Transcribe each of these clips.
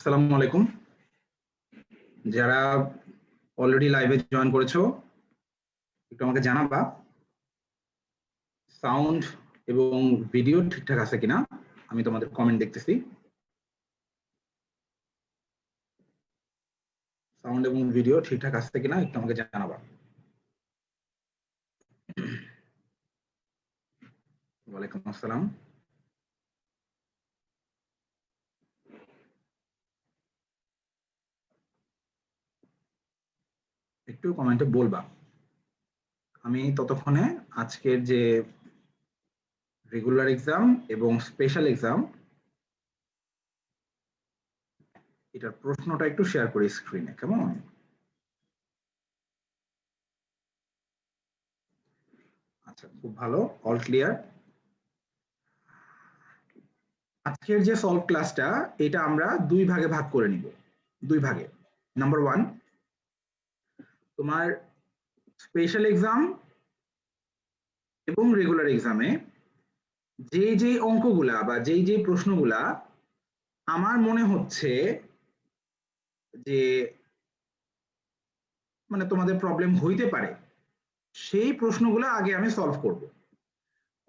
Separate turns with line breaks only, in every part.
আসসালামু আলাইকুম। যারা অলরেডি লাইভে জয়েন করেছো একটু আমাকে জানাবা সাউন্ড এবং ভিডিও ঠিকঠাক আছে কিনা। আমি তোমাদের কমেন্ট দেখতেছি। সাউন্ড এবং ভিডিও ঠিকঠাক আছে কিনা একটু আমাকে জানাবা। ওয়ালাইকুম আসসালাম। একটু কমেন্টে বলবা। আমি ততক্ষণে আজকের যে রেগুলার এক্সাম এবং স্পেশাল এক্সাম এটার প্রশ্নটা একটু শেয়ার করি স্ক্রিনে, কেমন? আচ্ছা, খুব ভালো, অল ক্লিয়ার। আজকের যে সলভ ক্লাসটা এটা আমরা দুই ভাগে ভাগ করে নিব। দুই ভাগে। নাম্বার 1, তোমার স্পেশাল এক্সাম এবং রেগুলার এক্সামে যে অঙ্কগুলা বা যে প্রশ্নগুলা আমার মনে হচ্ছে যে মানে তোমাদের প্রবলেম হইতে পারে সেই প্রশ্নগুলো আগে আমি সলভ করব।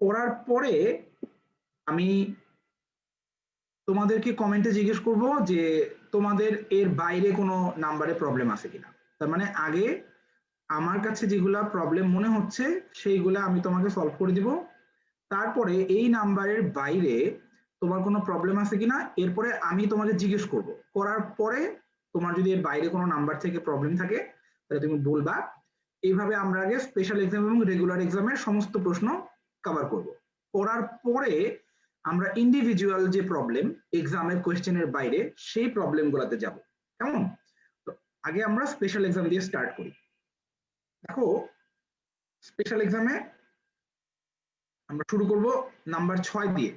করার পরে আমি তোমাদেরকে কমেন্টে জিজ্ঞেস করব যে তোমাদের এর বাইরে কোনো নাম্বারে প্রবলেম আছে কিনা। তার মানে আগে আমার কাছে যেগুলা প্রবলেম মনে হচ্ছে সেইগুলা আমি তোমাকে সলভ করে দিব, তারপরে এই নাম্বারের বাইরে তোমার কোনো প্রবলেম আছে কিনা এরপরে আমি তোমাকে জিজ্ঞেস করব। করার পরে তোমার যদি এর বাইরে কোনো নাম্বার থেকে প্রবলেম থাকে তাহলে তুমি বলবা। এইভাবে আমরা আগে স্পেশাল এক্সাম এবং রেগুলার এক্সামের সমস্ত প্রশ্ন কভার করব। করার পরে আমরা ইন্ডিভিজুয়াল যে প্রবলেম এক্সামের কোয়েশ্চেনের বাইরে সেই প্রবলেমগুলোতে যাব, কেমন? তো আগে আমরা স্পেশাল এক্সাম দিয়ে স্টার্ট করি। দেখো, স্পেশাল এক্সামে আমরা শুরু করব নাম্বার 6 দিয়ে।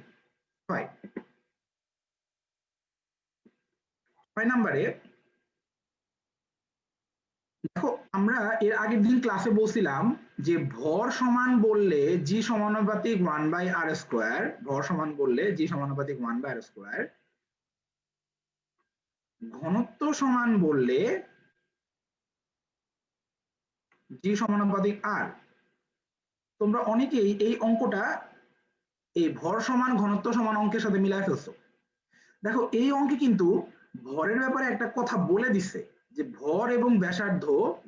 6 নাম্বারে দেখো, আমরা এর আগের দিন ক্লাসে বলছিলাম যে ভর সমান বললে জি সমানুপাতিক 1/r², ভর সমান বললে জি সমানুপাতিক 1/r², ঘনত্ব সমান বললে জি সমানুপাতিক আর। তোমরা অনেকেই এই অঙ্কটা এই ভর সমান ঘনত্ব সমান অঙ্কের সাথে মিলাই ফেলছো। দেখো, এই অঙ্কে কিন্তু ভরের ব্যাপারে একটা কথা বলে দিছে যে ভর এবং ব্যাসার্ধ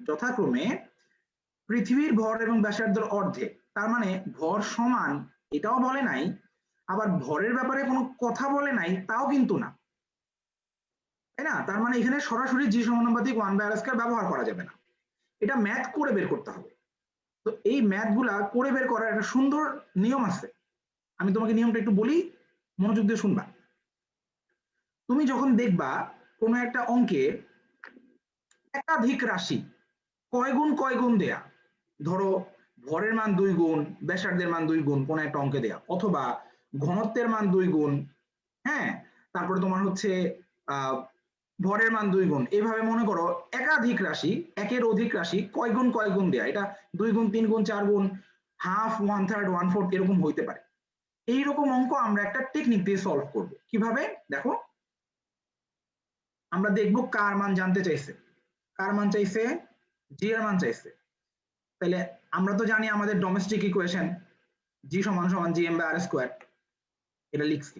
যথাক্রমে পৃথিবীর ভর এবং ব্যাসার্ধের অর্ধেক। তার মানে ভর সমান এটাও বলে নাই, আবার ভরের ব্যাপারে কোনো কথা বলে নাই তাও কিন্তু না, তাই না? তার মানে এখানে সরাসরি জি সমানুপাতিক 1/r² ব্যবহার করা যাবে না, এটা ম্যাথ করে বের করতে হবে। তো এই ম্যাথগুলা করে বের করার একটা সুন্দর নিয়ম আছে। আমি তোমাকে নিয়মটা একটু বলি, মনোযোগ দিয়ে শুনবা। তুমি যখন দেখবা কোনো একটা অঙ্কে একাধিক রাশি কয় গুণ দেয়া, ধরো ভরের মান 2 গুণ, ব্যাসার্ধের মান 2 গুণ কোনো একটা অঙ্কে দেয়া, অথবা ঘনত্বের মান 2 গুণ, হ্যাঁ, তারপরে তোমার হচ্ছে ভরের মান 2 গুণ, এইভাবে মনে করো একাধিক রাশি, একের অধিক রাশি কয় গুণ দেয়া, এটা 2 গুণ, 3 গুণ, 4 গুণ, হাফ, 1/3, 1/4 এরকম হইতে পারে। এইরকম অঙ্ক আমরা একটা টেকনিক দিয়ে সলভ করব। কিভাবে? দেখো, আমরা দেখব কার মান জানতে চাইছে। কার মান চাইছে? জি এর মান চাইছে। তাহলে আমরা তো জানি আমাদের ডোমেস্টিক ইকুয়েশন জি সমান সমান gm/r², এটা লিখছি।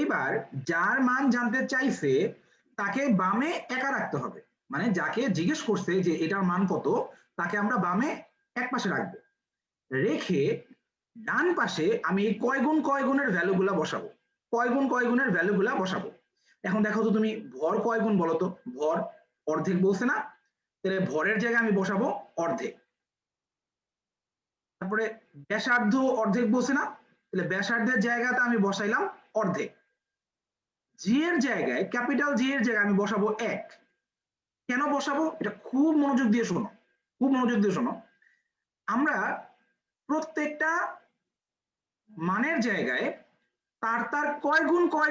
এবার যার মান জানতে চাইছে তাকে বামে একা রাখতে হবে, মানে যাকে জিজ্ঞেস করছে যে এটার মান কত তাকে আমরা বামে এক পাশে রাখবো, রেখে ডান পাশে আমি কয় গুণের ভ্যালুগুলা বসাবো, কয় গুণের ভ্যালুগুলা বসাবো। এখন দেখো তো তুমি ভর কয় গুণ বলো তো? ভর অর্ধেক বলছে না, তাহলে ভরের জায়গায় আমি বসাবো অর্ধেক। তারপরে ব্যাসার্ধ অর্ধেক বলছে না, তাহলে ব্যাসার্ধের জায়গাতে আমি বসাইলাম অর্ধেক। জি এর জায়গায়, ক্যাপিটাল জি এর জায়গায় আমি বসাবো 1। কেন বসাবো এটা খুব মনোযোগ দিয়ে শোনো, খুব মনোযোগ দিয়ে শোনো। আমরা প্রত্যেকটা মানের জায়গায় তার তার কয়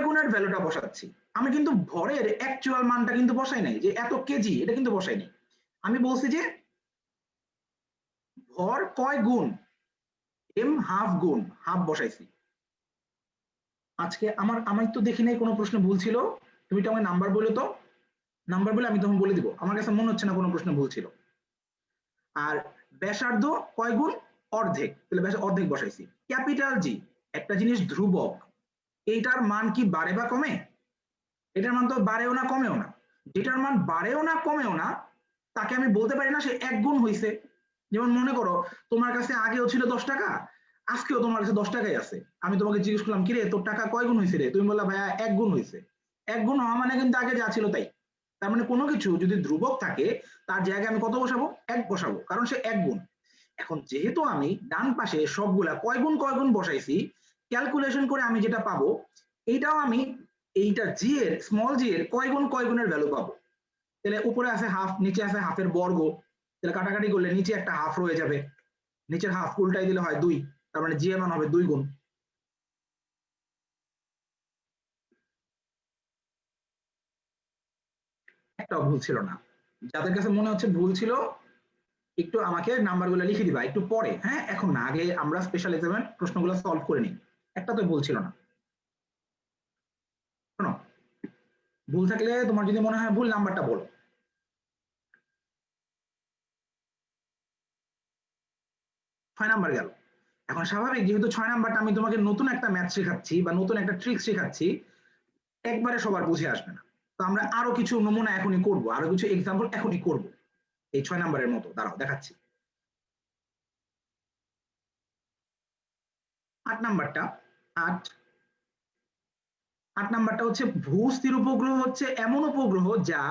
গুণের ভ্যালুটা বসাচ্ছি। আমি কিন্তু ভরের অ্যাকচুয়াল মানটা কিন্তু বসাই নাই যে এত কেজি, এটা কিন্তু বসাই নাই। আমি বলছি যে ভর কয় গুণ, এম হাফ গুণ, হাফ বসাইছি। আজকে আমার তো দেখি নাই কোনো প্রশ্ন ভুল ছিল, তুমি তো আমাকে নাম্বার বলে তো, নাম্বার বলে আমি তখন বলে দিব। আমার কাছে মনে হচ্ছে না কোনো প্রশ্ন ভুল ছিল। আর ব্যাসার্ধ কয় গুণ? অর্ধেক, তাহলে ব্যাস অর্ধেক বসাইছি। ক্যাপিটাল জি, একটা জিনিস ধ্রুবক, এইটার মান কি বাড়ে বা কমে? এটার মান তো বাড়েও না কমেও না। যেটার মান বাড়েও না কমেও না তাকে আমি বলতে পারি না সে এক গুণ হয়েছে। যেমন মনে করো তোমার কাছে আগেও ছিল 10 টাকা, আজকেও তোমার কাছে 10 টাকাই আছে। আমি তোমাকে জিজ্ঞেস করলাম কিরে তোর টাকা কয় গুণ হয়েছে রে, তুমি বললা ভাইয়া এক গুণ হয়েছে। এক গুণ হওয়া মানে কিন্তু আগে যা ছিল তাই। তার মানে কোনো কিছু যদি ধ্রুবক থাকে তার জায়গায় আমি কত বসাবো? এক বসাবো, কারণ সে এক গুণ। এখন যেহেতু আমি ডান পাশে সবগুলা কয় গুণ বসাইছি, ক্যালকুলেশন করে আমি যেটা পাবো এইটাও আমি এইটা জি এর স্মল জি এর কয় গুণের ভ্যালু পাবো। তাহলে উপরে আছে হাফ, নিচে আছে হাফের বর্গ, তাহলে কাটাকাটি করলে নিচে একটা হাফ রয়ে যাবে, নিচের হাফ উল্টাই দিলে হয় 2, তার মানে জি এর মান হবে 2 গুণ। একটাও ভুল ছিল না। যাদের কাছে মনে হচ্ছে ভুল ছিল একটু আমাকে নাম্বারগুলো লিখে দিবা একটু পরে, হ্যাঁ এখন না, আগে আমরা স্পেশাল এক্সামের প্রশ্নগুলো সলভ করে নিই। একটা তো ভুল ছিল না। শোনো, ভুল থাকলে তোমার যদি মনে হয় ভুল, নাম্বারটা বলো। 6 নাম্বার গেল। এখন স্বাভাবিক, যেহেতু 6 নাম্বারটা আমি তোমাকে নতুন একটা ম্যাথ শেখাচ্ছি বা নতুন একটা ট্রিক শেখাচ্ছি, একবারে সবার বুঝে আসবে না। তো আমরা আরো কিছু নমুনা এখনই করব, আরো কিছু এক্সাম্পল এখনই করব এই 6 নাম্বারের মতো। দাঁড়াও দেখাচ্ছি। 8 নাম্বারটা, 8 নাম্বারটা হচ্ছে ভূস্থির উপগ্রহ হচ্ছে এমন উপগ্রহ যা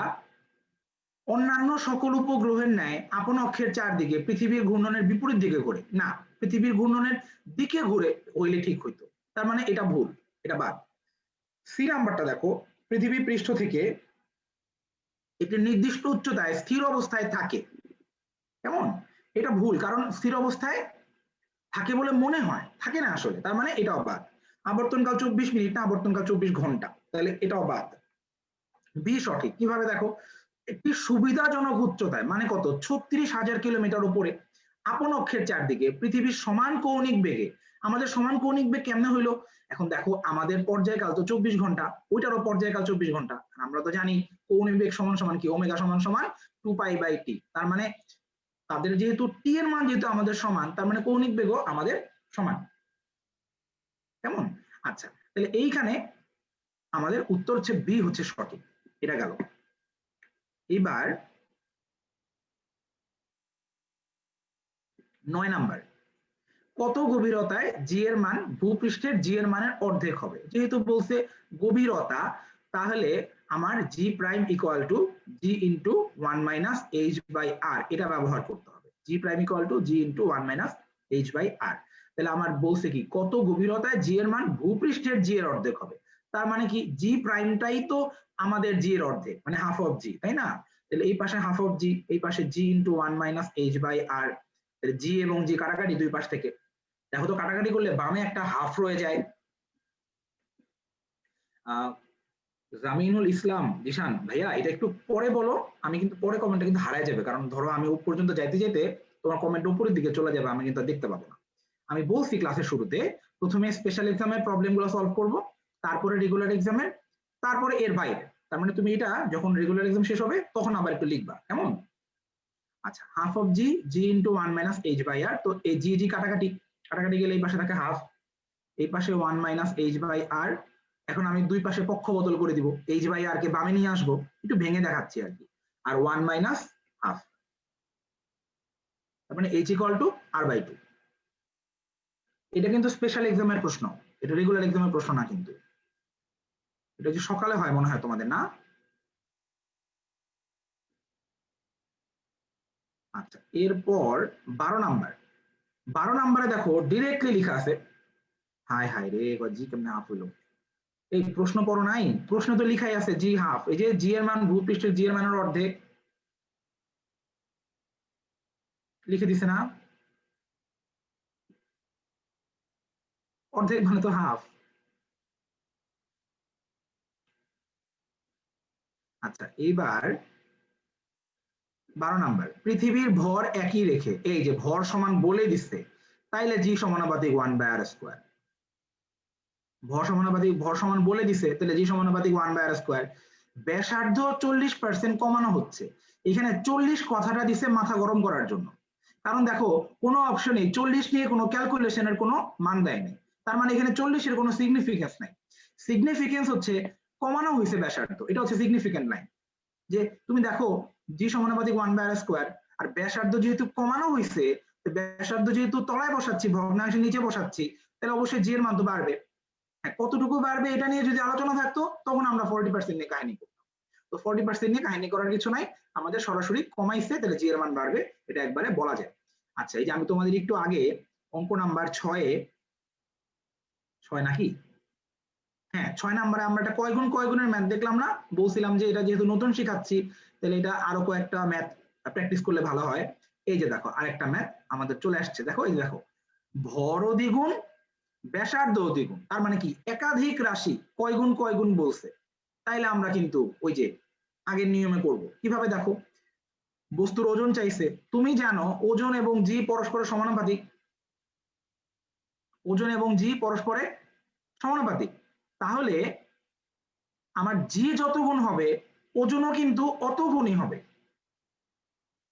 অন্যান্য সকল উপগ্রহের ন্যায় আপন অক্ষের চারদিকে পৃথিবীর ঘূর্ণনের বিপরীত দিকে ঘোরে। না, পৃথিবীর ঘূর্ণনের দিকে ঘুরে হইলে ঠিক হইতো, তার মানে এটা ভুল, এটা বাদ। সি নাম্বারটা দেখো, পৃথিবী পৃষ্ঠ থেকে একটি নির্দিষ্ট উচ্চতায় স্থির অবস্থায় থাকে। কেমন? এটা ভুল, কারণ স্থির অবস্থায় থাকে বলে মনে হয়, থাকে না আসলে, তার মানে এটাও বাদ। আবর্তনকাল 24 মিনিট না, আবর্তনকাল 24 ঘন্টা, তাহলে এটাও বাদ। বি সঠিক। কিভাবে দেখো, একটি সুবিধাজনক উচ্চতায় মানে কত? 36,000 কিলোমিটার উপরে আপন অক্ষের চারদিকে পৃথিবীর সমান কৌণিক বেগে। আমাদের সমান কৌণিক বেগ কেমনে হইলো? এখন দেখো আমাদের পর্যায়কাল তো 24 ঘন্টা, ওইটারও পর্যায়কাল 24 ঘন্টা। আমরা তো জানি কৌণিক বেগ সমান সমান কি, ওমেগা সমান সমান 2π/t। তার মানে তাদের যেহেতু টি এর মান যেহেতু আমাদের সমান, তার মানে কৌণিক বেগও আমাদের সমান। কেমন? আচ্ছা, তাহলে এইখানে আমাদের উত্তর হচ্ছে বি হচ্ছে সঠিক। এটা গেল। এবার 9 নাম্বার, কত গভীরতায় জি এর মান ভূপৃষ্ঠের জি এর মানের অর্ধেক হবে? যেহেতু বলছে গভীরতা, তাহলে আমার g prime equal to g into 1 - h/r, এটা ব্যবহার করতে হবে। G prime equal to g into 1 - h/r। তাহলে আমার বলছে কি কত গভীরতায় জি এর মান ভূপৃষ্ঠের জি এর অর্ধেক হবে। তার মানে কি জি প্রাইমটাই তো আমাদের জি এর অর্ধেক, মানে হাফ অফ জি, তাই না? তাহলে এই পাশে হাফ অফ জি, এই পাশে জি ইন্টু 1 - h/r। তাহলে জি এবং জি কাটাকাটি দুই পাশ থেকে। দেখো তো কাটাকাটি করলে বামে একটা হাফ রয়ে যায়। জামিনুল ইসলাম জিশান ভাইয়া, এটা একটু পরে বলো, আমি কিন্তু পরে কমেন্টটা কিন্তু হারায় যাবে, কারণ ধরো আমি উপর পর্যন্ত যাইতে যেতে তোমার কমেন্ট উপরের দিকে চলে যাবে, আমি কিন্তু দেখতে পাবো না। আমি বলছি ক্লাসের শুরুতে প্রথমে স্পেশাল এক্সামের প্রবলেমগুলো সলভ করব, তারপরে রেগুলার এক্সামের, তারপরে এর বাইরে। তার মানে তুমি এটা যখন রেগুলার এক্সাম শেষ হবে তখন আবার একটু লিখবা, কেমন? আচ্ছা, half of G, G into 1 - h/r। তো এই জি জি কাটাকাটি, কাটাকাটি গেলে এই পাশে থাকে হাফ, এই পাশে 1 - h/r। এখন আমি দুই পাশে পক্ষ বদল করে দিব, h/r কে বামে নিয়ে আসবো, একটু ভেঙে দেখাচ্ছি আর কি। আর 1 - ½ তার মানে h ইকুয়াল টু r/2। এটা কিন্তু স্পেশাল এক্সামের প্রশ্ন, এটা রেগুলার এক্সামের প্রশ্ন না কিন্তু। এটা যে সকালে হয় মনে হয় তোমাদের, না? আচ্ছা, এরপর 12 নাম্বার। 12 নাম্বারে দেখো ডিরেক্টলি লেখা আছে, হাই হাই রে এবার জি কেমনে হাফ হইলো। এই প্রশ্ন পড়ো নাই? প্রশ্ন তো লিখাই আছে জি হাফ, এই যে জি এর মান ভূপৃষ্ঠের জি এর মানের অর্ধেক লিখে দিছে না? অর্ধেক মানে তো হাফ। আচ্ছা, এইবার 12 নাম্বার, পৃথিবীর ভর একই রেখে, এই যে ভর সমান বলে দিচ্ছে, তাইলে জি সমানুপাতিক 1/r²। ভর সমানুপাতিক, ভর সমান বলে দিছে, তাহলে জি সমানুপাতিক 1/r²। ব্যাসার্ধ 40% কমানো হচ্ছে। এখানে 40 কথাটা দিছে মাথা গরম করার জন্য, কারণ দেখো কোনো অপশনে 40 নিয়ে কোনো ক্যালকুলেশনের কোনো মান দেয়নি, তার মানে এখানে 40 এর কোনো সিগনিফিকেন্স নাই। সিগনিফিকেন্স হচ্ছে কমানো হয়েছে ব্যাসার্ধ, এটা হচ্ছে সিগনিফিকেন্ট লাইন। যে তুমি দেখো জি সমানুপাতিক 1/r², আর ব্যাসার্ধ যেহেতু কমানো হয়েছে, ব্যাসার্ধ যেহেতু তলায় বসাচ্ছি, ভগ্নাংশের নিচে বসাচ্ছি, তাহলে অবশ্যই জি এর মান তো বাড়বে। হ্যাঁ, কতটুকু বাড়বে এটা নিয়ে যদি আলোচনা থাকতো তখন আমরা 40% নিয়ে কাহিনী করতাম। তো 40% নিয়ে কাহিনী করার কিছু নাই, আমাদের সরাসরি কমাইছে, তাহলে জি এর মান বাড়বে, এটা একবারে বলা যায়। আচ্ছা, এই যে আমি তোমাদের একটু আগে অঙ্ক নাম্বার 6 নাকি, হ্যাঁ 6 নম্বরে আমরা একটা কয় গুণের ম্যাথ দেখলাম না, বলছিলাম যে এটা যেহেতু নতুন শেখাচ্ছি তাহলে এটা আরো কয়েকটা ম্যাথ প্র্যাকটিস করলে ভালো হয়। এই যে দেখো আরেকটা ম্যাথ আমাদের চলে আসছে, দেখো এই দেখো ভর দ্বিগুণ ব্যাসার্ধ দ্বিগুণ, তার মানে কি একাধিক রাশি কয় গুণ বলছে, তাইলে আমরা কিন্তু ওই যে আগের নিয়মে করব। কিভাবে দেখো, বস্তুর ওজন চাইছে, তুমি জানো ওজন এবং জি পরস্পরের সমানুপাতিক, ওজন এবং জি পরস্পরের সমানুপাতিক, তাহলে আমার জি যত গুণ হবে ওজনও কিন্তু অত গুণই হবে,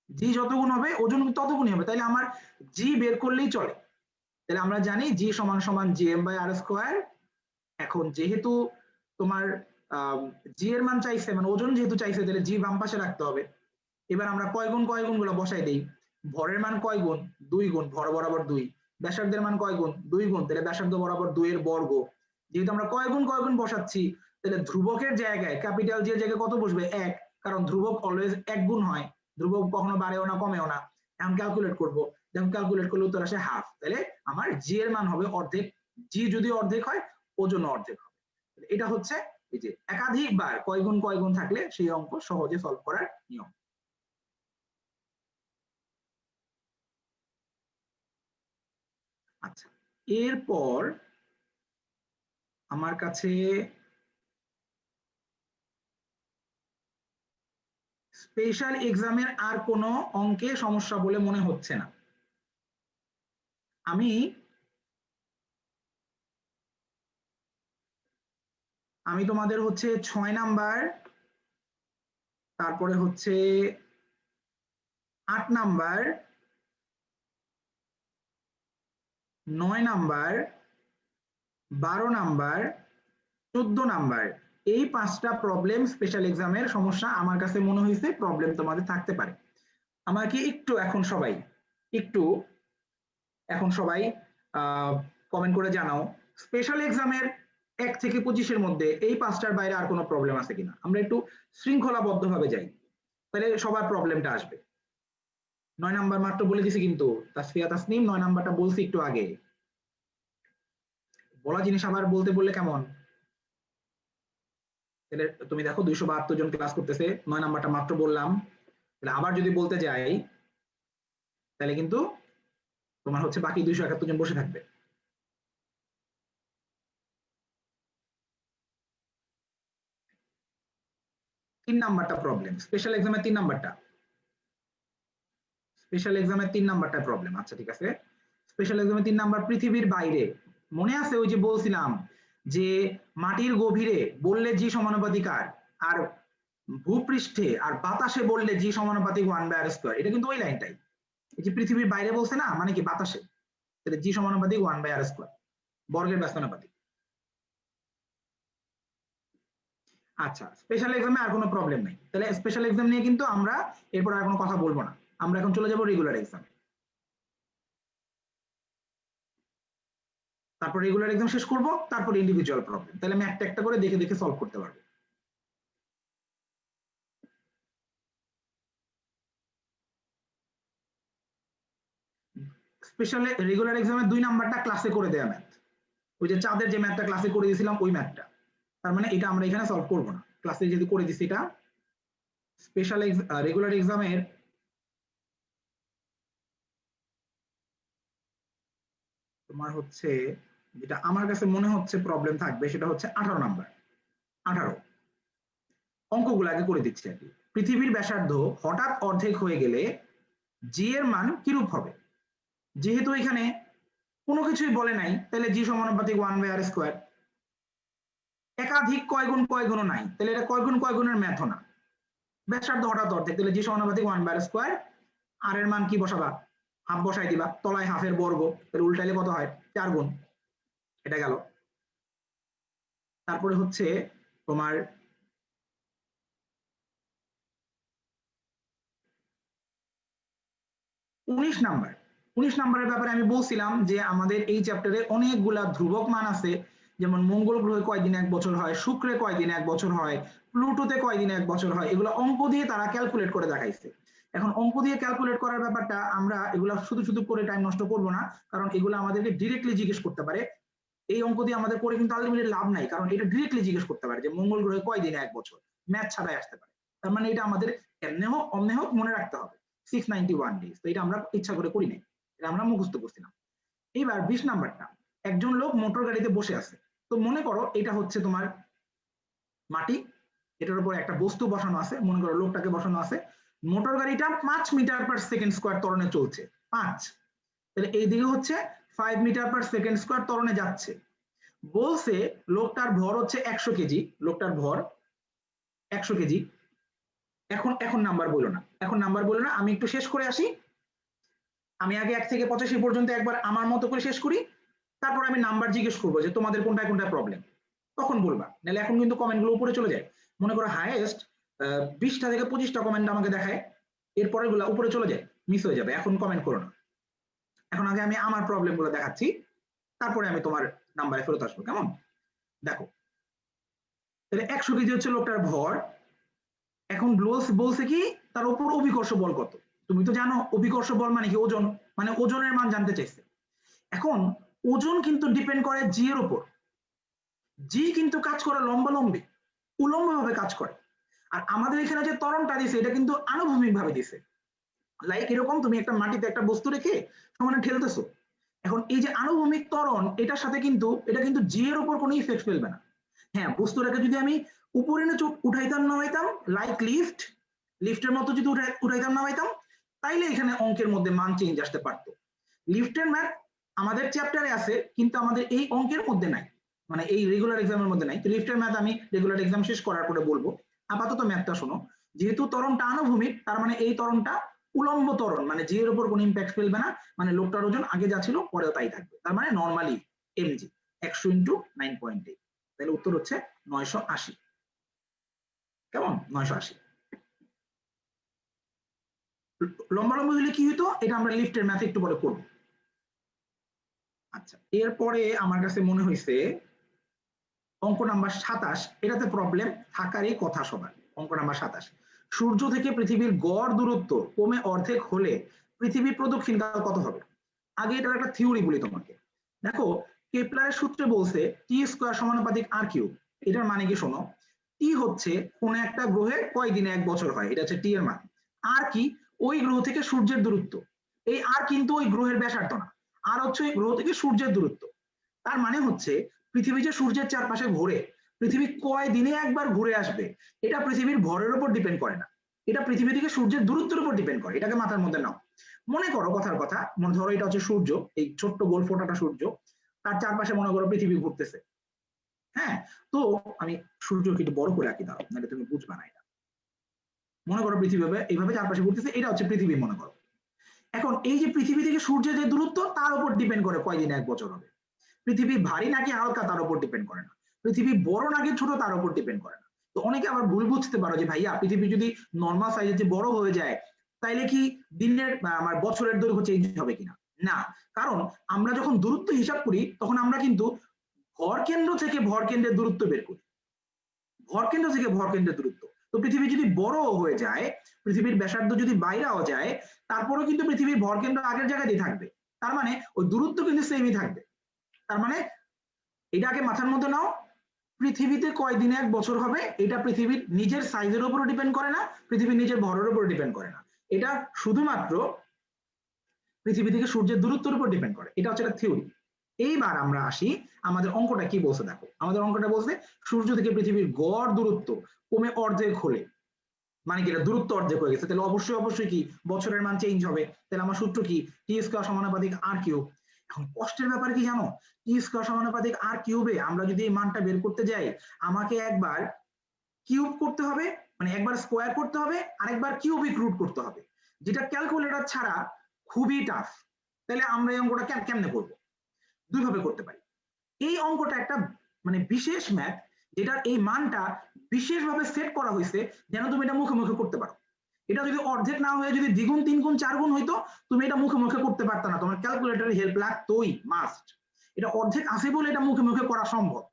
জি যত গুণ হবে ওজন তত গুণই হবে, তাইলে আমার জি বের করলেই চলে। তাহলে আমরা জানি জি সমান সমান gm/r²। এখন যেহেতু তোমার জি এর মান চাইছে, মানে ওজন যেহেতু চাইছে, তাহলে জি বাম পাশে রাখতে হবে। এবার আমরা কয় গুণ গুলো বসাই দেই। ভরের মান কয় গুণ, 2 গুণ, ভর বরাবর 2। ব্যাসার্ধের মান কয় গুণ, 2 গুণ, তাহলে ব্যাসার্ধ বরাবর 2 এর বর্গ। যেহেতু আমরা কয় গুণ বসাচ্ছি, তাহলে ধ্রুবকের জায়গায় ক্যাপিটাল জি এর জায়গায় কত বসবে, 1, কারণ ধ্রুবক অলওয়েজ 1 গুণ হয়, ধ্রুবক কখনো বাড়েও না কমেও না। এখন ক্যালকুলেট করব, যখন ক্যালকুলেট করলে উত্তর আসে হাফ, তাহলে আমার জি এর মান হবে অর্ধেক, জি যদি অর্ধেক হয় ওজন অর্ধেক হবে। এটা হচ্ছে এই যে একাধিকবার কয় গুণ থাকলে সেই অঙ্ক সহজে সলভ করার নিয়ম। আচ্ছা, এরপর আমার কাছে স্পেশাল এক্সামের আর কোনো অঙ্কে সমস্যা বলে মনে হচ্ছে না। আমি তোমাদের হচ্ছে 6 নাম্বার, তারপরে হচ্ছে 8 নাম্বার, 9 নাম্বার, 12 নাম্বার, 14 নাম্বার, এই 5টা প্রবলেম স্পেশাল এক্সামের সমস্যা আমার কাছে মনে হয়েছে প্রবলেম তোমাদের থাকতে পারে। আমাকে একটু এখন সবাই কমেন্ট করে জানাও স্পেশাল এক্সামের 1 থেকে 25-এর মধ্যে এই 5টার বাইরে আর কোনো প্রবলেম আছে কিনা। আমরা একটু শৃঙ্খলাবদ্ধভাবে যাই, তাহলে সবার প্রবলেমটা আসবে। 9 নাম্বার মাত্র বলে দিছি কিন্তু, তাসফিয়া তাসনিম 9 নাম্বারটা বলছি একটু আগে, বলা জিনিস আবার বলতে বললে কেমন। তাহলে তুমি দেখো 272 জন ক্লাস করতেছে, 9 নাম্বারটা মাত্র বললাম, তাহলে আবার যদি বলতে যাই তাহলে কিন্তু তোমার হচ্ছে বাকি 271 জন বসে থাকবে। তিন নাম্বারটা প্রবলেম, স্পেশাল এক্সামের 3 নাম্বারটা, স্পেশাল এক্সামের 3 নাম্বারটা প্রবলেম। আচ্ছা ঠিক আছে, স্পেশাল এক্সামের 3 নাম্বার পৃথিবীর বাইরে, মনে আছে ওই যে বলছিলাম যে মাটির গভীরে বললে জি সমানুপাতিক আর ভূপৃষ্ঠে আর বাতাসে বললে জি সমানুপাতিক 1/r², এটা কিন্তু ওই লাইনটাই। এই যে পৃথিবীর বাইরে বলছে না, মানে কি বাতাসে, তাহলে জি সমানুপাতিক 1/r², বর্গের ব্যস্তানুপাতিক। আচ্ছা, স্পেশাল এক্সামে আর কোনো প্রবলেম নেই, তাহলে স্পেশাল এক্সাম নিয়ে কিন্তু আমরা এরপর আর কোনো কথা বলবো না, আমরা এখন চলে যাব রেগুলার এক্সামে। তারপর রেগুলার এক্সাম শেষ করব, তারপর ইন্ডিভিজুয়াল প্রবলেম, তাহলে আমি একটা একটা করে দেখে দেখে সলভ করতে পারবো। স্পেশাল রেগুলার এক্সামে 2 নাম্বারটা ক্লাসে করে দেয়া ম্যাথ, ওই যে চাঁদের যে ম্যাথটা ক্লাসে করে দিয়েছিলাম ওই ম্যাথটা, তার মানে এটা আমরা এখানে সলভ করব না, ক্লাসে যদি করে দিছি এটা। স্পেশাল রেগুলার এক্সামের তোমার হচ্ছে যেটা আমার কাছে মনে হচ্ছে প্রবলেম থাকবে সেটা হচ্ছে 18 নাম্বার। 18 অঙ্কগুলো আগে করে দিচ্ছি আর কি। পৃথিবীর ব্যাসার্ধ হঠাৎ অর্ধেক হয়ে গেলে জি এর মান কিরূপ হবে। যেহেতু এখানে কোনো কিছুই বলে নাই, তাহলে জি সমানুপাতিক 1/r²। একাধিক কয় গুণও নাই, তাহলে এটা কয় গুণের ম্যাথও না। ব্যাসার্ধ হঠাৎ অর্ধেক, তাহলে জি সমানুপাতিক 1/স্কয়ার, আর এর মান কি বসাবা, হাফ বসাই দিবা, তলায় হাফের বর্গ, তাহলে উল্টাইলে কত হয় 4 গুণ, এটা গেল। তারপরে হচ্ছে তোমার উনিশ নাম্বারের ব্যাপারে আমি বলছিলাম যে আমাদের এই চ্যাপ্টারে অনেকগুলা ধ্রুবক মান আছে, যেমন মঙ্গল গ্রহে কয়দিন 1 বছর হয়, শুক্রে কয়দিন 1 বছর হয়, প্লুটোতে কয়দিন 1 বছর হয়, এগুলো অঙ্ক দিয়ে তারা ক্যালকুলেট করে দেখাইছে। এখন অঙ্ক দিয়ে ক্যালকুলেট করার ব্যাপারটা আমরা এগুলো শুধু করে টাইম নষ্ট করব না, কারণ এগুলো আমাদেরকে ডিরেক্টলি জিজ্ঞেস করতে পারে। এই অঙ্ক দিয়ে আমাদের করে কিন্তু আলটিমেটলি লাভ নাই, কারণ এটা ডিরেক্টলি জিজ্ঞেস করতে পারে যে মঙ্গল গ্রহে কয়দিন 1 বছর, ম্যাথ ছাড়াই আসতে পারে। তার মানে এটা আমাদের এমনি হোক অমনি হোক মনে রাখতে হবে 691 ডেজ। তো এটা আমরা ইচ্ছা করে করি নাই, এটা আমরা মুখস্থ করছিলাম। এবার 20 নাম্বারটা, একজন লোক মোটর গাড়িতে বসে আছে। তো মনে করো এটা হচ্ছে তোমার মাটি, এটার উপর একটা বস্তু বসানো আছে, মনে করো লোকটাকে বসানো আছে, মোটর গাড়িটা 5 মিটার পার সেকেন্ড স্কয়ার ত্বরণে চলছে, 5, তাহলে এইদিকে হচ্ছে 5 মিটার পার সেকেন্ড স্কয়ার ত্বরণে যাচ্ছে। বলছে লোকটার ভর হচ্ছে 100 কেজি, লোকটার ভর 100 কেজি। এখন নাম্বার বলো না, আমি একটু শেষ করে আসি। আমি আগে 1 থেকে 85 পর্যন্ত একবার আমার মতো করে শেষ করি, তারপর আমি নাম্বার জিজ্ঞেস করবো যে তোমাদের কোনটায় প্রবলেম, তখন বলবা, নাহলে এখন কিন্তু কমেন্টগুলো উপরে চলে যায়। মনে করো হাইয়েস্ট 20টা থেকে 25টা কমেন্ট আমাকে দেখায়, এরপরে গুলা উপরে চলে যায়, মিস হয়ে যাবে। এখন কমেন্ট করো না, এখন আগে আমি আমার প্রবলেমগুলো দেখাচ্ছি, তারপরে আমি তোমার নাম্বারে ফেরত আসবো, কেমন? দেখো, তাহলে 100 কেজি হচ্ছে লোকটার ভর। এখন বলছে কি তার উপর অভিকর্ষ বল কত। তুমি তো জানো অভিকর্ষ বল মানে কি, ওজন, মানে ওজনের মান জানতে চাইছে। এখন ওজন কিন্তু ডিপেন্ড করে জি এর উপর, জি কিন্তু কাজ করে লম্বালম্বি, উলম্ব ভাবে কাজ করে। আর আমাদের এখানে যে ত্বরণটা দিছে এটা কিন্তু আনুভূমিক ভাবে দিছে। লাইক এরকম তুমি একটা মাটিতে একটা বস্তু রেখে সমানে ঠেলতেছো, এখন এই যে আনুভূমিক ত্বরণ এটার সাথে কিন্তু এটা কিন্তু জি এর উপর কোনো ইফেক্ট ফেলবে না। হ্যাঁ, বস্তুটাকে যদি আমি উপরে নিচে উঠাইতাম নামাইতাম, লাইক লিফটের মতো যদি উঠাইতাম নামাইতাম, তাইলে এখানে অঙ্কের মধ্যে মান চেঞ্জ আসতে পারতো। লিফটের ম্যাথ আমাদের চ্যাপ্টারে আছে, কিন্তু আমাদের এই অঙ্কের মধ্যে নাই, মানে এই রেগুলার এক্সামের মধ্যে নাই। তো লিফটের ম্যাথ আমি রেগুলার এক্সাম শেষ করার পরে বলবো। আপাতত ম্যাথটা শোনো। যেহেতু ত্বরণটা আনুভূমিক, তার মানে এই ত্বরণটা উলম্ব ত্বরণ, মানে জি এর উপর কোনো ইম্প্যাক্ট ফেলবে না, মানে লোকটার ওজন আগে যা ছিল পরেও তাই থাকবে, তার মানে নরমালি এমজি 100 ইন্টু 9.8, তাহলে উত্তর হচ্ছে 980। কেমন? 980। লম্বালম্বি হলে কি হইতো, এটা আমরা লিফটের ম্যাথে একটু পরে করব। আচ্ছা, এরপরে আমার কাছে মনে হয়েছে অঙ্ক নাম্বার 27, এটাতে প্রবলেম থাকারই কথা সবার। অঙ্ক নাম্বার 27, সূর্য থেকে পৃথিবীর গড় দূরত্ব কমে অর্ধেক হলে পৃথিবী প্রদক্ষিণকাল কত হবে? আগে এটার একটা থিওরি বলি তোমাকে। দেখো, কেপলারের সূত্রে বলছে টি স্কয়ার সমানুপাতিক আর কিউব। এটার মানে কি শোনো, টি হচ্ছে কোন একটা গ্রহে কয় দিনে 1 বছর হয়, এটা হচ্ছে টি এর মান। আর কি, ওই গ্রহ থেকে সূর্যের দূরত্ব। এই আর কিন্তু ওই গ্রহের ব্যাসার্ধ না, আর হচ্ছে ওই গ্রহ থেকে সূর্যের দূরত্ব। তার মানে হচ্ছে পৃথিবী যে সূর্যের চারপাশে ঘোরে, পৃথিবী কয় দিনে একবার ঘুরে আসবে, এটা পৃথিবীর ভরের উপর ডিপেন্ড করে না, এটা পৃথিবী থেকে সূর্যের দূরত্বের উপর ডিপেন্ড করে। এটাকে মাথার মধ্যে নাও। মনে করো কথার কথা, মনে ধরো এটা হচ্ছে সূর্য, এই ছোট্ট গোল ফোঁটাটা সূর্য, তার চারপাশে মনে করো পৃথিবী ঘুরতেছে। হ্যাঁ, তো আমি সূর্যকে একটু বড় করে আঁকি, দাও নাহলে তুমি বুঝবা না। এটা মনে করো পৃথিবী এইভাবে চারপাশে ঘুরতেছে, এটা হচ্ছে পৃথিবী মনে করো। এখন এই যে পৃথিবী থেকে সূর্যের যে দূরত্ব, তার উপর ডিপেন্ড করে কয়দিন 1 বছর হবে। পৃথিবী ভারী নাকি হালকা তার উপর ডিপেন্ড করে না, পৃথিবী বড় নাকি ছোট তার উপর ডিপেন্ড করে না। তো অনেকে আবার ভুল বুঝতে পারো যে ভাইয়া পৃথিবী যদি নর্মাল সাইজে যে বড় হয়ে যায়, তাইলে কি দিনের আমার বছরের দৈর্ঘ্য চেঞ্জ হবে কিনা? না, কারণ আমরা যখন দূরত্ব হিসাব করি তখন আমরা কিন্তু ভর কেন্দ্র থেকে ভর কেন্দ্রের দূরত্ব বের করি, ভর কেন্দ্র থেকে ভর কেন্দ্রের দূরত্ব। তো পৃথিবী যদি বড় হয়ে যায়, পৃথিবীর ব্যাসার্ধ যদি বাইরেও যায়, তারপরেও কিন্তু পৃথিবীর ভর কেন্দ্র আগের জায়গাতেই থাকবে, তার মানে ওই দূরত্ব কিন্তু সেমই থাকবে। তার মানে এটাকে মাথার মধ্যে নাও, পৃথিবীতে কয় দিনে 1 বছর হবে এটা পৃথিবীর নিজের সাইজের উপর ডিপেন্ড করে না, পৃথিবীর নিজের ভরের উপর ডিপেন্ড করে না, এটা শুধুমাত্র পৃথিবী থেকে সূর্যের দূরত্বের উপর ডিপেন্ড করে। এটা হচ্ছে একটা থিওরি। এইবার আমরা আসি আমাদের অঙ্কটা কি বলছে। দেখো, আমাদের অঙ্কটা বলছে সূর্য থেকে পৃথিবীর গড় দূরত্ব কমে অর্ধেক হলে, মানে কি এটা দূরত্ব অর্ধেক হয়ে গেছে, তাহলে অবশ্যই কি বছরের মান চেঞ্জ হবে। তাহলে আমার সূত্র কি, টি স্কয়ার সমানুপাতিক আর কিউব। এখন কষ্টের ব্যাপার কি জানো, টি স্কয়ার সমানুপাতিক আর কিউবে আমরা যদি এই মানটা বের করতে যাই, আমাকে একবার কিউব করতে হবে, মানে একবার স্কোয়ার করতে হবে, আরেকবার কিউবিক রুট করতে হবে, যেটা ক্যালকুলেটর ছাড়া খুবই টাফ। তাহলে আমরা এই অঙ্কটা কেমনে করবো? দুইভাবে করতে পারি। এই অঙ্কটা একটা মানে বিশেষ ম্যাথ, যেটার এই মানটা বিশেষভাবে সেট করা হয়েছে যেন তুমি এটা মুখে মুখে করতে পারো। এটা যদি অর্ধেক না হয়ে যদি দ্বিগুণ, তিনগুণ, চারগুণ হইতো, তুমি এটা মুখে মুখে করতে পারতো না, তোমার ক্যালকুলেটরের হেল্প লাগতোই মাস্ট। এটা অর্ধেক আছে বলে এটা মুখে মুখে করা সম্ভব।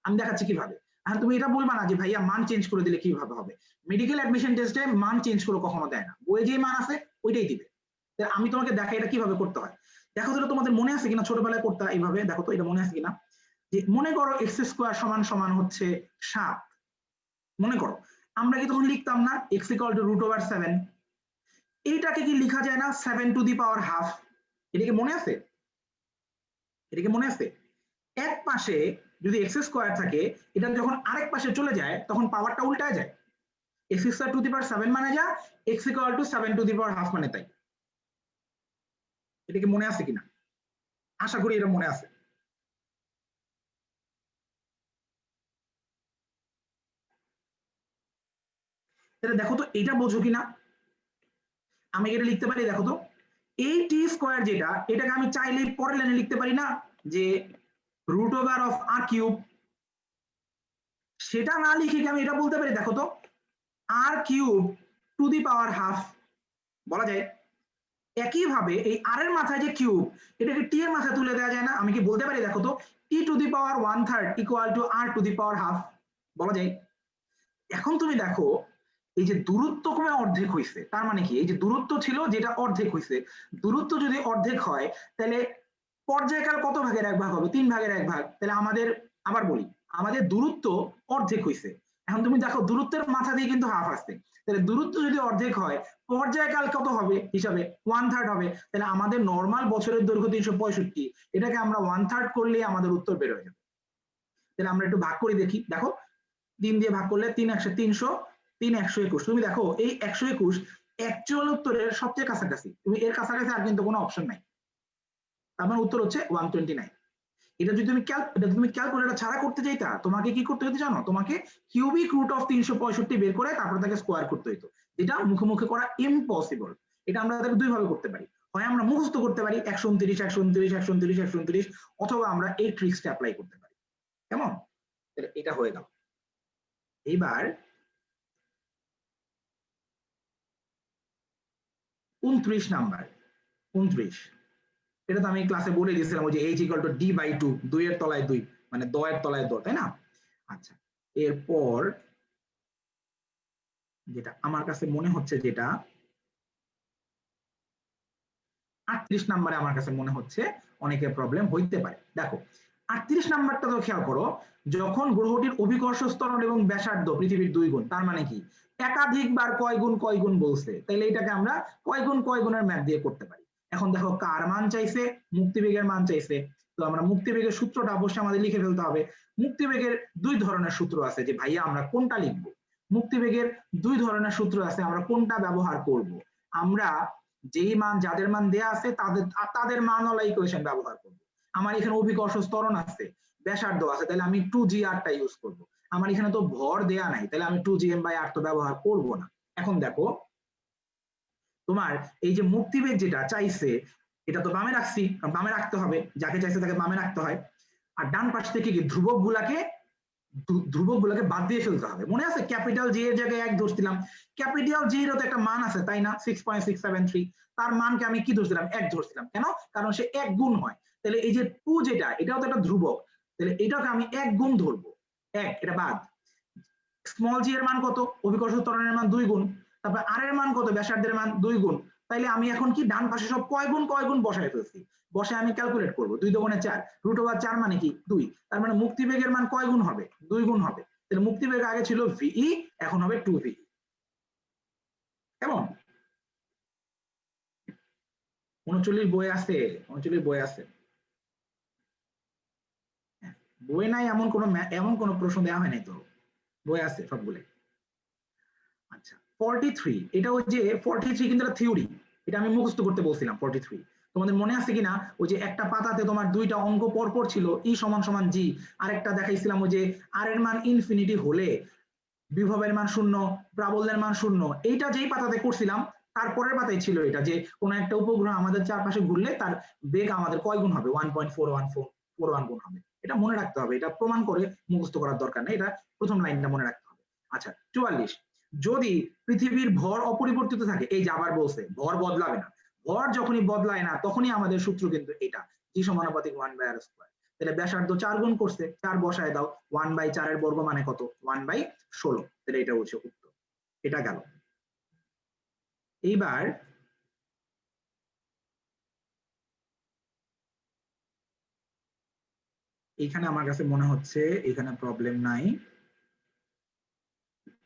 আমি দেখাচ্ছি কিভাবে। আর তুমি এটা বলবা না যে ভাইয়া মান চেঞ্জ করে দিলে কিভাবে হবে। মেডিকেল অ্যাডমিশন টেস্টে মান চেঞ্জ করে কখনো দেয় না, বইয়ে যে মান আছে ওইটাই দিবে। আমি তোমাকে দেখাই এটা কিভাবে করতে হয়। দেখো তো তোমাদের মনে আছে কিনা, ছোটবেলায় করতে এইভাবে। দেখো তো এটা মনে আছে কিনা, যে মনে করো এক্স স্কোয়ার সমান সমান হচ্ছে 7। মনে করো আমরা কি তখন লিখতাম না এক্স ইকুয়াল টু √7? এইটাকে কি লেখা যায় না 7 টু দি পাওয়ার হাফ? এটা কি মনে আছে? এটা কি মনে আছে? এক পাশে যদি এক্স স্কোয়ার থাকে, এটা যখন আরেক পাশে চলে যায় তখন পাওয়ারটা উল্টায় যায়। এক্স স্কোয়ার টু দি পাওয়ার 7 মানে যা, x equal to 7 two the power half মানে তাই। এটা কি মনে আছে কিনা? আশা করি এটা মনে আছে। এটা দেখো তো, এটা বোঝো কিনা। আমি এটা লিখতে পারি, দেখো তো, এই টি স্কোয়ার যেটা, এটাকে আমি চাইলে পরের লাইনে লিখতে পারি না যে √r³ সেটা না লিখে কি আমি এটা বলতে পারি, দেখো তো, r³ two the power half বলা যায়। একইভাবে এই আর এর মাথায় যে কিউব, এটাকে টি এর মাথায় তুলে দেওয়া যায় না? আমি কি বলতে পারি, দেখো তো, t to the power 1/3 equal to r to the power half বলা যায়। এখন তুমি দেখো, এই যে দূরত্ব কমে অর্ধেক হয়েছে, তার মানে কি, এই যে দূরত্ব ছিল যেটা অর্ধেক হয়েছে, দূরত্ব যদি অর্ধেক হয় তাহলে পর্যায়কাল কত ভাগের এক ভাগ হবে? 3 ভাগের 1 ভাগ। তাহলে আমাদের, আবার বলি, আমাদের দূরত্ব অর্ধেক হয়েছে। এখন তুমি দেখো দূরত্বের মাথা দিয়ে কিন্তু হাফ আসছে, তাহলে দূরত্ব যদি অর্ধেক হয় পর্যায়কাল কত হবে হিসাবে? 1/3 হবে। তাহলে আমাদের নর্মাল বছরের দৈর্ঘ্য 365, এটাকে আমরা 1/3 করলে আমাদের উত্তর বের হয়ে যাবে। তাহলে আমরা একটু ভাগ করে দেখি। দেখো 3 দিয়ে ভাগ করলে 3 1 300, 3 121। তুমি দেখো এই 121 অ্যাকচুয়াল উত্তরের সবচেয়ে কাছাকাছি, তুমি এর কাছাকাছি আর কিন্তু কোনো অপশন নাই। তার মানে উত্তর হচ্ছে 129। এটা যদি তুমি ক্যালকুলেটর ছাড়া করতে চাইতা, তোমাকে কি করতে হতো জানো? তোমাকে কিউবিক রুট অফ 365 বের করে তারপর তাকে স্কোয়ার করতে হতো, যেটা মুখে মুখে করা ইম্পসিবল। এটা আমরা তাকে দুই ভাবে করতে পারি, হয় আমরা মুখস্থ করতে পারি 129 129 129 129, অথবা আমরা এই ট্রিক্সটা অ্যাপ্লাই করতে পারি। কেমন? এটা হয়ে গেল। এইবার 29 নাম্বার। 29 এটা তো আমি ক্লাসে বলে দিয়েছিলাম, ওই যে h = d/2, 2 এর তলায় 2, মানে দ এর তলায় দ, তাই না? আচ্ছা, এরপর যেটা আমার কাছে মনে হচ্ছে, যেটা 38 নাম্বারে আমার কাছে মনে হচ্ছে অনেকের প্রবলেম হইতে পারে। দেখো 38 নাম্বারটা তো খেয়াল করো, যখন গ্রহটির অভিকর্ষ ত্বরণ এবং ব্যাসার্ধ পৃথিবীর 2 গুণ, তার মানে কি একাধিকবার কয় গুণ বলছে, তাহলে এটাকে আমরা কয় গুণের ম্যাথ দিয়ে করতে পারি। এখন দেখো কার মান চাইছে? মুক্তিবেগের মান চাইছে। তো আমরা মুক্তিবেগের সূত্রটা অবশ্যই আমাদের লিখে ফেলতে হবে। মুক্তিবেগের দুই ধরনের সূত্র আছে, যে ভাইয়া আমরা কোনটা লিখবো। মুক্তিবেগের দুই ধরনের সূত্র আছে, আমরা কোনটা ব্যবহার করব? আমরা যেই মান, যাদের মান দেয়া আছে তাদের মানওয়ালা ইকুয়েশন ব্যবহার করব। আমার এখানে অভিকর্ষ ত্বরণ আছে, ব্যাসার্ধ আছে, তাহলে আমি 2gr-টা ইউজ করব। আমার এখানে তো ভর দেয়া নাই, তাহলে আমি 2gm/r তো ব্যবহার করব না। এখন দেখো তোমার এই যে মুক্তিবেগ যেটা চাইছে, এটা তো বামে রাখছি, বামে রাখতে হবে, যাকে চাইছে তাকে বামে রাখতে হয়। আর ডান পাশ থেকে কি ধ্রুবক গুলাকে বাদ দিয়ে ফেলতে হবে। মনে আছে ক্যাপিটাল জি এর জায়গায় 1 ধরছিলাম, ক্যাপিটাল জি এর তো একটা মান আছে তাই না, 6.673, তার মানকে আমি কি ধরছিলাম? 1 ধরছিলাম। কেন? কারণ সে 1 গুণ হয়। তাহলে এই যে 2 যেটা, এটাও তো একটা ধ্রুবক, তাহলে এটাকে আমি 1 গুণ ধরবো। 1 এটা বাদ। স্মল জি এর মান কত? অভিকর্ষ ত্বরণের মান 2 গুণ। তারপর আর এর মান কত? ব্যাসার্ধের মান 2 গুণ। তাইলে আমি এখন কি ডান পাশে সব কয় গুণ বসায় ফেলছি, বসে আমি ক্যালকুলেট করব। 2 × 4, √4 মানে কি 2, তার মানে মুক্তিবেগের মান কয় গুণ হবে? 2 গুণ হবে। তাহলে মুক্তিবেগ আগে ছিল ভিই, এখন হবে 2v। কেমন? 39 বই আছে, 39 বই আছে। বই নাই এমন কোন প্রশ্ন দেওয়া হয় নাই তো, বই আছে সবগুলো। আচ্ছা 43, এটা ওই যে 43 কিন্তু এটা থিওরি, এটা আমি মুখস্থ করতে বলছিলাম 43। তোমাদের মনে আছে কিনা ওই যে একটা পাতাতে তোমার দুইটা অঙ্ক পরপর ছিল, ই সমান সমান জি, আরেকটা দেখাইছিলাম ওই যে আর এর মান ইনফিনিটি হলে বিভবের মান শূন্য, প্রাবল্যের মান শূন্য। এইটা যেই পাতাতে করছিলাম তারপরের পাতায় ছিল এটা, যে কোন একটা উপগ্রহ আমাদের চারপাশে ঘুরলে তার বেগ আমাদের কয় গুণ হবে, 1.41441 গুণ হবে। এটা মনে রাখতে হবে, এটা প্রমাণ করে মুখস্থ করার দরকার নেই, এটা প্রথম লাইনটা মনে রাখতে হবে। আচ্ছা 44, যদি পৃথিবীর ভর অপরিবর্তিত থাকে, এই যে আবার বলছে ভর বদলাবে না, ভর যখনই বদলায় না তখনই আমাদের সূত্র কিন্তু এটা, জি সমানুপাতিক 1/r স্কয়ার। তাহলে ব্যাসার্ধ 4 গুণ করছে, 4 বসায় দাও, 1/4 এর বর্গ মানে কত, 1/16। তাহলে এটা হচ্ছে উত্তর, এটা গেল। এইবার এখানে আমার কাছে মনে হচ্ছে এখানে প্রবলেম নাই।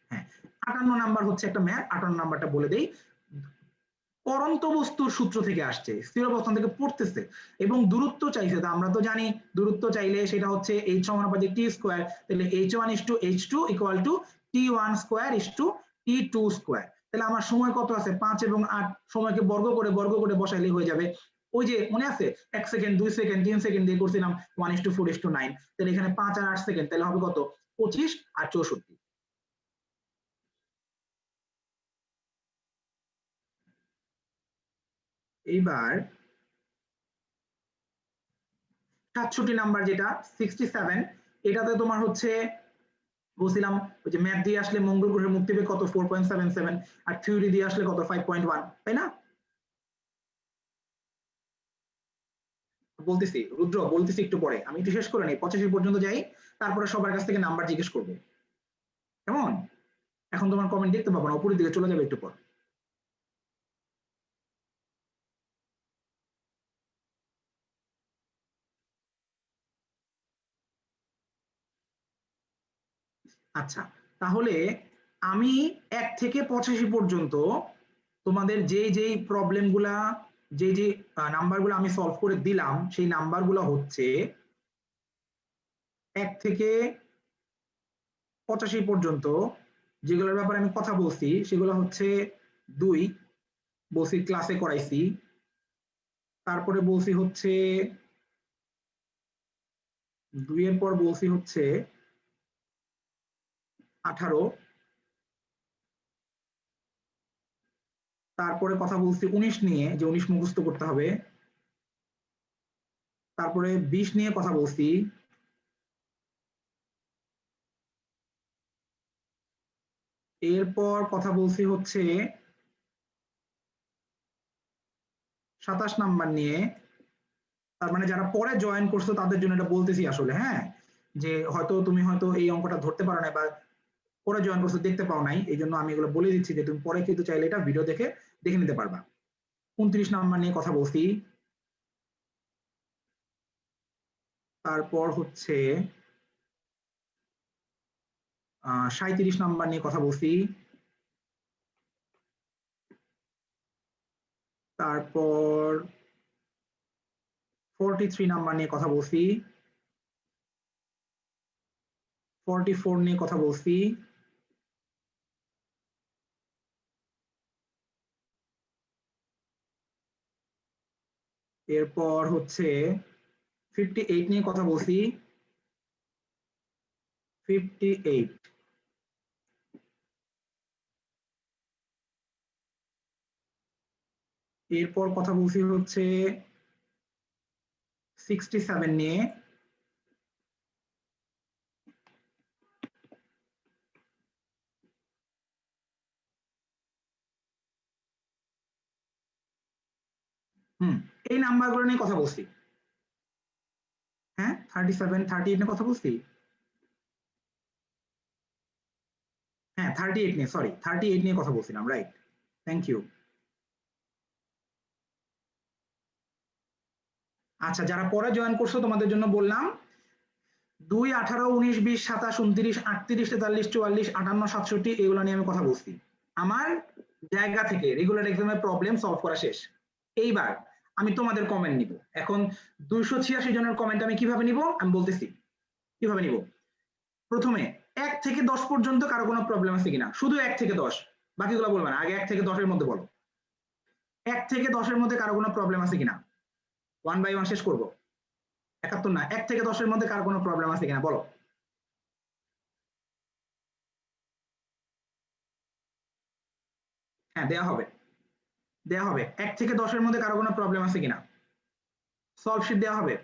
হ্যাঁ 58 নাম্বার হচ্ছে একটা ম্যাথ, 58 নাম্বারটা বলে দেই। পরন্ত বস্তুর সূত্র থেকে আসছে, স্থির অবস্থান থেকে পড়তেছে এবং দূরত্ব চাইছে, তো আমরা তো জানি দূরত্ব চাইলে সেটা হচ্ছে h সমানুপাতিক t স্কয়ার, তাহলে h1 = h2 = t1 square = t2 square. তাহলে আমার সময় কত আছে, 5 এবং 8, সময়কে বর্গ করে বসাইলেই হয়ে যাবে। ওই যে মনে আছে 1 সেকেন্ড 2 সেকেন্ড 3 সেকেন্ড দিয়ে করছিলাম 1:4:9, তাহলে এখানে 5 আর 8 সেকেন্ড, তাহলে হবে কত, 25 আর 64। এইবার 67 নাম্বার যেটা 67, এটাতে তোমার হচ্ছে বলছিলাম ওই যে ম্যাথ দিয়ে আসলে মঙ্গল গ্রহের মুক্তিবেগ কত, 4.77, আর থিওরি দিয়ে আসলে কত, 5.1, তাই না? বলতেছি রুদ্র, বলতেছি একটু পরে, আমি একটু শেষ করে নেই, 85 পর্যন্ত যাই, তারপরে সবার কাছ থেকে নাম্বার জিজ্ঞেস করবো, কেমন? এখন তোমার কমেন্ট দেখতে পাবো না, উপরের দিকে চলে যাবে একটু পর। আচ্ছা তাহলে আমি 1 থেকে 85 পর্যন্ত তোমাদের যেই প্রবলেমগুলা, যে নাম্বারগুলো আমি সলভ করে দিলাম, সেই নাম্বারগুলো হচ্ছে 1 থেকে 85 পর্যন্ত যেগুলোর ব্যাপারে আমি কথা বলছি সেগুলো হচ্ছে 2 বলছি ক্লাসে করাইছি, তারপরে বলছি হচ্ছে 2 এর পর বলছি হচ্ছে 18, তারপরে কথা বলছি 19 নিয়ে, যে 19 মুখস্থ করতে হবে, তারপরে 20 নিয়ে কথা বলছি, এরপর কথা বলছি হচ্ছে 27 নাম্বার নিয়ে। তার মানে যারা পরে জয়েন করছো তাদের জন্য এটা বলতেছি আসলে, হ্যাঁ, যে হয়তো তুমি হয়তো এই অঙ্কটা ধরতে পারো না বা পরে জয়েন করছো দেখতে পাও নাই, এই জন্য আমি এগুলো বলে দিচ্ছি যে তুমি পরে কিন্তু চাইলে এটা ভিডিও দেখে নিতে পারবা। 29 নাম্বার নিয়ে কথা বলছি, তারপর হচ্ছে 37 নাম্বার নিয়ে কথা বলছি, তারপর 43 নাম্বার নিয়ে কথা বলছি, 44 নিয়ে কথা বলছি, এরপর হচ্ছে 58 নিয়ে কথা বলছি, 58, এরপর কথা বলছি হচ্ছে 67 নিয়ে, এই নাম্বারগুলো নিয়ে কথা বলছি। হ্যাঁ 37 38 নিয়ে কথা বলছি, হ্যাঁ 38 নিয়ে, সরি 38 নিয়ে কথা বলছিলাম, রাইট, থ্যাংক ইউ। আচ্ছা যারা পরে জয়েন করছো তোমাদের জন্য বললাম 2, 18, 19, 20, 27, 29, 38, 43, 44, 58, 67 এগুলো নিয়ে আমি কথা বলছি আমার জায়গা থেকে। রেগুলার এক্সামের প্রবলেম সলভ করা শেষ। এইবার আমি তোমাদের কমেন্ট নিব। এখন 286 জনের কমেন্ট আমি কিভাবে নিব আমি বলতেছি কিভাবে নিব। প্রথমে 1 থেকে 10 পর্যন্ত কারো কোনো প্রবলেম আছে কিনা, শুধু 1 থেকে 10, বাকিগুলো বলবে না, আগে 1 থেকে 10 এর মধ্যে বলো। 1 থেকে 10 এর মধ্যে কারো কোনো প্রবলেম আছে কিনা? 1/1 শেষ করব। 71 না, 1 থেকে 10 এর মধ্যে কার কোনো প্রবলেম আছে কিনা বলো। হ্যাঁ দেয়া হবে, 1 থেকে 10 এর মধ্যে কারো কোনো প্রবলেম আছে কিনা, সলভ শিট দেওয়া হবে।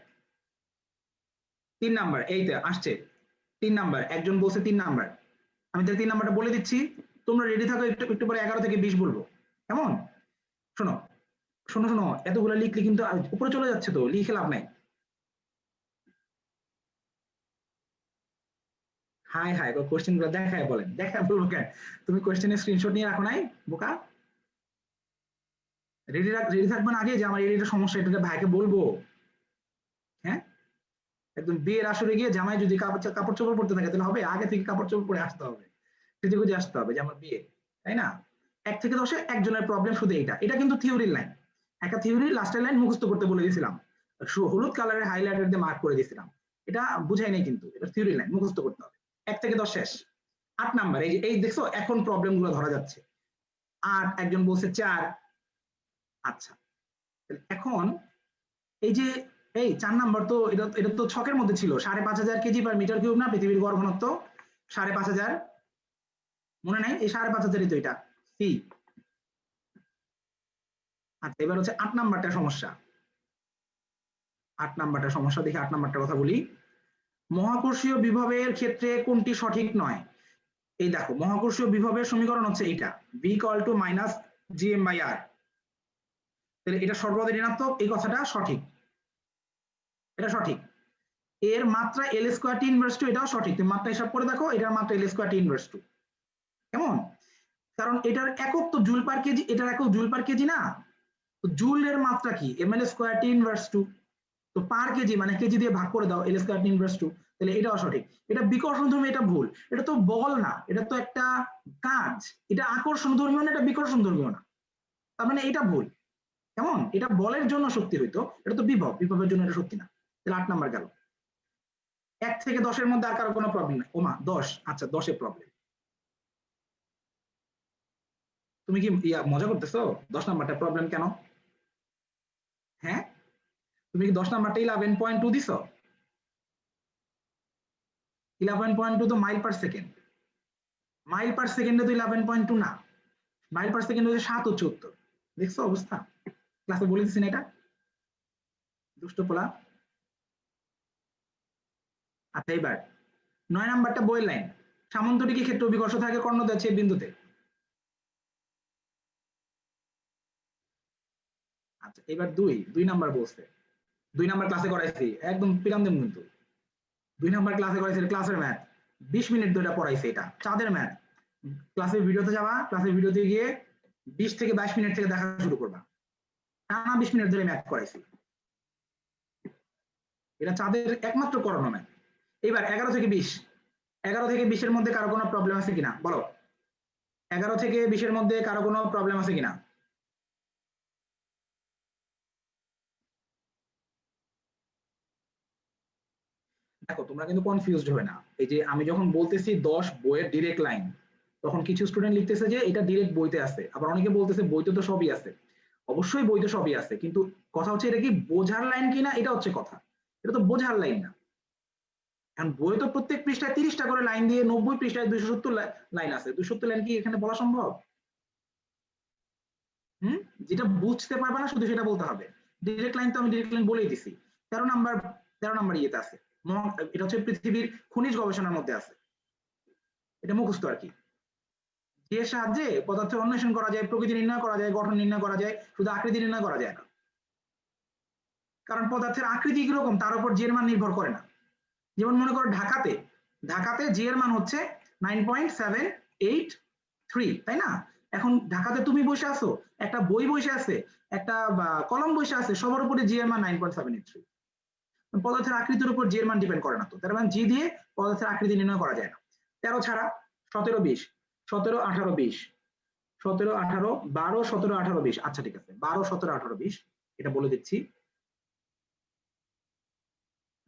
3 নাম্বার, এইটা আসছে 3 নাম্বার, একজন বলছে 3 নাম্বার, আমি তাহলে 3 নাম্বারটা বলে দিচ্ছি, তোমরা রেডি থাকো, একটু একটু পরে 11 থেকে 20 বলবো, কেমন? শোনো শোনো শোনো, এতগুলো লিখলে কিন্তু উপরে চলে যাচ্ছে, তো লিখে লাভ নাই। হাই হাই, কোশ্চেন গুলো দেখায় বলেন, দেখায় বলবো কেন? তুমি কোশ্চেনের স্ক্রিনশট নিয়ে রাখো নাই বোকা? রেডি থাকবেন আগে যে আমার এটা সমস্যা, এটা ভাইকে বলবো। হ্যাঁ, একদম বিয়ের আসরে গিয়ে জামাই যদি কাপড় চোপড় পরতে থাকে তাহলে হবে? আগে থেকে কাপড় চোপড় পরে আসতে হবে, সেজে গুজে আসতে হবে যে আমার বিয়ে, তাই না? 1 থেকে 10 একজনের প্রবলেম শুধু এইটা, এটা কিন্তু থিওরির লাইন, একটা থিওরির লাস্টের লাইন মুখস্থ করতে বলে দিয়েছিলাম, হলুদ কালারের হাইলাইটার দিয়ে মার্ক করে দিয়েছিলাম, এটা বুঝাই নাই, কিন্তু এটা থিওরি লাইন মুখস্থ করতে হবে। 1 থেকে 10 শেষ। 8 নাম্বার, এই দেখছো এখন প্রবলেম গুলো ধরা যাচ্ছে। 8, একজন বলছে 4। আচ্ছা, এখন এই যে এই 4 নাম্বার, তো এটা তো ছকের মধ্যে ছিল, 5,500 কেজি পার মিটার কিউব না পৃথিবীর গড় ঘনত্ব? 5,500, মনে নাই? এই 5,500ই তো এটা সি। আচ্ছা, এবার হচ্ছে 8 নাম্বারটা সমস্যা। 8 নাম্বারটা সমস্যা, দেখি 8 নাম্বারটার কথা বলি। মহাকর্ষীয় বিভবের ক্ষেত্রে কোনটি সঠিক নয়? এই দেখো, মহাকর্ষীয় বিভবের সমীকরণ হচ্ছে এটা, v - gm/r, তাহলে এটা সর্বদা ঋণাত্মক, এই কথাটা সঠিক, এটা সঠিক। এর মাত্রা l স্কয়ার t ইনভার্স 2, এটাও সঠিক, তুমি মাত্রা হিসাব করে দেখো, এটার মাত্রা l স্কয়ার t ইনভার্স 2, কেমন? কারণ এটার একক তো জুল পার কেজি, এটার একক জুল পার কেজি না, তো জুলের মাত্রা কি ml স্কয়ার t ইনভার্স 2, তো পার কেজি মানে কেজি দিয়ে ভাগ করে দাও l স্কয়ার t ইনভার্স 2, তাহলে এটাও সঠিক। এটা বিকর্ষণ ধর্মী, এটা ভুল, এটা তো বল না, এটা তো একটা কাজ, এটা আকর্ষণ ধর্মীয় না, এটা বিকর্ষণ ধর্মীয় না, তার মানে এটা ভুল, কেমন? এটা বলের জন্য শক্তি হইতো, এটা তো বিভবের জন্য এটা শক্তি না, তাহলে 8 নাম্বার গেল। 1 থেকে 10 এর মধ্যে আর কারো কোনো প্রবলেম নাই? ওমা 10, আচ্ছা 10 এর প্রবলেম, তুমি কি মজা করতেছো? 10 নাম্বারটা প্রবলেম কেন? হ্যাঁ, তুমি কি 10 নাম্বারটা 11.2 দিছো? 11.2 তো mile per second, mile per সেকেন্ডে তো 11.2 না, মাইল পার সেকেন্ড হচ্ছে 7 হচ্ছে উত্তর। দেখছো অবস্থা, ক্লাসে বলে দিছি না এটা, দুষ্ট পোলা। আচ্ছা, এবার 9 নাম্বারটা বইয়ের লাইন, সামন্তরিক ক্ষেত্রে অভিকর্ষ থাকে কর্ণদ্বয়ের ছেদ বিন্দুতে। আচ্ছা, এবার 2 নাম্বার বলছে, 2 নাম্বার ক্লাসে করাইছি, একদম পিরাম দেন কিন্তু। 2 নাম্বার ক্লাসে করাইছে, ক্লাসের ম্যাথ 20 মিনিট ধরে পড়াইছে, এটা চাঁদের ম্যাথ। ক্লাসের ভিডিওতে যাবা, ক্লাসের ভিডিওতে গিয়ে 20 থেকে 22 মিনিট থেকে দেখা শুরু করবা, টানা 20 মিনিট ধরে ম্যাথ করাইছি, এটা চাঁদের একমাত্র করানো ম্যাথ। এবার 11 থেকে 20, 11 থেকে 20 এর মধ্যে কারো কোনো প্রবলেম আছে কিনা বলো? 11 থেকে 20 এর মধ্যে কারো কোনো প্রবলেম আছে কিনা? দেখো, তোমরা কিন্তু কনফিউজড হবে না, এই যে আমি যখন বলতেছি 10 বইয়ের ডিরেক্ট লাইন, তখন কিছু স্টুডেন্ট লিখতেছে যে এটা ডিরেক্ট বইতে আছে, আবার অনেকে বলতেছে বইতে তো সবই আছে। অবশ্যই বইতে সবই আছে, কিন্তু কথা হচ্ছে এটা কি বোঝার লাইন কিনা, এটা হচ্ছে কথা, এটা তো বোঝার লাইন না। এখন বই তো প্রত্যেক পৃষ্ঠায় 30টা করে লাইন দিয়ে 90 পৃষ্ঠায় 270 লাইন আছে, 270 লাইন কি এখানে বলা সম্ভব? হুম, যেটা বুঝতে পারবে না শুধু সেটা বলতে হবে। ডিরেক্ট লাইন তো আমি ডিরেক্ট লাইন বলেই দিছি, 13 নাম্বার, 13 নাম্বার ইয়েতে আছে, এটা হচ্ছে পৃথিবীর খনিজ গবেষণার মধ্যে আছে, এটা মুখস্থ আর কি। যে সাহায্যে পদার্থের অন্বেষণ করা যায়, প্রকৃতি নির্ণয় করা যায়, গঠন নির্ণয় করা যায়, শুধু আকৃতি নির্ণয় করা যায় না, কারণ পদার্থের আকৃতি কিরকম তার উপর জি এর মান নির্ভর করে না। যেমন মনে করো ঢাকাতে জি এর মান হচ্ছে 9.783, তাই না? এখন ঢাকাতে তুমি বসে আছো, একটা বই বসে আছে, একটা কলম বসে আছে, সবার উপরে জি এর মান 9.783। পদার্থের আকৃতির উপর জি এর মান ডিপেন্ড করে না, তো তার মানে জি দিয়ে পদার্থের আকৃতি নির্ণয় করা যায় না। 13 ছাড়া 17, 20, 17, 18, 20, 17, 18, 12, 17, 18, 20, আচ্ছা ঠিক আছে, 12, 17, 18, 20, এটা বলে দিচ্ছি,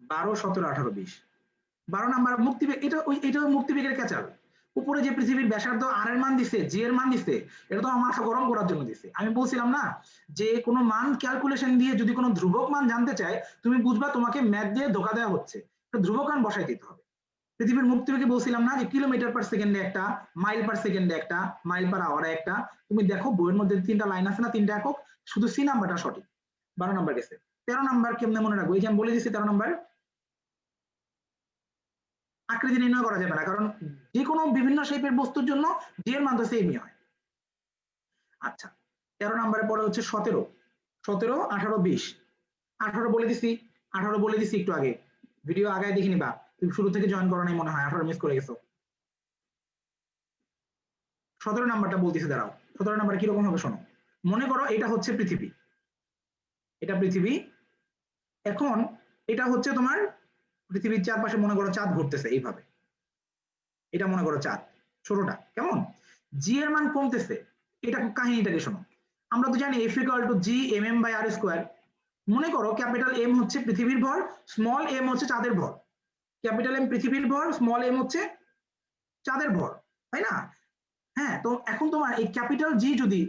12, 17, 18, 20। 12 নাম্বার মুক্তিবেগ, এটা মুক্তিবেগের ক্যাচাল, উপরে যে পৃথিবীর ব্যাসার্ধ আর এর মান দিছে, জি এর মান দিছে, এটা তো আমার মাথা গরম করার জন্য দিছে। আমি বলছিলাম না যে কোনো মান ক্যালকুলেশন দিয়ে যদি কোনো ধ্রুবক মান জানতে চায়, তুমি বুঝবা তোমাকে ম্যাথ দিয়ে ধোকা দেওয়া হচ্ছে, ধ্রুবক মান বসাই দিতে হবে। পৃথিবীর মুক্তিবেগে বলছিলাম না যে কিলোমিটার পার সেকেন্ডে একটা, মাইল পার সেকেন্ডে একটা, মাইল পার আওয়ারে একটা। তুমি দেখো বইয়ের মধ্যে 3টা লাইন আছে না, 3টা একক, শুধু সি নাম্বারটা সঠিক। 12 নাম্বার গেছে। 13 নাম্বার কেমনে মনে রাখবো? এই যে আমি বলে দিচ্ছি 13 নাম্বার আকৃতি নির্ণয় করা যাবে না, কারণ যে কোনো বিভিন্ন শেপের বস্তুর জন্য জি এর মান তো সেমই হয়। আচ্ছা 13 নাম্বারের পরে হচ্ছে 17, 17, 18, 20। 18 বলে দিছি, 18 বলে দিছি একটু আগে, ভিডিও আগে দেখে নিবা, তুমি শুরু থেকে জয়েন করো নাই মনে হয়, 18 মিস করে গেছো। 17 নাম্বারটা বলতেছি, দাঁড়াও। 17 নাম্বার কিরকম হবে শোনো। মনে করো এটা হচ্ছে পৃথিবী, এটা পৃথিবী। এখন এটা হচ্ছে তোমার পৃথিবীর চারপাশে মনে করো চাঁদ ঘুরতেছে এইভাবে, এটা মনে করো চাঁদ ছোটটা, কেমন? জি এর মান কমতেছে, এটা কাহিনীটাকে শোনো। আমরা তো জানি F equal to G M M by R square. মনে করো ক্যাপিটাল এম হচ্ছে পৃথিবীর ভর, স্মল এম হচ্ছে চাঁদের ভর। ক্যাপিটাল এম পৃথিবীর ভর, স্মল এম হচ্ছে চাঁদের ভর, তাই না? হ্যাঁ, তো এখন তোমার এই ক্যাপিটাল জি যদি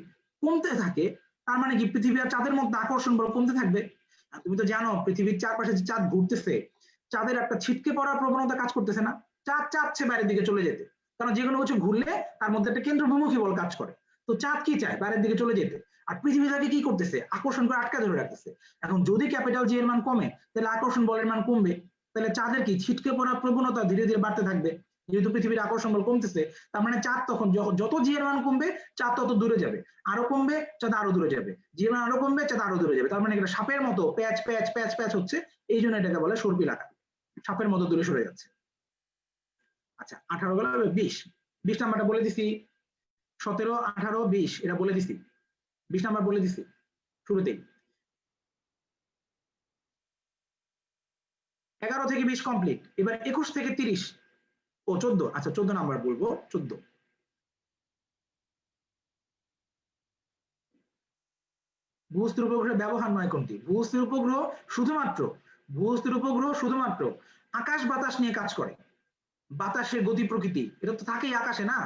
কমতে থাকে, তার মানে কি পৃথিবী আর চাঁদের মধ্যে আকর্ষণ বল কমতে থাকবে। আর তুমি তো জানো পৃথিবীর চারপাশে যে চাঁদ ঘুরতেছে, চাঁদের একটা ছিটকে পড়ার প্রবণতা কাজ করতেছে না? চাঁদ চাচ্ছে বাইরের দিকে চলে যেতে, কারণ যে কোনো কিছু ঘুরলে তার মধ্যে একটা কেন্দ্রবিমুখী বল কাজ করে। তো চাঁদ কি চায়? বাইরের দিকে চলে যেতে। আর পৃথিবী তাকে কি করতেছে? আকর্ষণ করে আটকা ধরে রাখতেছে। এখন যদি ক্যাপিটাল জি এর মান কমে, তাহলে আকর্ষণ বলের মান কমবে, তাহলে চাঁদের কি ছিটকে পড়ার প্রবণতা ধীরে ধীরে বাড়তে থাকবে। যেহেতু পৃথিবীর আকর্ষণ বল কমতেছে, তার মানে চাঁদ তখন যত জি এর মান কমবে, চাঁদ তত দূরে যাবে, আরো কমবে, চাঁদ আরো দূরে যাবে, জি এর মান আরো কমবে, চাঁদ আরো দূরে যাবে। তার মানে এটা সাপের মতো প্যাচ প্যাচ প্যাচ প্যাচ হচ্ছে, এই জন্য এটাকে বলে সর্পিল আকার, সাপের মতো দূরে সরে যাচ্ছে। আচ্ছা 18 গেল, 20, 20 নাম্বারটা বলে দিছি। 17, 18, 20 এটা বলে দিছি, 20 নাম্বার বলে দিছি শুরুতেই। 11 থেকে 20 কমপ্লিট, এবার 21 থেকে 30 ও 14, আচ্ছা 14 নাম্বার বলবো, 14। ভূস্থির উপগ্রহের ব্যবহার নয় কোনটি? ভূস্থির উপগ্রহ শুধুমাত্র, ভূস্থির উপগ্রহ শুধুমাত্র আকাশ বাতাস নিয়ে কাজ করে। বাতাসের গতি প্রকৃতি এটা তো থাকেই আকাশে না,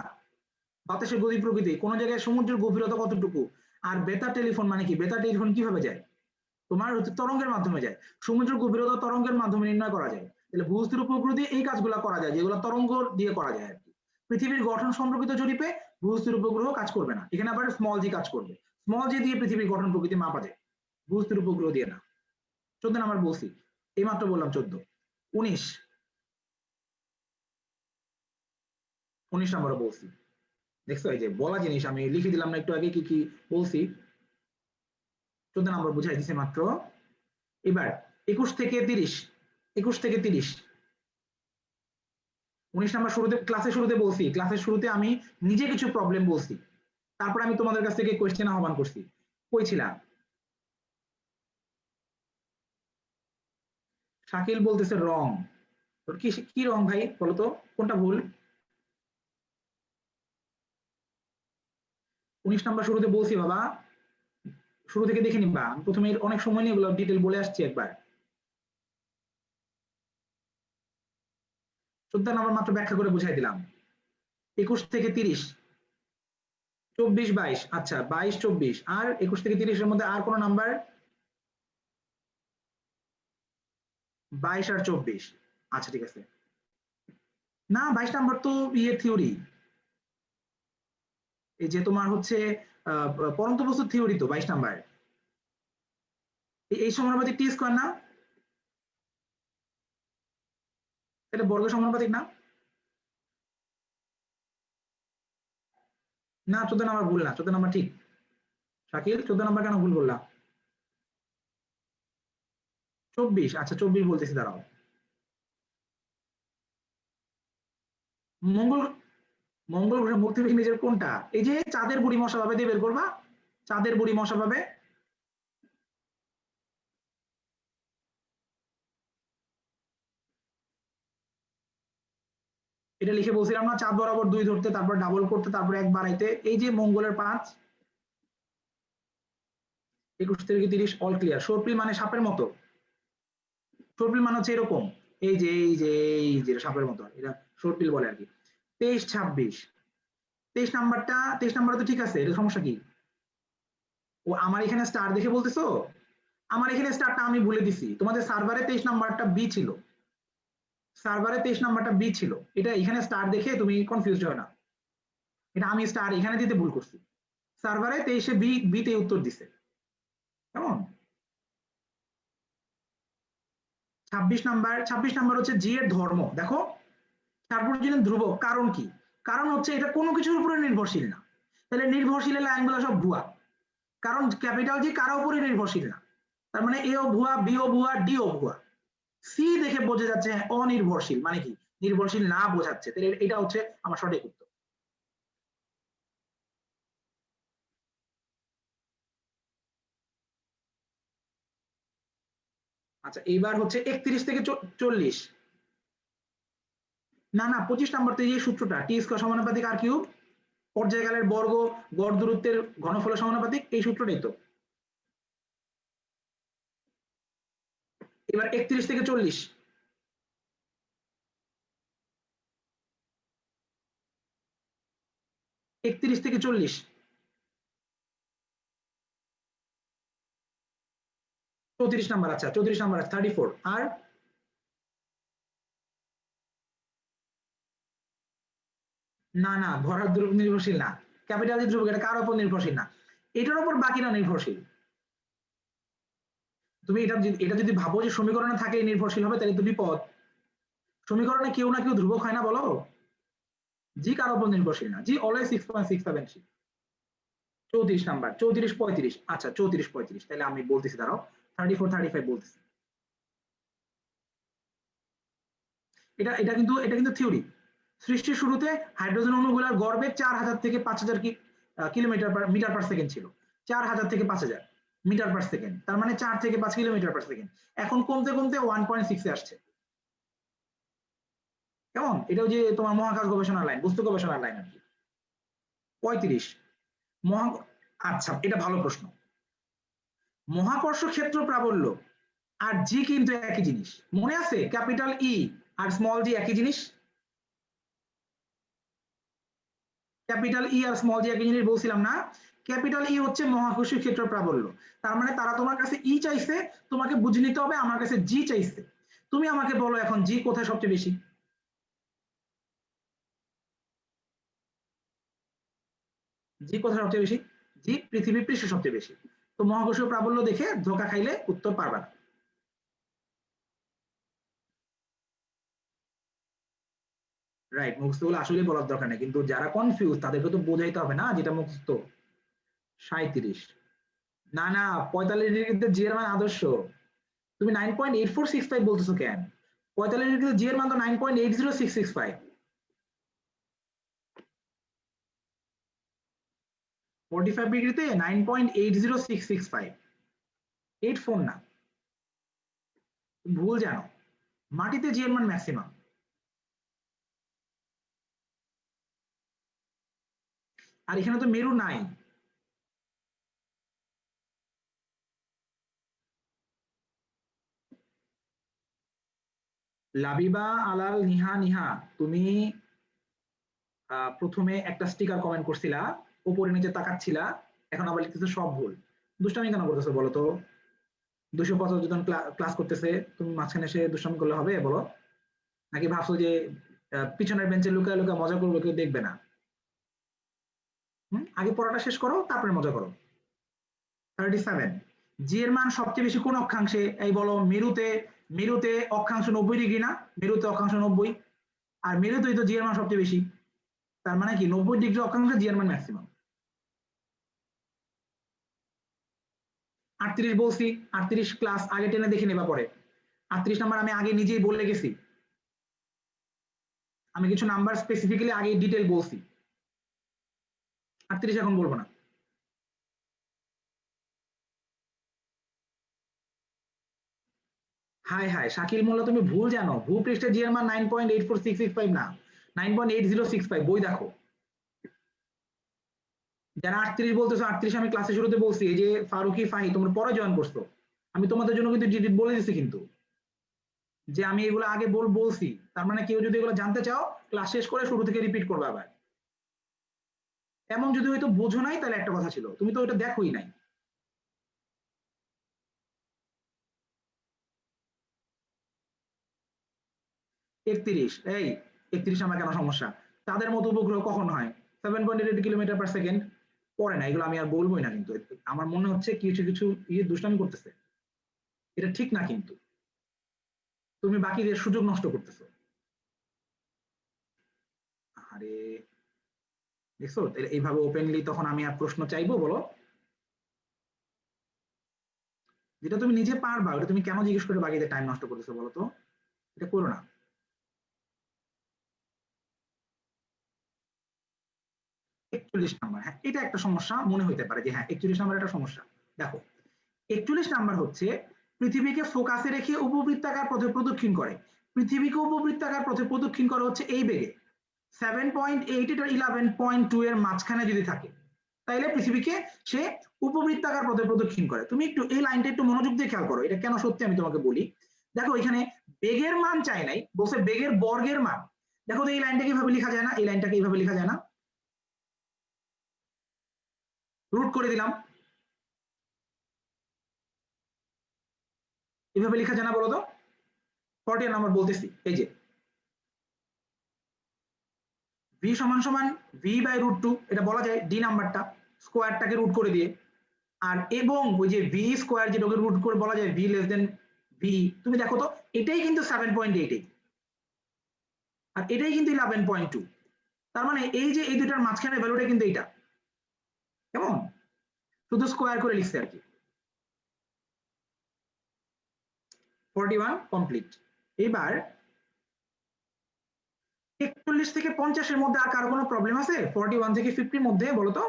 বাতাসের গতি প্রকৃতি, কোন জায়গায় সমুদ্রের গভীরতা কতটুকু। আর বেতার টেলিফোন মানে কি? বেতার টেলিফোন কিভাবে যায়? তোমার হচ্ছে তরঙ্গের মাধ্যমে যায়, সমুদ্রের গভীরতা তরঙ্গের মাধ্যমে নির্ণয় করা যায়। তাহলে ভূস্থির উপগ্রহ দিয়ে এই কাজগুলো করা যায়, যেগুলো তরঙ্গ দিয়ে করা যায় আর কি। পৃথিবীর গঠন সম্পর্কিত জরিপে ভূস্থির উপগ্রহ কাজ করবে না, এখানে আবার স্মল জি কাজ করবে। স্মল জি দিয়ে পৃথিবীর গঠন প্রকৃতি মাপা যায়, ভূস্থির উপগ্রহ দিয়ে না। 14 নাম্বার বলছি, এইমাত্র বললাম 14। 19, 19 নাম্বার বলছি, দেখছো এই যে বলা জিনিস আমি লিখে দিলাম না একটু আগে কি কি বলছি। 14 নাম্বার বুঝাই দিছে মাত্র। এবার 21 থেকে 30, 21 থেকে 30। 19 নাম্বার শুরুতে ক্লাসের শুরুতে বলছি, ক্লাসের শুরুতে আমি নিজে কিছু প্রবলেম বলছি, তারপর আমি তোমাদের কাছ থেকে কোয়েশ্চেন আহ্বান করছি। কই ছিলাম? শাকিল বলতেছে রং। তোর কি কি রং ভাই বলতো, কোনটা ভুল? 19 নাম্বার শুরুতে বলছি বাবা, শুরু থেকে দেখে নিবা, আমি প্রথমে অনেক সময় নিয়ে এগুলো ডিটেল বলে আসছি একবার। 14 নাম্বার মাত্র ব্যাখ্যা করে বুঝাই দিলাম। 21 থেকে 30, 24, 22, আচ্ছা 22, 24 আর 21 থেকে 30 এর মধ্যে আর কোন নাম্বার? 22 আর 24, আচ্ছা ঠিক আছে। না 22 নাম্বার তো ইয়ে থিওরি, এই যে তোমার হচ্ছে পরন্ত বস্তুর থিওরি তো 22 নাম্বার। এই সমানুপাতিক টি স্কয়ার না? এটা বর্গ সমানুপাতিক না? না 14 নাম্বার ভুল না, 14 নাম্বার ঠিক। শাকিল 14 নাম্বার কেন ভুল করলা? 24, আচ্ছা 24 বলতেছি, দাঁড়াও। মঙ্গল, মঙ্গল গ্রহের মুক্তিবেগ নিজের কোনটা? এই যে চাঁদের বুড়ি মশা ভাবে দিয়ে বের করবা, চাঁদের বুড়ি মশা ভাবে। এটা লিখে বলছিলাম না, চাঁদ বরাবর 2 ধরতে, তারপর ডাবল করতে, তারপর 1 বাড়াইতে। এই যে মঙ্গলের 5। 21 থেকে 30 অল ক্লিয়ার। সর্পিল মানে সাপের মতো, সর্পিল মানে হচ্ছে এরকম, এই যে এই যে এই যে সাপের মতো, এটা সর্পিল বলে আর কি। 23 26 23 নাম্বারটা 23 নাম্বার তো ঠিক আছে, এটা সমস্যা কি? ও আমার এখানে স্টার দেখে বলতেছো, আমার এখানে স্টারটা আমি ভুলে দিছি, তোমাদের সার্ভারে 23 নাম্বারটা বি ছিল, সার্ভারে 23 নাম্বারটা বি ছিল, এটা এখানে স্টার দেখে তুমি কনফিউজড হয় না, এটা আমি স্টার এখানে দিতে ভুল করছি, সার্ভারে 23 বি বিতে উত্তর দিছে। কেমন? 26 নাম্বার হচ্ছে জি এর ধর্ম। দেখো সার্বজনীন ধ্রুবক, কারণ কি? কারণ হচ্ছে এটা কোনো কিছুর উপরে নির্ভরশীল না, তাহলে নির্ভরশীল লাইনগুলো সব ভুয়া, কারণ ক্যাপিটাল জি কারো উপরে নির্ভরশীল না, তার মানে এও ভুয়া, বিও ভুয়া, ডিও ভুয়া। সি দেখে বোঝা যাচ্ছে অনির্ভরশীল, মানে কি নির্ভরশীল না বোঝাচ্ছে, তাহলে এটা হচ্ছে আমার সঠিক উত্তর। আচ্ছা এইবার হচ্ছে 31 থেকে 40। না না 25 নাম্বার তো এই সূত্রটা, টি স্কয়ার সমানুপাতিক আর কিউব, পর্যায়কালের বর্গ গড় দূরত্বের ঘনফলের সমানুপাতিক, এই সূত্রটাই তো। এবার 31 থেকে 40। 31 থেকে 40। 34 নাম্বার, আচ্ছা 34 নাম্বার 34। আর না না ভরার ধ্রুবক নির্ভরশীল না, ক্যাপিটাল ধ্রুবক এটা কার উপর নির্ভরশীল না, এটার উপর বাকিরা নির্ভরশীল। তুমি এটা যদি ভাবো যে সমীকরণে থাকে নির্ভরশীল হবে, তাহলে তো বিপদ। সমীকরণে কেউ না কেউ ধ্রুবক হয় না বলো? জি কার উপর নির্ভরশীল না, জি অলওয়েজ 6.673। 34 নাম্বার 34 35, আচ্ছা 34 35, তাহলে আমি বলতেছি দাঁড়াও, 34 35 বলতেছি। এটা কিন্তু থিওরি। সৃষ্টির শুরুতে হাইড্রোজেন অণুগুলোর গড়বেগ 4000 থেকে 5000 মিটার পার সেকেন্ড ছিল, 4000 থেকে 5000 মিটার পার সেকেন্ড, তার মানে 4 থেকে 5 কিলোমিটার পার সেকেন্ড। এখন কমতে কমতে 1.6 এ আসছে। কেমন? এটাও যে তোমার মহাকাশ গবেষণার লাইন, বস্তু গবেষণার লাইন আর কি। 35 মহা আচ্ছা এটা ভালো প্রশ্ন। মহাকর্ষ ক্ষেত্র প্রাবল্য আর জি কিন্তু একই জিনিস, মনে আছে? ক্যাপিটাল ই আর স্মল জি একই জিনিস, ক্যাপিটাল ই আর স্মল জি একই জিনিস বলছিলাম না? ক্যাপিটাল ই হচ্ছে মহাকর্ষীয় ক্ষেত্র প্রাবল্য, তার মানে তারা তোমার কাছে ই চাইছে, তোমাকে বুঝে নিতে হবে আমার কাছে জি চাইছে। তুমি আমাকে বলো এখন জি কোথায় সবচেয়ে বেশি? জি কোথায় সবচেয়ে বেশি? জি পৃথিবীর পৃষ্ঠে সবচেয়ে বেশি। তো মহাকর্ষীয় প্রাবল্য দেখে ধোকা খাইলে উত্তর পারবা না। রাইট, মুখস্থ গুলো আসলে বলার দরকার নেই, কিন্তু যারা কনফিউজ তাদেরকে তো বোঝাইতে হবে না যেটা মুখস্থ। 37। না না 45 ডিগ্রিতে জি এর মান আদর্শ, তুমি 9.8465 বলতেছো কেন? 45 ডিগ্রিতে জি এর মান তো 9.80665। 45 ডিগ্রিতে 9.80665, 84 না, ভুল জানো। মাটিতে জি এর মান ম্যাক্সিমাম। আর এখানে তো মেরু নাই। লাবিবা আলাল নিহা নিহা, তুমি প্রথমে একটা স্টিকার কমেন্ট করছিলা, উপরে নিচে তাকাচ্ছিলা, এখন আবার লিখতেছো সব ভুল। দুষ্টামি কেন করতেছো বলো তো? 275 জন ক্লাস করতেছে, তুমি মাঝখানে এসে দুষ্টামি করলে হবে বলো? নাকি ভাবছো যে পিছনের বেঞ্চে লুকায় লুকায় মজা করবো, কেউ দেখবে না? আগে পড়াটা শেষ করো তারপরে মজা করো। 37 জি এর মান সবচেয়ে বেশি কোন অক্ষাংশে? এই বলো, মেরুতে? মেরুতে অক্ষাংশ 90 ডিগ্রি না? মেরুতে অক্ষাংশ 90, আর মেরুতেই তো জি এর মান সবচেয়ে বেশি, তার মানে কি 90 ডিগ্রি অক্ষাংশে জি এর মান ম্যাক্সিমাম। 38 বলছি, 38 ক্লাস আগে টেনে দেখে নেবা পরে। 38 নাম্বার আমি আগে নিজেই বলে গেছি, আমি কিছু নাম্বার স্পেসিফিক্যালি আগে ডিটেল বলছি। 38 এখন বলবো না। হাই হাই শাকিল মোল্লা, তুমি ভুল জানো, ভূপৃষ্ঠে জি এর মান 9.84665 না, 9.8065, বই দেখো। যারা 38 বলতেছো, 38 আমি ক্লাসের শুরুতে বলছি, এই যে ফারুকি ফাহি তোমরা পরে জয়েন করছো, আমি তোমাদের জন্য কিন্তু বলে দিছি কিন্তু, যে আমি এগুলো আগে বলছি, তার মানে কেউ যদি এগুলো জানতে চাও ক্লাস শেষ করে শুরু থেকে রিপিট করবে আবার। এমন যদি হয়তো বোঝো নাই তাহলে একটা কথা ছিল, তুমি তো ওটা দেখোই নাই। একত্রিশ, এই 31 আমার কেন সমস্যা? তাদের মতো উপগ্রহ কখন হয় 7.8 কিলোমিটার পার সেকেন্ড? পড়ে না, এগুলো আমি আর বলবোই না। কিন্তু আমার মনে হচ্ছে কিছু কিছু দুষ্টামি করতেছে, এটা ঠিক না। কিন্তু তুমি বাকিদের সুযোগ নষ্ট করতেছো। আরে দেখছো এইভাবে ওপেনলি, তখন আমি আর প্রশ্ন চাইবো বলো? যেটা তুমি নিজে পারবা ওটা তুমি কেন জিজ্ঞেস করে বাকিদের টাইম নষ্ট করতেছো বলো তো? এটা করো না। 41 নাম্বার, হ্যাঁ এটা একটা সমস্যা মনে হতে পারে যে হ্যাঁ 41 নাম্বার একটা সমস্যা। দেখো 41 নাম্বার হচ্ছে পৃথিবীকে ফোকাসে রেখে উপবৃত্তাকার পথে প্রদক্ষিণ করে। পৃথিবীকে উপবৃত্তাকার পথে প্রদক্ষিণ করে হচ্ছে এই বেগে 7.8 আর 11.2 এর মাঝখানে যদি থাকে, তাইলে পৃথিবীকে সে উপবৃত্তাকার পথে প্রদক্ষিণ করে। তুমি একটু এই লাইনটা একটু মনোযোগ দিয়ে খেয়াল করো, এটা কেন সত্যি আমি তোমাকে বলি। দেখো এখানে বেগের মান চাই নাই, বলছে বেগের বর্গের মান। দেখো তো এই লাইনটা কিভাবে লেখা যায় না? এই লাইনটাকে এইভাবে লেখা যায় না? রুট করে দিলাম, এভাবে লেখা যায় না বলো তো? 40 নাম্বার বলতেছি, এই যে ভি সমান সমান ভি বাই রুট টু, এটা বলা যায় ডি নাম্বারটা স্কোয়ারটাকে রুট করে দিয়ে। আর এবং ওই যে ভি স্কোয়ার যেটাকে রুট করে বলা যায় ভি লেস দেন ভি, তুমি দেখো তো এটাই কিন্তু 7.8 আর এটাই কিন্তু 11.2। তার মানে এই যে এই দুটার মাঝখানে ভ্যালুটা কিন্তু এইটা, কেমন? শুধু স্কোয়ার করে লিখছে আর কি। 41 কমপ্লিট। এবার 41 থেকে 50 এর মধ্যে আর কারো কোনো প্রবলেম আছে? 41 থেকে 50 মধ্যে বলো তো?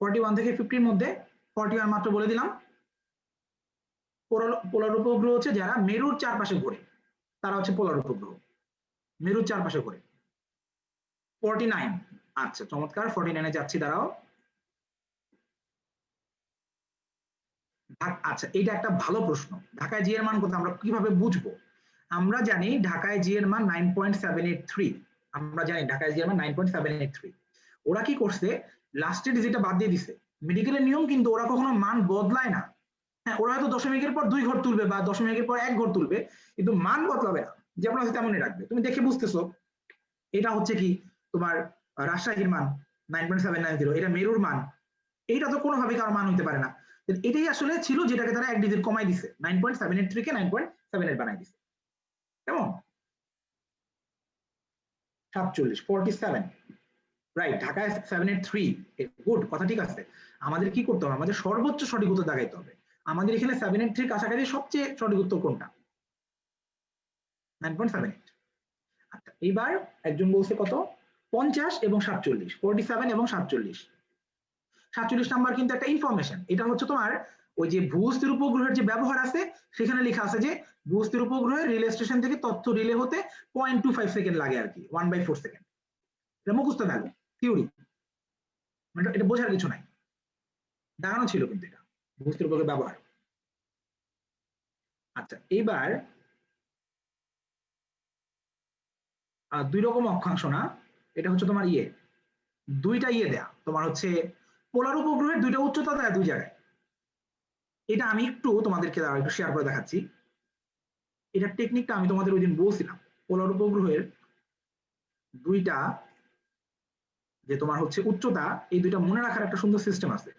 41 থেকে 50 মধ্যে 41 মাত্র বলে দিলাম। পোলার উপগ্রহ হচ্ছে যারা মেরুর চারপাশে ঘোরে, তারা হচ্ছে পোলার উপগ্রহ, মেরুর চারপাশে ঘোরে। 49, আচ্ছা চমৎকার, 49 যাচ্ছি, দাঁড়াও। আচ্ছা এটা একটা ভালো প্রশ্ন, ঢাকায় জি এর মান কত আমরা কিভাবে বুঝবো? আমরা জানি ঢাকায় জি এর মান 9.783, আমরা জানি ঢাকায় জি এর মান 9.783। ওরা কি করছে, লাস্টের ডিজিটটা বাদ দিয়ে দিছে। মেডিকেলের নিয়ম কিন্তু ওরা কখনো মান বদলায় না। হ্যাঁ ওরা হয়তো দশমিকের পর 2 ঘর তুলবে বা দশমিকের পর 1 ঘর তুলবে, কিন্তু মান বদলাবে না, যেমন আছে তেমনই রাখবে। তুমি দেখে বুঝতেছো এটা হচ্ছে কি তোমার রাজশাহীর মান 9.790, এটা মেরুর মান, এইটা তো কোনোভাবে কারো মান হইতে পারে না। এটাই আসলে ছিল যেটাকে তারা এক ডিজিট কমাই দিছে, 9.783 কে 9.78 বানাই দিছে। কেমন? 47, 47, রাইট। ঢাকায় 783, গুড, কথা ঠিক আছে। আমাদের কি করতে হবে, আমাদের সর্বোচ্চ সঠিক উত্তর দেখাইতে হবে। আমাদের এখানে 783 কাছাকাছি সবচেয়ে সঠিক উত্তর কোনটা? 9.78। আচ্ছা এইবার একজন বলছে কত, 50 এবং 47, 47 এবং 47। 47 নাম্বার কিন্তু একটা ইনফরমেশন, এটা হচ্ছে তোমার ওই যে ভূস্থির উপগ্রহের যে ব্যবহার আছে, সেখানে লেখা আছে যে ভূস্থির উপগ্রহের রিলে স্টেশন থেকে তথ্য রিলে হতে 0.25 সেকেন্ড লাগে আর কি, 1/4 সেকেন্ড। এটা মুখস্থ ভ্যালু, থিওরি, মানে এটা বোঝার কিছু নাই, দাঁড়ানো ছিল কিন্তু এটা ভূস্থির উপগ্রহের ব্যবহার। আচ্ছা এইবার 2 রকম অক্ষাংশ না, এটা হচ্ছে তোমার দুইটা দেয়া তোমার হচ্ছে পোলার উপগ্রহের দুইটা উচ্চতা দেয়া দুই জায়গায়। এটা আমি একটু তোমাদেরকে একটু শেয়ার করে দেখাচ্ছি। এটার টেকনিকটা আমি তোমাদের ওই দিন বলছিলাম। পোলার উপগ্রহের দুইটা যে তোমার হচ্ছে উচ্চতা, এই দুইটা মনে রাখার একটা সুন্দর সিস্টেম আছে,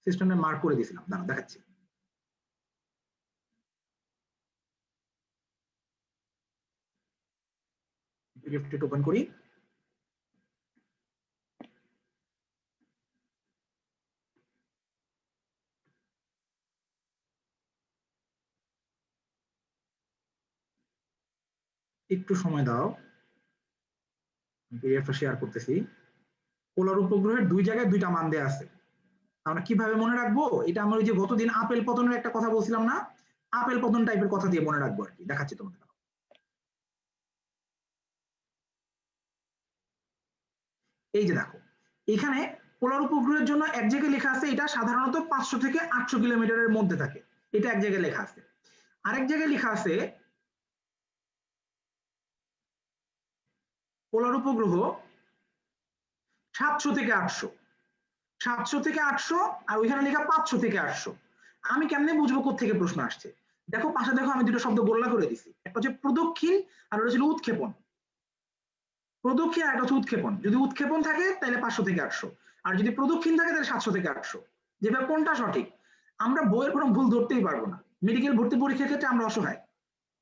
সিস্টেমে মার্ক করে দিয়েছিলাম, দাঁড়াও দেখাচ্ছি। পিডিএফটা ওপেন করি। একটু সময় দাও, পিডিএফটা শেয়ার করতেছি। পোলার উপগ্রহের দুই জায়গায় দুইটা মান দেয়া আছে, আমরা কিভাবে মনে রাখবো? এটা আমরা ওই যে গতদিন আপেল পতনের একটা কথা বলছিলাম না, আপেল পতন টাইপের কথা দিয়ে মনে রাখবো আর কি, দেখাচ্ছি তোমাদের। এই যে দেখো এখানে পোলার উপগ্রহের জন্য এক জায়গায় লেখা আছে এটা সাধারণত 500 থেকে 800 কিলোমিটারের মধ্যে থাকে, এটা এক জায়গায় লেখা আছে। আরেক জায়গায় লেখা আছে পোলার উপগ্রহ 700 থেকে 800, 700 থেকে 800, আর ওইখানে লেখা 500 থেকে 800। আমি কেমনে বুঝবো কোত্থেকে প্রশ্ন আসছে? দেখো পাশে দেখো আমি দুটো শব্দ গোল্লা করে দিছি, একটা হচ্ছে প্রদক্ষিণ আর ওটা ছিল উৎক্ষেপণ। প্রদক্ষিণ আর একটা হচ্ছে উৎক্ষেপণ। যদি উৎক্ষেপণ থাকে তাহলে 500 থেকে 800, আর যদি প্রদক্ষিণ থাকে তাহলে 700 থেকে 800। যেটা কোনটা সঠিক আমরা বইয়ের কোনো ভুল ধরতেই পারবো না। মেডিকেল ভর্তি পরীক্ষার ক্ষেত্রে আমরা অসহায়।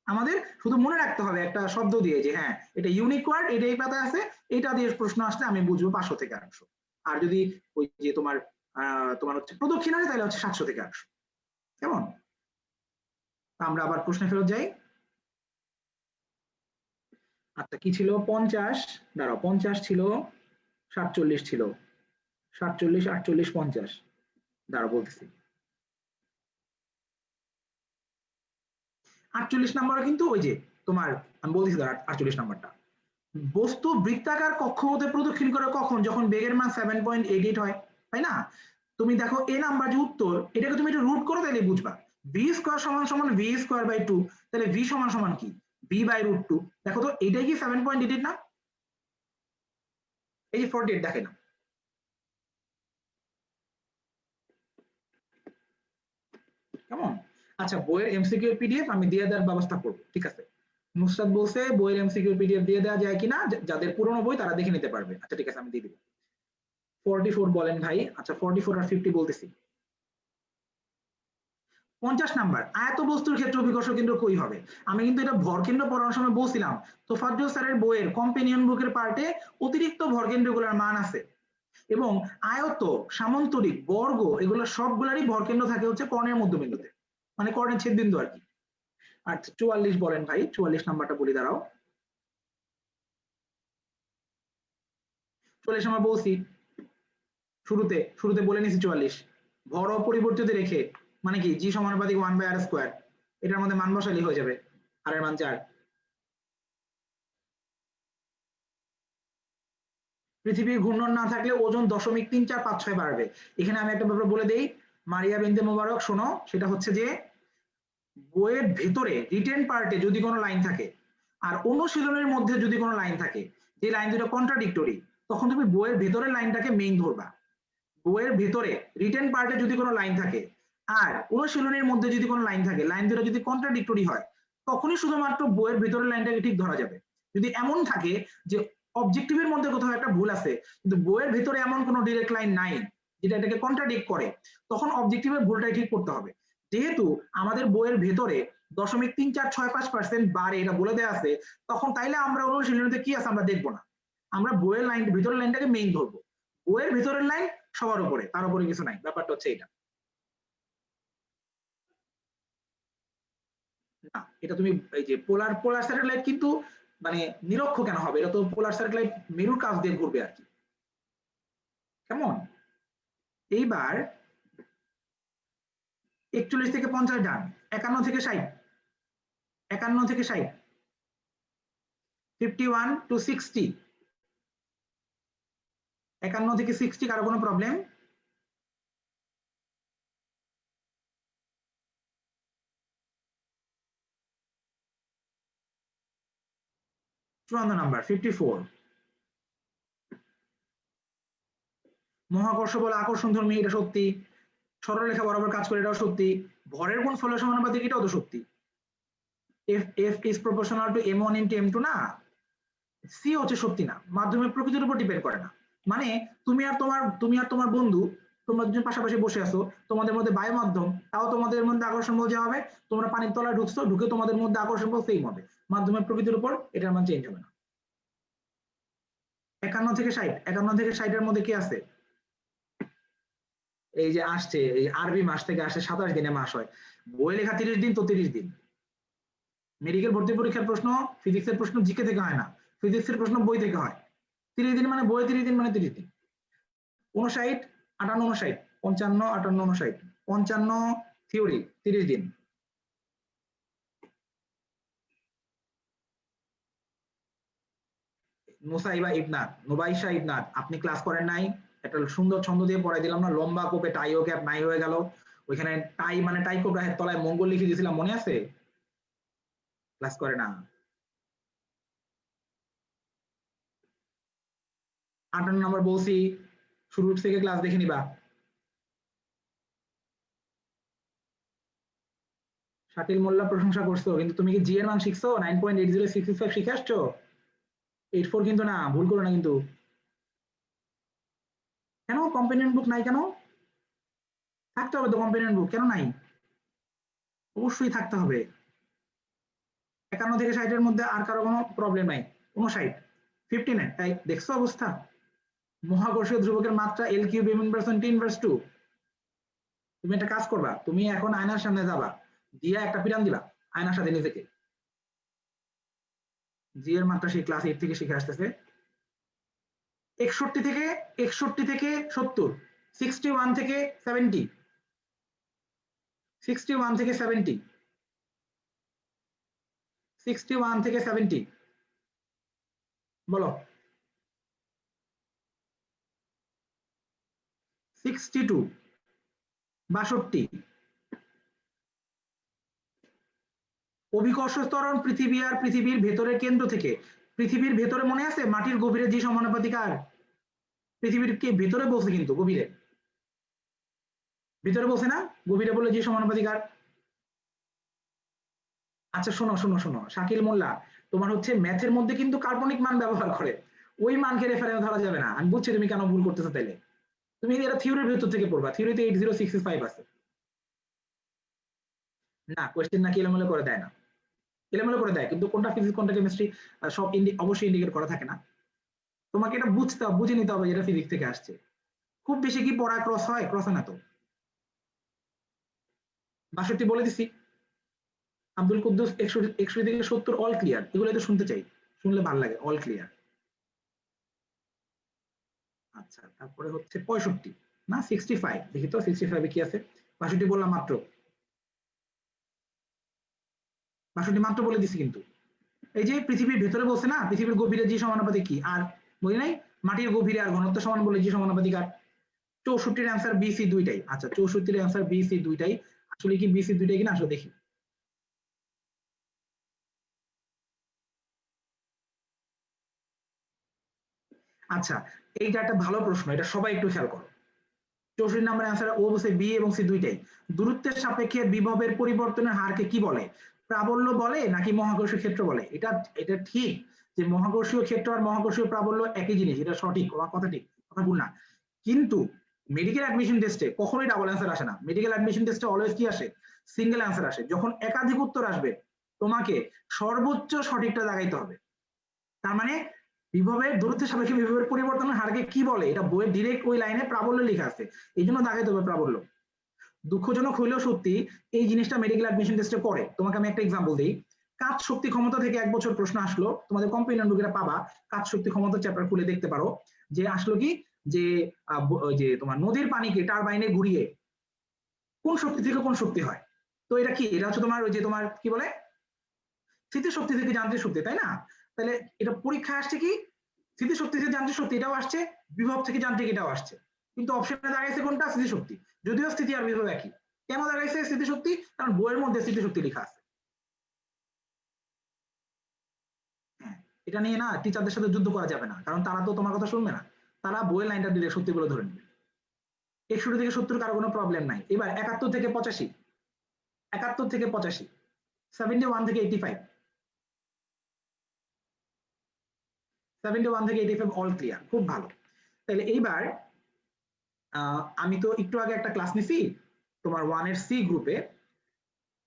আমাদের শুধু মনে রাখতে হবে একটা শব্দ দিয়ে যে হ্যাঁ এটা ইউনিক ওয়ার্ড, এটা এই পাতায় আছে, এটা দিয়ে প্রশ্ন আসলে আমি বুঝবো 500 থেকে 800। আর যদি ওই যে তোমার হচ্ছে প্রদক্ষিণ আছে তাহলে হচ্ছে 700 থেকে 800। কেমন? আমরা আবার প্রশ্নে ফেরত যাই। আচ্ছা কি ছিল 50, দাঁড়াও 50 ছিল, 47 ছিল, 47, 48, 50, দাঁড়াও বলতেছি। 48 নাম্বার কিন্তু ওই যে তোমার আমি বলতেছি 48 নাম্বারটা, বস্তু বৃত্তাকার কক্ষপথে প্রদক্ষিণ করে কখন? যখন বেগের মান 7.88 হয়, তাই না? তুমি দেখো এ নাম্বার যে উত্তর, এটাকে তুমি একটু রুট করো তাহলে বুঝবা। ভি স্কয়ার সমান সমান ভি স্কয়ার বাই 2, তাহলে ভি সমান সমান কি? V by root 2। দেখো তো এটাই কি 7.88 না? এই যে 48 দেখে না। কেমন? আচ্ছা বইয়ের এমসিকিউ পিডিএফ আমি দিয়ে দেওয়ার ব্যবস্থা করবো, ঠিক আছে? নুসরাত বলছে বইয়ের এমসিকিউ পিডিএফ দিয়ে দেওয়া যায় কিনা, যাদের পুরনো বই তারা দেখে নিতে পারবে। আচ্ছা ঠিক আছে আমি দিয়ে দিব। 44 বলেন ভাই। আচ্ছা 44 আর 50 বলতেছি। 50 নাম্বার, আয়ত বস্তুর ক্ষেত্রে অভিকর্ষ কেন্দ্র কই হবে? আমি কিন্তু এটা ভরকেন্দ্র পড়ানোর সময় বলছিলাম, তোফাজ্জল স্যারের বইয়ের কম্পেনিয়ন বুকের পার্টে অতিরিক্ত ভরকেন্দ্রগুলোর মান আছে, এবং আয়ত, সামান্তরিক, বর্গ এগুলো সবগুলারই ভরকেন্দ্র থাকে হচ্ছে কর্ণের মধ্যবিন্দুতে, মানে কর্ণের ছেদবিন্দু আর কি। আচ্ছা 44 বলেন ভাই, 44 নাম্বারটা বলি, দাঁড়াও। 44 আমরা বলছি শুরুতে বলে নিছি 44, ভর অপরিবর্তিত রেখে মানে কি জি সমানুপাতিক 1/r², এটার মধ্যে মান বসালেই হয়ে যাবে, আর এর মান 4। পৃথিবীর ঘূর্ণন না থাকলে ওজন 0.3456 বাড়বে। এখানে আমি একটা ব্যাপার বলে দেই, মারিয়া বিনতে মোবারক, শোনো, সেটা হচ্ছে যে বইয়ের ভেতরে রিটেন পার্টে যদি কোনো লাইন থাকে আর অনুশীলনের মধ্যে যদি কোনো লাইন থাকে, যে লাইন দুটো কন্ট্রাডিক্টরি, তখন তুমি বইয়ের ভেতরের লাইনটাকে মেইন ধরবা। বইয়ের ভেতরে রিটেন পার্টে যদি কোনো লাইন থাকে আর অনুশীলনের মধ্যে যদি কোনো লাইন থাকে, লাইন দুটো যদি কন্ট্রাডিক্টরি হয়, তখনই শুধুমাত্র বইয়ের ভেতরের লাইনটাকে ঠিক ধরা যাবে। যদি এমন থাকে যে অবজেক্টিভের মধ্যে কোথাও একটা ভুল আছে কিন্তু বইয়ের ভেতরে এমন কোনো ডিরেক্ট লাইন নাই যেটা এটাকে কন্ট্রাডিক্ট করে, তখন অবজেক্টিভের ভুলটাই ঠিক করতে হবে। যেহেতু আমাদের বইয়ের ভেতরে 0.3465% বাড়ে এটা বলে দেওয়া আছে, তখন তাইলে আমরা অনুশীলনীতে কি আছে আমরা দেখবো না, আমরা বইয়ের লাইন ভিতরের লাইনটাকে মেইন ধরবো। বইয়ের ভিতরের লাইন সবার উপরে, তার উপরে কিছু নাই, ব্যাপারটা হচ্ছে এটা। না এটা তুমি এই যে পোলার পোলার স্যাটেলাইট কিন্তু মানে নিরক্ষ কেন হবে? এটা তো পোলার স্যাটেলাইট মেরুর কাছ দিয়ে ঘুরবে আর কি। কেমন? এইবার 41 থেকে 50 ডান, 51 থেকে 60, 51 থেকে 60, 51 to 60, 51 থেকে 60 কারো কোনো প্রবলেম? চুয়ান্ন নাম্বার 54, মহাকর্ষ বল আকর্ষণধর্মী, এটা সত্যি। সরলরেখা বরাবর কাজ করে, এটাও সত্যি। ভরের গুণ ফলের সমানুপাতিক, এটাও তো সত্যি। F is proportional to m1 into m2 না, সি হচ্ছে সত্যি না, মাধ্যমের প্রকৃতির উপর ডিপেন্ড করে না। মানে তুমি আর তোমার বন্ধু, তোমরা দুজন পাশাপাশি বসে আছো, তোমাদের মধ্যে বায়ু মাধ্যম, তাও তোমাদের মধ্যে আকর্ষণ বল যা হবে, তোমরা পানির তলায় ঢুকছো, ঢুকে তোমাদের মধ্যে আকর্ষণ বল সেম হবে, মাধ্যমের প্রকৃতির উপর এটার মান চেঞ্জ হবে না। 51 থেকে 60, 51 থেকে 60 এর মধ্যে কি আছে? এই যে আসছে এই আরবি মাস থেকে আসে, 27 দিনে মাস হয়, বই লেখা 30 দিন তো 30 দিন। মেডিকেল ভর্তি পরীক্ষার প্রশ্ন, ফিজিক্সের প্রশ্ন জিকে থেকে হয় না, ফিজিক্সের প্রশ্ন বই থেকে হয়। 30 দিন মানে বই 30 দিন মানে 30 দিন। 59, 58, 59, 55, 58, 59, 55 থিওরি 30 দিন। নোসাইবা ইবনাত, নোবাইশা ইবনাত, আপনি ক্লাস করেন নাই? একটা সুন্দর ছন্দ দিয়ে পড়াই দিলাম না, লম্বা কোপে টাই ও ক্যাপ নাই হয়ে গেল, ওইখানে টাই মানে টাই কোপের তলায় মঙ্গল লিখে দিয়েছিলাম, মনে আছে? ক্লাস করে না। 58 নম্বর বলছি, শুরু থেকে ক্লাস দেখে নিবা। শাকিল মোল্লা প্রশংসা করছো, কিন্তু তুমি কি জি এর মান শিখছো? 9.80665 শিখে আসছো? 84 কিন্তু না, ভুল করো না কিন্তু। কেন কম্পেনিয়ন বুক নাই কেন? থাকতে হবে তো কম্পেনিয়ন বুক, কেন নাই? অবশ্যই থাকতে হবে। 51 থেকে 60 এর মধ্যে আর কারো কোনো প্রবলেম নাই? 59, 59, তাই দেখছো অবস্থা? মহাকর্ষীয় ধ্রুবকের মাত্রা এল কিউব এম ইনভার্স 10 ইনভার্স 2। তুমি একটা কাজ করবা, তুমি এখন আয়নার সামনে যাবা, দিয়া একটা পিরান দিবা আয়নার সাথে নিজেকে। জি এর মাত্রা সেই ক্লাস 8 থেকে শিখে আসতেছে। 61 থেকে 70, 61 থেকে 70, 61 থেকে 70, 61 থেকে 70 বলো। 62, 62। অভিকর্ষ ত্বরণ পৃথিবী আর পৃথিবীর ভেতরের কেন্দ্র থেকে, পৃথিবীর ভেতরে মনে আছে মাটির গভীরে জি সমানুপাতিক আর, পৃথিবীর কে ভেতরে বলছে কিন্তু গভীরে, ভিতরে বলছে না গভীরে বলে জি সমানুপাতিক আর। আচ্ছা শোনো শোনো শোনো শাকিল মোল্লা, তোমার হচ্ছে ম্যাথের মধ্যে কিন্তু কাল্পনিক মান ব্যবহার করে, ওই মানকে রেফারেন্স ধরা যাবে না। আমি বুঝছি তুমি কেন ভুল করতেছো, তাইলে তুমি এটা থিওরির ভেতর থেকে পড়বা, থিওরিতে 8065 আছে। না কোয়েশ্চেন নাকি এলোমেলো করে দেয় না, এলোমেলো করে দেয় কিন্তু কোনটা ফিজিক্স কোনটা কেমিস্ট্রি সব অবশ্যই ইন্ডিকেট করা থাকে না। তোমাকে এটা বুঝে নিতে হবে এটা ফিজিক্স থেকে আসছে। খুব বেশি কি পড়া ক্রস হয়? ক্রস না তো। 62 বলে দিছি। আব্দুল কুদ্দুস 61 থেকে 70 অল ক্লিয়ার, এগুলো তো শুনতে চাই, শুনলে ভালো লাগে অল ক্লিয়ার। আচ্ছা তারপরে হচ্ছে 65 না 65, দেখি তো 65 কি আছে। 62 বললাম মাত্র, 62 মাত্র বলে দিছি কিন্তু। এই যে পৃথিবীর ভেতরে বলছে না পৃথিবীর গভীরে জি সমানুপাতিক কি আর, বলি নাই মাটির গভীরে আর ঘনত্ব সমান বলে জি সমানুপাতিক আর। 64 অ্যান্সার বি সি দুইটাই। আচ্ছা 64 অ্যান্সার বি সি দুইটাই, আসলে কি বি সি দুইটাই কিনা আসলে দেখি। আচ্ছা এইটা একটা ভালো প্রশ্ন, এটা সবাই একটু খেয়াল করো। 64 নম্বর অ্যান্সার ও বলছে বি এবং সি দুইটাই। দূরত্বের সাপেক্ষে বিভবের পরিবর্তনের হারকে কি বলে? প্রাবল্য বলে নাকি মহাকর্ষীয় ক্ষেত্র বলে? এটা এটা ঠিক যে মহাকর্ষীয় ক্ষেত্র আর মহাকর্ষীয় প্রাবল্য একই জিনিস, এটা সঠিক, কথা ঠিক, কথা ভুল না। কিন্তু মেডিকেল অ্যাডমিশন টেস্টে কখনোই ডাবল অ্যান্সার আসে না, মেডিকেল অ্যাডমিশন টেস্টে অলওয়েজ কি আসে? সিঙ্গেল অ্যান্সার আসে। যখন একাধিক উত্তর আসবে তোমাকে সর্বোচ্চ সঠিকটা লাগাইতে হবে। তার মানে বিভবের দূরত্বের সাপেক্ষে বিভবের পরিবর্তনের হারকে কি বলে, এটা বইয়ের ডিরেক্ট ওই লাইনে প্রাবল্য লেখা আছে, এই জন্য দাগাইতে হবে প্রাবল্য। দুঃখজনক হইলেও সত্যি এই জিনিসটা মেডিকেল অ্যাডমিশন টেস্টে করে। তোমাকে আমি একটা এক্সাম্পল দিই। কাজ শক্তি ক্ষমতা থেকে এক বছর প্রশ্ন আসলো, তোমাদের কম্পিউটার বুকেরা পাবা, কাজ শক্তি ক্ষমতা চ্যাপ্টার খুলে দেখতে পারো। যে আসলো কি যে যে তোমার নদীর পানিকে টারবাইনে ঘুরিয়ে কোন শক্তি থেকে কোন শক্তি হয়। তো এটা কি, এটা হচ্ছে তোমার ওই যে তোমার কি বলে স্থিতিশক্তি থেকে যান্ত্রিক শক্তি, তাই না? তাহলে এটা পরীক্ষায় আসছে কি স্থিতিশক্তি থেকে যান্ত্রিক শক্তি এটাও আসছে, বিভব থেকে যান্ত্রিক এটাও আসছে, কিন্তু অপশনে দাঁড়াইছে কোনটা? স্থিতিশক্তি। যদিও স্থিতি আর বিভব একই। কেন দাঁড়াইছে স্থিতিশক্তি? কারণ বইয়ের মধ্যে স্থিতিশক্তি লেখা আছে। হ্যাঁ, এটা নিয়ে না টিচারদের সাথে যুদ্ধ করা যাবে না, কারণ তারা তো তোমার কথা শুনবে না, তারা বইয়ের লাইনটা ডিরেক্ট সত্যি বলে ধরে নেবে। 61 থেকে 70 কারো কোনো প্রবলেম নাই। এবার 71 থেকে 85, 71 থেকে 85, 71 থেকে 85, 71 থেকে 85 অল ক্লিয়ার, খুব ভালো। তাহলে এইবার আমি তো একটু আগে একটা ক্লাস নিছি তোমার 1 এর সি গ্রুপে,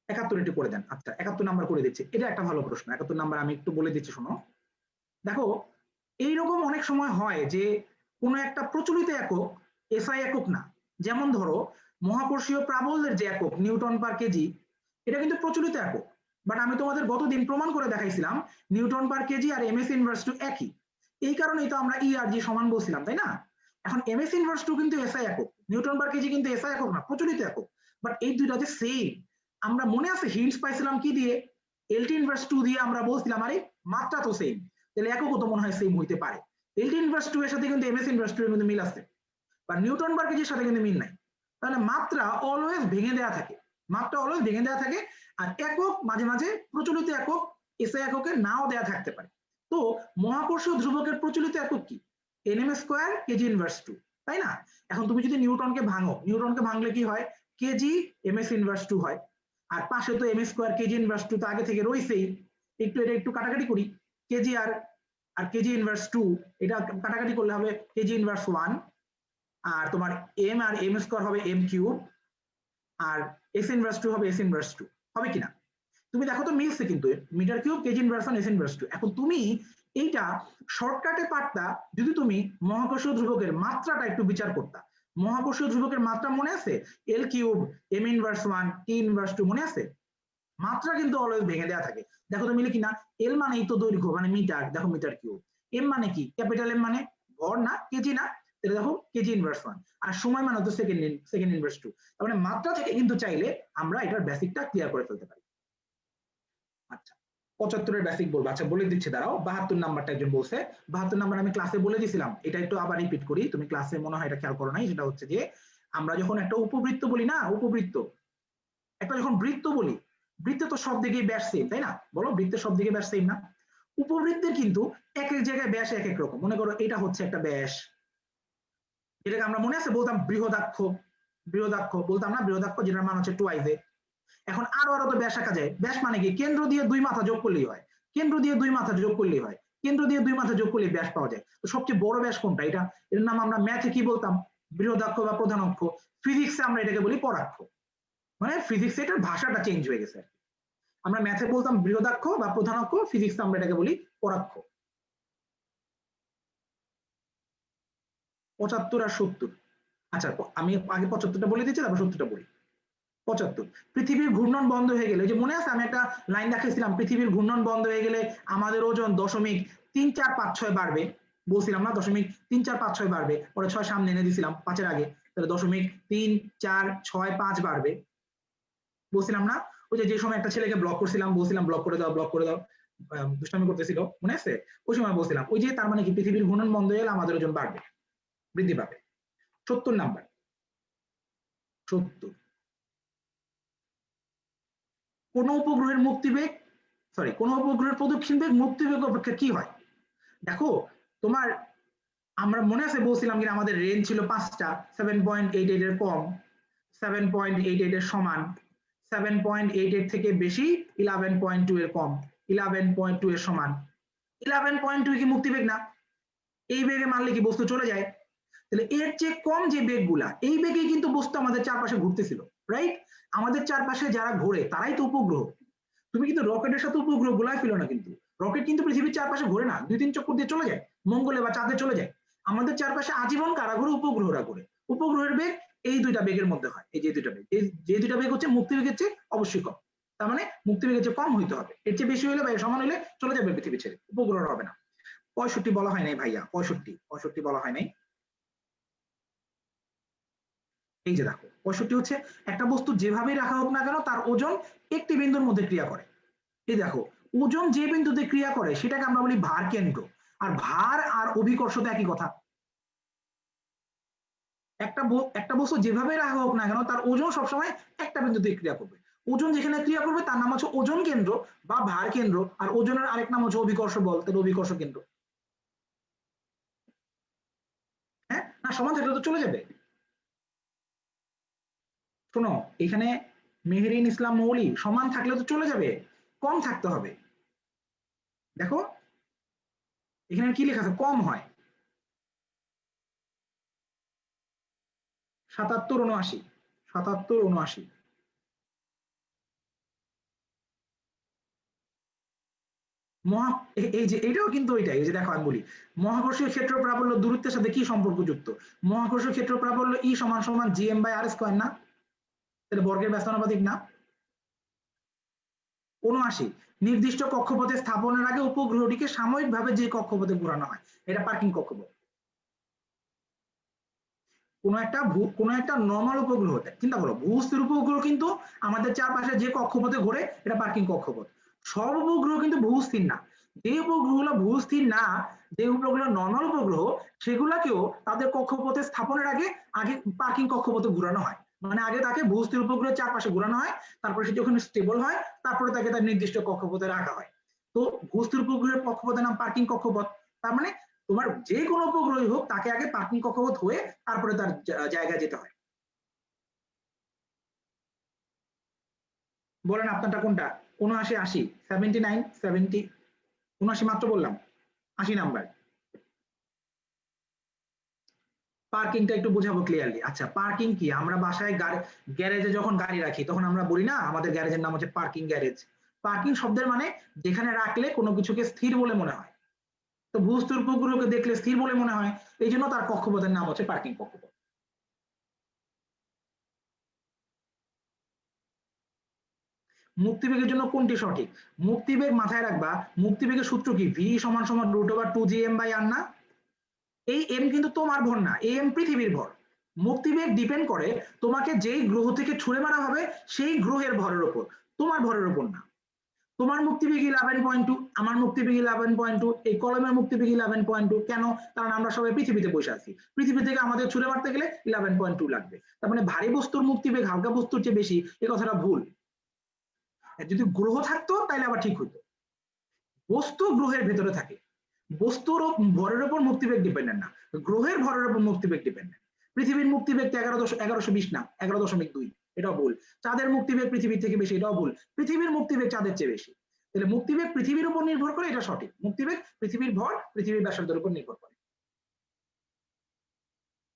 71 একটু করে দেন। আচ্ছা 71 নাম্বার করে দিচ্ছি, এটা একটা ভালো প্রশ্ন। 71 নাম্বার আমি একটু বলে দিচ্ছি শোনো। দেখো এইরকম অনেক সময় হয় যে কোনো একটা প্রচলিত একক এসআই একক না। যেমন ধরো মহাকর্ষীয় প্রাবল্যের যে একক নিউটন পার কেজি, এটা কিন্তু প্রচলিত একক, বাট আমি তোমাদের গতদিন প্রমাণ করে দেখাইছিলাম নিউটন পার কেজি আর এম এস ইনভার্স টু একই। এই কারণেই তো আমরা ই আর জি সমান বলছিলাম, তাই না? এখন এম এস ইনভার্স টু কিন্তু এসআই একক, নিউটন পার কেজি কিন্তু এসআই একক না, প্রচলিত একক। বাট এই দুইটা যে সেম, আমরা মনে আছে হিন্টস পাইছিলাম কি দিয়ে? এলটি ইনভার্স টু দিয়ে আমরা বলছিলাম আরে মাত্রা তো সেম, তাহলে এককও তো মনে হয় সেম হইতে পারে। এলটি ইনভার্স টু এর সাথে কিন্তু এম এস ইনভার্স টু এর মধ্যে মিল আছে, বা নিউটন পার কেজির সাথে কিন্তু মিল নাই। তাহলে মাত্রা অলওয়েজ ভেঙে দেওয়া থাকে, মাত্রা অলওয়েজ ভেঙে দেওয়া থাকে। আর একক মাঝে মাঝে প্রচলিত একক এসআই এককের নাও দেওয়া থাকতে পারে। তো মহাকর্ষীয় ধ্রুবকের প্রচলিত একক কি? nm স্কয়ার কেজি ইনভার্স 2, তাই না? এখন তুমি যদি নিউটনকে ভাঙো, নিউটনকে ভাঙলে কি হয়, কেজি ms ইনভার্স 2 হয়। আর পাশে তো m স্কয়ার কেজি ইনভার্স 2 তো আগে থেকে রইছেই, এটা একটু কাটাকাটি করি, কেজি আর কেজি ইনভার্স 2 এটা কাটাকাটি করলে হবে কেজি ইনভার্স 1, আর তোমার m আর m স্কয়ার হবে m কিউব, আর s ইনভার্স 2 হবে s ইনভার্স 2, হবে কিনা? তুমি দেখো তো মিলছে কিন্তু, metre cube kg inverse 1 s inverse 2। এখন তুমি এইটা শর্টকাটে পারতা যদি তুমি মহাকর্ষীয় ধ্রুবকের মাত্রাটা একটু বিচার করতা। মহাকর্ষীয় ধ্রুবকের মাত্রা মনে আছে? L cube m inverse 1 t inverse 2 মনে আছে? মাত্রা কিন্তু অলওয়েজ ভেঙে দেওয়া থাকে। দেখো তো মিলে কিনা? এল মানেই তো দৈর্ঘ্য মানে মিটার, দেখো মিটার কিউব। এম মানে কি? ক্যাপিটাল এম মানে ভর না, কেজি না, তাহলে দেখো কেজি ইনভার্স 1। আর সময় মানে তো সেকেন্ড ইনভার্স 2। তার মানে মাত্রা থেকে কিন্তু চাইলে আমরা এটার বেসিকটা ক্লিয়ার করে ফেলতে পারি। আচ্ছা, 75 এর বেসিক বলবো। আচ্ছা বলে দিচ্ছি, দাঁড়াও। 72 নাম্বারটা একজন বলছে। 72 নাম্বার আমি ক্লাসে বলে দিয়েছিলাম, এটা একটু আবার রিপিট করি, তুমি ক্লাসে মনে হয় এটা খেয়াল করো নাই। সেটা হচ্ছে যে আমরা যখন একটা উপবৃত্ত বলি না, উপবৃত্ত, একটা যখন বৃত্ত বলি, বৃত্তে তো সব দিকেই ব্যাস সেম, তাই না? বলো, বৃত্তের সব দিকে ব্যাস সেম না? উপবৃত্তের কিন্তু এক এক জায়গায় ব্যাস এক এক রকম। মনে করো এটা হচ্ছে একটা ব্যাস, যেটাকে আমরা মনে আছে বলতাম বৃহদাক্ষ, বৃহদাক্ষ বলতাম না, বৃহদাক্ষ যেটার মান হচ্ছে 2i। এখন আরো তো ব্যাস আঁকা যায়। ব্যাস মানে কি? কেন্দ্র দিয়ে দুই মাথা যোগ করলেই হয়, কেন্দ্র দিয়ে দুই মাথা যোগ করলেই হয়, কেন্দ্র দিয়ে দুই মাথা যোগ করলে ব্যাস পাওয়া যায়। তো সবচেয়ে বড় ব্যাস কোনটা? এটা, এর নাম আমরা ম্যাথে কি বলতাম? বৃহদাক্ষ বা প্রধান অক্ষ। ফিজিক্সে আমরা এটাকে বলি পরাক্ষ। মানে ফিজিক্সে এটার ভাষাটা চেঞ্জ হয়ে গেছে। আমরা ম্যাথে বলতাম বৃহদাক্ষ বা প্রধান অক্ষ, ফিজিক্সে আমরা এটাকে বলি পরাক্ষ। 75 আর 70। আচ্ছা আমি আগে 75টা বলে দিচ্ছি, তারপর 70টা বলি। 75, পৃথিবীর ঘূর্ণন বন্ধ হয়ে গেলে, যে মনে আছে আমি একটা লাইন দেখাইছিলাম, পৃথিবীর ঘূর্ণন বন্ধ হয়ে গেলে আমাদের ওজন 0.3456 বাড়বে, বলছিলাম না? 0.3456 বাড়বে, পরে 6 সামনে এনে দিছিলাম 5-এর আগে, তাহলে 0.3465 বাড়বে, বলছিলাম না? ওই যে সময় একটা ছেলেকে ব্লক করছিলাম, বলছিলাম ব্লক করে দাও, ব্লক করে দাও, দুষ্টামি করতেছিল, মনে আছে? ওই সময় বলছিলাম, ওই যে তার মানে কি, পৃথিবীর ঘূর্ণন বন্ধ হয়ে গেলে আমাদের ওজন বাড়বে, বৃদ্ধি পাবে। 70 নাম্বার, 70, কোন উপগ্রহের মুক্তিবেগ, সরি, কোন উপগ্রহের প্রদক্ষিণ বেগ মুক্তিবেগ অপেক্ষা কি হয়? দেখো তোমার, আমরা মনে আছে বলছিলাম কিনা আমাদের রেঞ্জ ছিল 5টা, 7.88 এর কম, 7.88 এর সমান, 7.88 থেকে বেশি, 11.2 এর কম, 11.2 এর সমান। 11.2 কি মুক্তিবেগ না? এই বেগে মারলে কি বস্তু চলে যায়? তাহলে এর চেয়ে কম যে বেগগুলা, এই বেগেই কিন্তু বস্তু আমাদের চারপাশে ঘুরতেছিল, রাইট? আমাদের চারপাশে যারা ঘোরে তারাই তো উপগ্রহ। তুমি কিন্তু রকেটের সাথে উপগ্রহ গোলায় ফেলো না, কিন্তু রকেট কিন্তু পৃথিবীর চারপাশে ঘোরে না, 2-3 চক্কর দিয়ে চলে যায়, মঙ্গলে বা চাঁদে চলে যায়। আমাদের চারপাশে আজীবন কারা ঘোরে? উপগ্রহরা ঘোরে। উপগ্রহের বেগ এই দুইটা বেগের মধ্যে হয়, এই যে দুইটা বেগ, যে দুইটা বেগ হচ্ছে মুক্তিবেগের চেয়ে অবশ্যই কম। তার মানে মুক্তিবেগের চেয়ে কম হইতে হবে, এর চেয়ে বেশি হলে বা সমান হলে চলে যাবে পৃথিবী ছেড়ে, উপগ্রহ হবে না। 65 বলা হয় নাই ভাইয়া, 65 বলা হয় নাই। এই যে দেখো, 65 হচ্ছে একটা বস্তু যেভাবেই রাখা হোক না কেন তার ওজন একটি বিন্দুর মধ্যে ক্রিয়া করে। এই দেখো, ওজন যে বিন্দুতে ক্রিয়া করে সেটাকে আমরা বলি ভার কেন্দ্র। আর ভার আর অভিকর্ষ তো একই কথা। একটা বস্তু যেভাবে রাখা হোক না কেন তার ওজন সবসময় একটা বিন্দুতে ক্রিয়া করবে। ওজন যেখানে ক্রিয়া করবে তার নাম হচ্ছে ওজন কেন্দ্র বা ভার কেন্দ্র, আর ওজনের আরেক নাম হচ্ছে অভিকর্ষ বল, তাহলে অভিকর্ষ কেন্দ্র। হ্যাঁ না, সমান থাকলে তো চলে যাবে। শোনো, এখানে মেহেরিন ইসলাম মৌলি, সমান থাকলে তো চলে যাবে, কম থাকতে হবে। দেখো এখানে কি লেখা আছে? কম হয়। 77, 79, 77, 79। এই যে এটাও কিন্তু ওইটাই, এই যে দেখো আমি বলি, মহাকর্ষীয় ক্ষেত্র প্রাবল্য দূরত্বের সাথে কি সম্পর্কযুক্ত? মহাকর্ষীয় ক্ষেত্র প্রাবল্য ই সমান সমান জিএম বাই আর স্কয়ার না? তাহলে বর্গের ব্যস্তানুপাতিক না? 79, নির্দিষ্ট কক্ষপথে স্থাপনের আগে উপগ্রহটিকে সাময়িকভাবে যে কক্ষপথে ঘোরানো হয়, এটা পার্কিং কক্ষপথ। কোনো একটা নরমাল উপগ্রহ, চিন্তা করো, ভূস্থির উপগ্রহ কিন্তু আমাদের চারপাশে যে কক্ষপথে ঘোরে এটা পার্কিং কক্ষপথ। সব উপগ্রহ কিন্তু ভূস্থির না। যে উপগ্রহগুলো ভূস্থির না, যে উপগ্রহ নরমাল উপগ্রহ, সেগুলাকেও তাদের কক্ষপথে স্থাপনের আগে আগে পার্কিং কক্ষপথে ঘোরানো হয়। মানে আগে তাকে ভূস্থির উপগ্রহের চারপাশে ঘোরানো হয়, তারপরে সে যখন স্টেবল হয় তারপরে তাকে তার নির্দিষ্ট কক্ষপথে রাখা হয়। তো ভূস্থির উপগ্রহের কক্ষপথের নাম পার্কিং কক্ষপথ। তার মানে তোমার যে কোনো উপগ্রহই হোক তাকে আগে পার্কিং কক্ষপথ হয়ে তারপরে তার জায়গায় যেতে হয়। বলেন আপনারটা কোনটা? ৭৯, ৮০, 79, 70, ৭৯ মাত্র বললাম, ৮০ নাম্বার। পার্কিংটা একটু বোঝাবো ক্লিয়ারলি। আচ্ছা, পার্কিং কি? আমরা বাসায় গ্যারেজে যখন গাড়ি রাখি তখন আমরা বলি না আমাদের গ্যারেজের নাম হচ্ছে পার্কিং গ্যারেজ। পার্কিং শব্দের মানে যেখানে রাখলে কোনো কিছুকে স্থির বলে মনে হয়। তো ভূস্থির উপগ্রহকে দেখলে স্থির বলে মনে হয়, এই জন্য তার কক্ষপথের নাম হচ্ছে পার্কিং কক্ষপথ। মুক্তিবেগের জন্য কোনটি সঠিক? মুক্তিবেগ মাথায় রাখবা, মুক্তিবেগের সূত্র কি? ভি সমান সমান √2gm/r না? এই এম কিন্তু তোমার ভর না, এই এম পৃথিবীর ভর। মুক্তিবেগ ডিপেন্ড করে তোমাকে যেই গ্রহ থেকে ছুড়ে মারা হবে সেই গ্রহের ভরের উপর, তোমার ভরের উপর না। তোমার মুক্তিবেগ 11.2, আমার মুক্তিবেগ 11.2, এই কলমের মুক্তিবেগ 11.2। কেন? কারণ আমরা সবাই পৃথিবীতে বসে আছি, পৃথিবী থেকে আমাদের ছুড়ে মারতে গেলে 11.2 লাগবে। তার মানে ভারী বস্তুর মুক্তিবেগ হালকা বস্তুর চেয়ে বেশি, এ কথাটা ভুল। যদি গ্রহ থাকতো তাহলে আবার ঠিক হতো। বস্তু গ্রহের ভেতরে থাকে, বস্তুর ভরের উপর মুক্তিবেগ ডিপেন্ডেন্ট না, গ্রহের ভরের উপর মুক্তিবেগ ডিপেন্ডেন্ট। পৃথিবীর মুক্তিবেগ তো 1120 না, 11.2, এটাও ভুল। চাঁদের মুক্তিবেগ পৃথিবীর থেকে বেশি, এটাও ভুল। পৃথিবীর মুক্তিবেগ চাঁদের চেয়ে বেশি। তাহলে মুক্তিবেগ পৃথিবীর উপর নির্ভর করে, এটা সঠিক। মুক্তিবেগ পৃথিবীর ভর পৃথিবীর ব্যাসার্ধের উপর নির্ভর করে।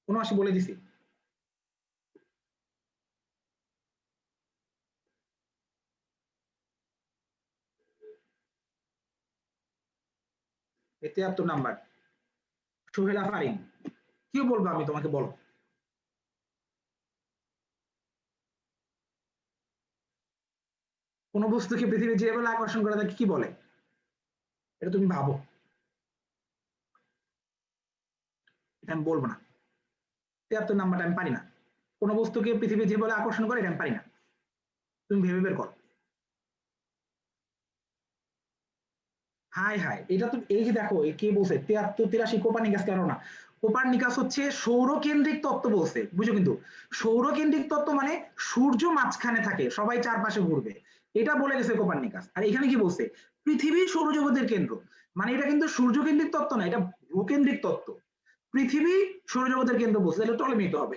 ৭৯ বলে দিছি। এ ৭৩ নাম্বার, সোহেলা ফারিন। কি বলবো আমি তোমাকে, বলো। কোন বস্তুকে পৃথিবী যে বলে আকর্ষণ করে তাকে কি বলে? এটা তুমি ভাবো, এটা আমি বলবো না। ৭৩ নাম্বারটা আমি পারি না। কোন বস্তুকে পৃথিবী যে বলে আকর্ষণ করে, এটা আমি পারি না। তুমি ভেবে বের করো। হাই হাই, এটা তো এই যে দেখো, কে বলছে ৭৩, ৮৩? কোপারনিকাস। কেন না? কোপারনিকাস হচ্ছে সৌরকেন্দ্রিক তত্ত্ব বলছে, বুঝো কিন্তু। সৌরকেন্দ্রিক তত্ত্ব মানে সূর্য মাঝখানে থাকে, সবাই চারপাশে ঘুরবে, এটা বলে গেছে কোপারনিকাস। আর এখানে কি বলছে? পৃথিবী সৌরজগতের কেন্দ্র। মানে এটা কিন্তু সূর্যকেন্দ্রিক তত্ত্ব না, এটা ভূকেন্দ্রিক তত্ত্ব। পৃথিবী সৌরজগতের কেন্দ্র বলছে, তাহলে টলেমি তো হবে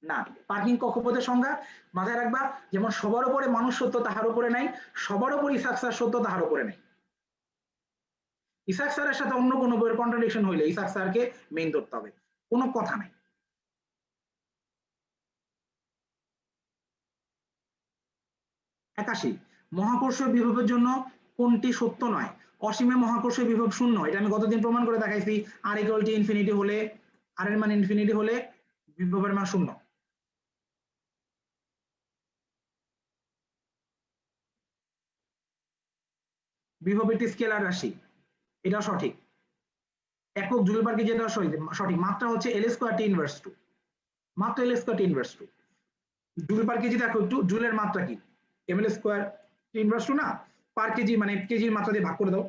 না। পার্কিং কক্ষপথের সংজ্ঞা মাথায় রাখবা, যেমন সবার উপরে মানুষ সত্য তাহার উপরে নাই, সবার উপর ইসাক স্যার সত্য তাহার উপরে নাই। ইসাক স্যারের সাথে অন্য কোনো বইয়ের কন্ট্রাডিকশন হইলে ইসাক স্যারকে মেইন ধরতে হবে, কোনো কথা নাই। ৮১, মহাকর্ষীয় বিভবের জন্য কোনটি সত্য নয়? অসীমে মহাকর্ষীয় বিভব শূন্য, এটা আমি গতদিন প্রমাণ করে দেখাইছি। আর ইকুয়াল টু ইনফিনিটি হলে, আর এর মান ইনফিনিটি হলে বিভবের মান শূন্য। বিভব একটি স্কেলার রাশি, এটা সঠিক। একক জুল পার কেজি, এটা সঠিক। মাত্রা হচ্ছে L square T inverse two, মাত্র L square T inverse two. Joule per KG দেখো একটু, জুলের মাত্রা কি? M L square T inverse two না? পার কেজি মানে কেজির মাত্রা দিয়ে ভাগ করে দাও।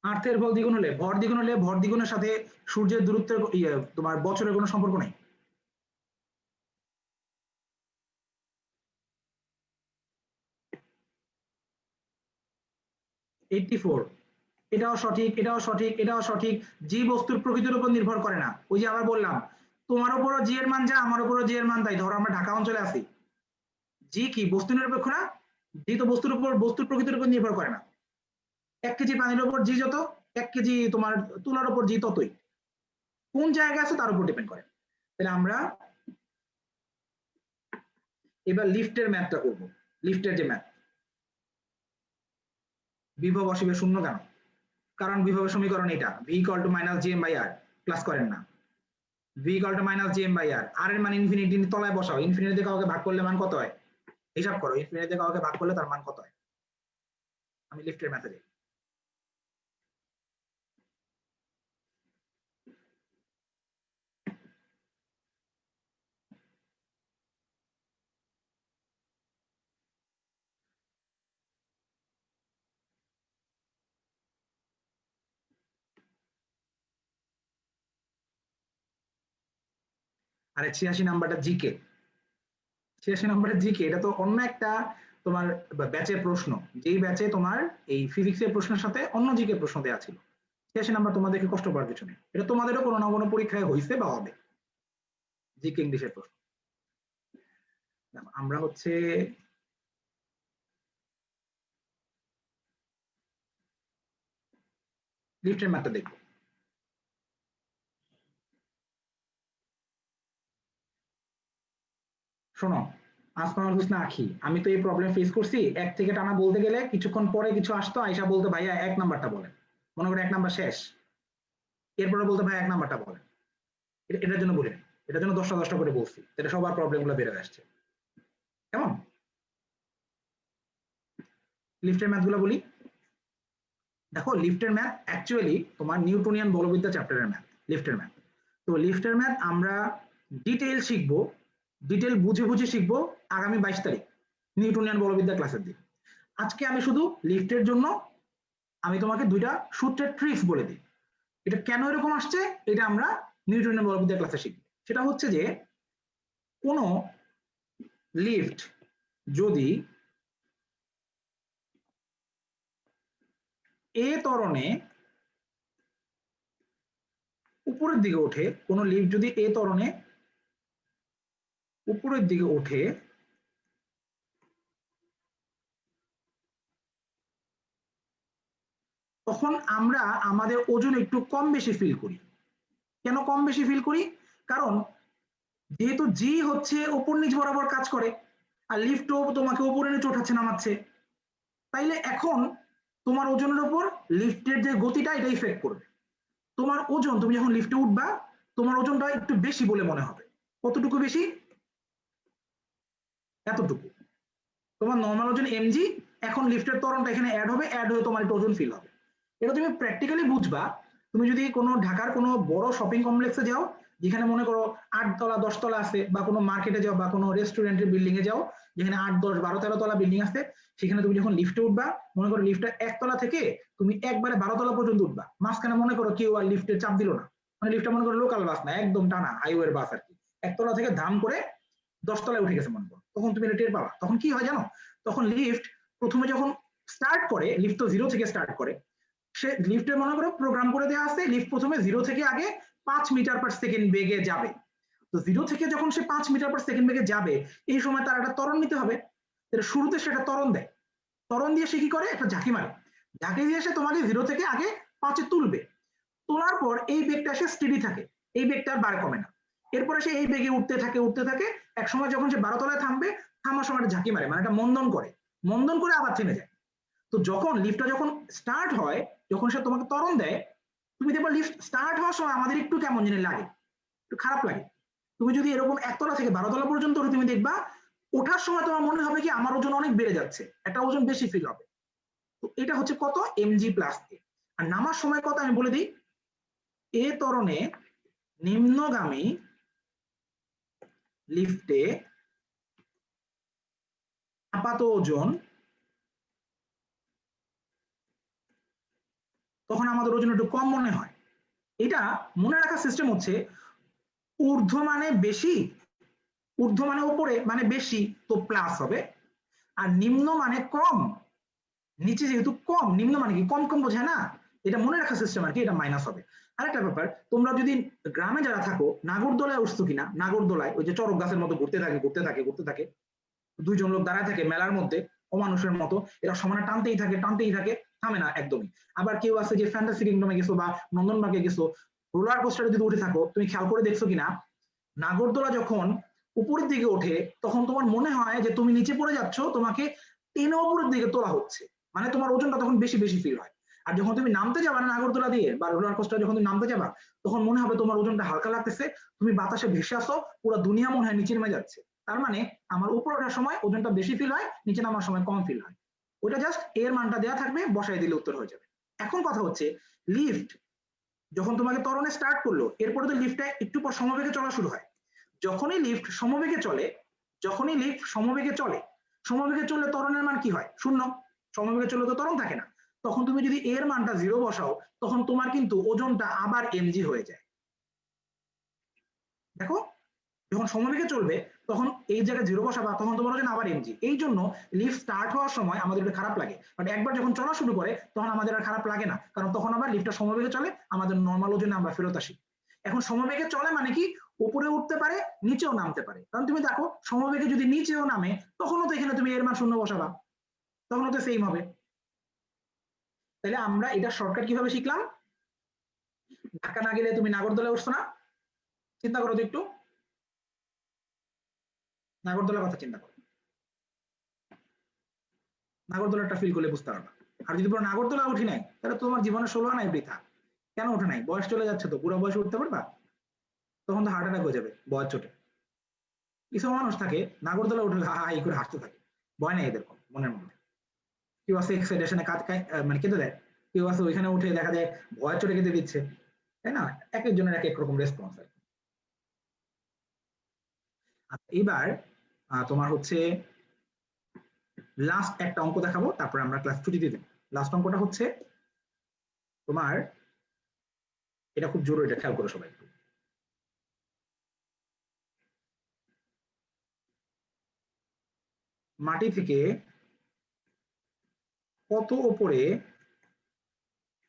আর্থের বল দ্বিগুণ হলে ভর দ্বিগুণ হলে, ভর দ্বিগুণের সাথে সূর্যের দূরত্বের তোমার বছরের কোনো সম্পর্ক নেই। 84, এটাও সঠিক, এটাও সঠিক, এটাও সঠিক। জি বস্তুর প্রকৃতির উপর নির্ভর করে না। ওই যে আবার বললাম, তোমার উপরও জি এর মান যা, আমার উপরও জি এর মান তাই। ধরো আমরা ঢাকা অঞ্চলে আছি, জি কি বস্তু নিরপেক্ষ না? জি তো বস্তুর উপর, বস্তুর প্রকৃতির উপর নির্ভর করে না। ১ কেজি পানির উপর জি যত, ১ কেজি তোমার তুলার উপর জি ততই। কোন জায়গায় আছে তার উপর ডিপেন্ড করে। তাহলে আমরা এবার লিফটের ম্যাথটা করবো। লিফটের যে ম্যাথ, বিভব অসীমে শূন্য কেন? কারণ বিভবের সমীকরণ এটা, V equal to minus G M by R. Class করেন না? V equal to minus G M by R, R এর মান ইনফিনিটি, তলায় বসাও। ইনফিনিটি কাউকে ভাগ করলে মান কত হয়? হিসাব করো, ইনফিনিটি কাউকে ভাগ করলে তার মান কত হয়? আমি লিফটের ম্যাথে যাই। আরে 86 নাম্বারটা জিকে, 86 নাম্বারের জিকে, এটা তো অন্য একটা তোমার ব্যাচের প্রশ্ন, যেই ব্যাচে তোমার এই ফিজিক্সের প্রশ্নের সাথে অন্য জিকে প্রশ্ন দেওয়া ছিল। 86 নাম্বার তোমাদেরকে কষ্ট পাওয়ার কিছু নেই, এটা তোমাদেরও কোনো না কোনো পরীক্ষায় হয়েছে বা হবে, জিকে ইংলিশের প্রশ্ন। আমরা হচ্ছে লিফটের ম্যাথটা দেখবো। শোনো আসমানুল হোসনা আখি, আমি তো এই প্রবলেম ফেস করছি, এক থেকে টানা বলতে গেলে কিছুক্ষণ পরে কিছু আসতো, আয়সা বলতো ভাইয়া এক নাম্বারটা বলেন, মনে করে এক নাম্বার শেষ, এরপরে বলতো ভাই এক নাম্বারটা বলেন, এটার জন্য বলিনি, এটার জন্য 10টা 10টা করে বলছি, এটা সবার প্রবলেম গুলো বেড়ে আসছে। কেমন? লিফটের ম্যাথ গুলো বলি। দেখো লিফটের ম্যাথ অ্যাকচুয়ালি তোমার নিউটনিয়ান বলবিদ্যা চ্যাপ্টারের ম্যাথ, লিফটের ম্যাথ। তো লিফটের ম্যাথ আমরা ডিটেইল শিখবো, ডিটেইল বুঝে বুঝে শিখবো আগামী 22 তারিখ নিউটনিয়ান বলবিদ্যা ক্লাসের দিন। আজকে আমি শুধু লিফটের জন্য আমি তোমাকে দুইটা সূত্রের ট্রিক্স বলে দিই, এটা কেন এরকম আসছে এটা আমরা নিউটনিয়ান বলবিদ্যা ক্লাসে শিখব। সেটা হচ্ছে যে কোনো লিফট যদি এ ত্বরণে উপরের দিকে ওঠে, কোনো লিফট যদি এ ত্বরণে উপরের দিকে ওঠে, তখন আমরা আমাদের ওজন একটু কম বেশি ফিল করি। কেন কম বেশি ফিল করি? কারণ যেহেতু জি হচ্ছে উপর নিচ বরাবর কাজ করে, আর লিফটও তোমাকে উপরে নিচে ওঠাচ্ছে নামাচ্ছে, তাইলে এখন তোমার ওজনের উপর লিফটের যে গতিটা এটা ইফেক্ট করবে। তোমার ওজন, তুমি যখন লিফটে উঠবা তোমার ওজনটা একটু বেশি বলে মনে হবে। কতটুকু বেশি? এতটুকু। তোমার নর্মাল ওজন এমজি, এখন লিফটের ত্বরণটা এখানে অ্যাড হবে, অ্যাড হয়ে তোমার একটু ওজন ফিল হবে। এটা তুমি প্র্যাকটিক্যালি বুঝবা তুমি যদি কোনো ঢাকার কোনো বড় শপিং কমপ্লেক্সে যাও, যেখানে মনে করো 8 তলা 10 তলা আছে, বা কোনো মার্কেটে যাও বা কোনো রেস্টুরেন্টের বিল্ডিং এ যাও যেখানে 8 10 12 13 তলা বিল্ডিং আছে, সেখানে তুমি যখন লিফটে উঠবা, মনে করো লিফটটা 1 তলা থেকে তুমি একবারে 12 তলা পর্যন্ত উঠবা, মাঝখানে মনে করো কেউ আর লিফটের চাপ দিল না, মানে লিফটটা মনে করো লোকাল বাস না, একদম টানা হাইওয়ের বাস আর কি, 1 তলা থেকে ধাম করে 10 তলায় উঠে গেছে মনে করো, তখন তুমি এটা টের পাবা। তখন কি হয় জানো? তখন লিফট প্রথমে যখন স্টার্ট করে, লিফট তো 0 থেকে স্টার্ট করে, সে লিফটের মনে করো প্রোগ্রাম করে দেওয়া আছে লিফট প্রথমে 0 থেকে আগে 5 মিটার পার সেকেন্ড বেগে যাবে। তো 0 থেকে যখন সে 5 মিটার পার সেকেন্ড বেগে যাবে, এই সময় তার একটা ত্বরণ নিতে হবে, শুরুতে সেটা ত্বরণ দেয়, ত্বরণ দিয়ে সে কি করে একটা ঝাঁকি মারে, ঝাঁকি দিয়ে সে তোমাকে 0 থেকে আগে 5-এ তুলবে, তোলার পর এই বেগটা সে স্টেডি থাকে, এই বেগটা আর বাড়ে কমে না, এরপরে সে এই বেগে উঠতে থাকে উঠতে থাকে, এক সময় যখন সে 12 তলায় থামবে, থামার সময় একটা ঝাঁকি মারে, মানে একটা মন্দন করে, মন্দন করে আবার থেমে যায়। তো যখন লিফটটা যখন স্টার্ট হয়, যখন সে তোমাকে ত্বরণ দেয়, তুমি দেখবা লিফট স্টার্ট হওয়ার সময় আমাদের একটু কেমন জানি লাগে, একটু খারাপ লাগে। তুমি যদি এরকম 1 তলা থেকে 12 তলা পর্যন্ত তুমি দেখবা ওঠার সময় তোমার মনে হবে কি আমার ওজন অনেক বেড়ে যাচ্ছে, একটা ওজন বেশি ফিল হবে। তো এটা হচ্ছে কত? mg প্লাস এ। আর নামার সময় কত আমি বলে দিই, এ ত্বরণে নিম্নগামী লিফটে আপাত ওজন, তখন আমাদের ওজন একটু কম মনে হয়। এটা মনে রাখার সিস্টেম হচ্ছে ঊর্ধ্ব মানে বেশি, ঊর্ধ্ব মানে উপরে মানে বেশি, তো প্লাস হবে, আর নিম্ন মানে কম, নিচে যেহেতু কম, নিম্ন মানে কি কম কম বোঝায় না, এটা মনে রাখার সিস্টেম আর কি, এটা মাইনাস হবে। আরেকটা ব্যাপার, তোমরা যদি গ্রামে যারা থাকো নাগরদোলায় উঠছো কিনা, নাগরদোলায় ওই যে চড়ক গাছের মতো ঘুরতে থাকে ঘুরতে থাকে ঘুরতে থাকে, দুইজন লোক দাঁড়ায় থাকে মেলার মধ্যে অমানুষের মতো, এরা সমানে টানতেই থাকে টানতেই থাকে, থামে না একদমই। আবার কেউ আছে যে ফ্যান্টাসি কিংডমে গেছো বা নন্দনবাগে গেছো, রোলার কোস্টারে যদি উঠে থাকো, তুমি খেয়াল করে দেখছো কিনা নাগরদোলা যখন উপরের দিকে ওঠে তখন তোমার মনে হয় যে তুমি নিচে পড়ে যাচ্ছ, তোমাকে টেনে উপরের দিকে তোলা হচ্ছে, মানে তোমার ওজনটা তখন বেশি বেশি ফিল হয়। আর যখন তুমি নামতে যাবা নাগরদোলা দিয়ে বা রোলার কোস্টার যখন তুমি নামতে যাবা, তখন মনে হবে তোমার ওজনটা হালকা লাগতেছে, তুমি বাতাসে ভেসে আসো, পুরো দুনিয়া মনে হয় নিচে নেমে যাচ্ছে। তার মানে আমার উপর ওঠার সময় ওজনটা বেশি ফিল হয়, নিচে নামার সময় কম ফিল হয়। ওটা জাস্ট এর মানটা দেওয়া থাকবে, বসাই দিলে উত্তর হয়ে যাবে। এখন কথা হচ্ছে লিফট যখন তোমাকে ত্বরণে স্টার্ট করলো, এরপরে তো লিফটটা একটু পর সমবেগে চলা শুরু হয়। যখনই লিফট সমবেগে চলে, যখনই লিফট সমবেগে চলে, সমবেগে চললে ত্বরণের মান কি হয়? 0। সমবেগে চললে তো ত্বরণ থাকে না, তখন তুমি যদি এর মানটা 0 বসাও, তখন তোমার কিন্তু ওজনটা আবার mg হয়ে যায়। দেখো যখন সমবেগে চলবে তখন এই জায়গায় 0 বসাবা, তখন তোমার ওজন আবার mg। এই জন্য লিফট স্টার্ট হওয়ার সময় আমাদের একটু খারাপ লাগে, বাট একবার যখন চলা শুরু করে তখন আমাদের আর খারাপ লাগে না, কারণ তখন আবার লিফটটা সমবেগে চলে, আমাদের নর্মাল ওজনে আমরা ফেরত আসি। এখন সমবেগে চলে মানে কি, উপরে উঠতে পারে নিচেও নামতে পারে, কারণ তুমি দেখো সমবেগে যদি নিচেও নামে তখনও তো এখানে তুমি এর মান 0 বসাবা, তখনও তো সেম হবে। তাহলে আমরা এটা শর্টকাট কিভাবে শিখলাম, ঢাকা না গেলে তুমি নাগরদোলায় উঠছো না, চিন্তা করো তো একটু, নাগরদোলার কথা চিন্তা করো, নাগরদোলাটা ফিল করলে বুঝতে পারবা। আর যদি পুরো নাগরদোলা উঠি নাই তাহলে তোমার জীবনের 16 আনাই বৃথা। কেন ওঠে নাই, বয়স চলে যাচ্ছে তো, বুড়া বয়সে উঠতে পারবা, তখন তো হার্ট অ্যাটাক হয়ে যাবে বয়স চোটে। কিছু মানুষ থাকে নাগরদোলা উঠে হা হাই করে হাসতে থাকে, ভয় নেই এদের মনের মধ্যে। কেউ আছে এক্সাইটেশনে মানে কেঁদে দেয়, কেউ আছে ওইখানে উঠে দেখা যায় ভয় চোটে কেঁদে দিচ্ছে, তাই না, এক একজনের এক এক রকম রেসপন্স। এবার তোমার হচ্ছে লাস্ট একটা অঙ্ক দেখাবো, তারপরে আমরা ক্লাস ছুটি দিয়ে দেব। লাস্ট অঙ্কটা হচ্ছে তোমার, এটা খুব জরুরি, এটা খেয়াল করো সবাই। মাটি থেকে কত উপরে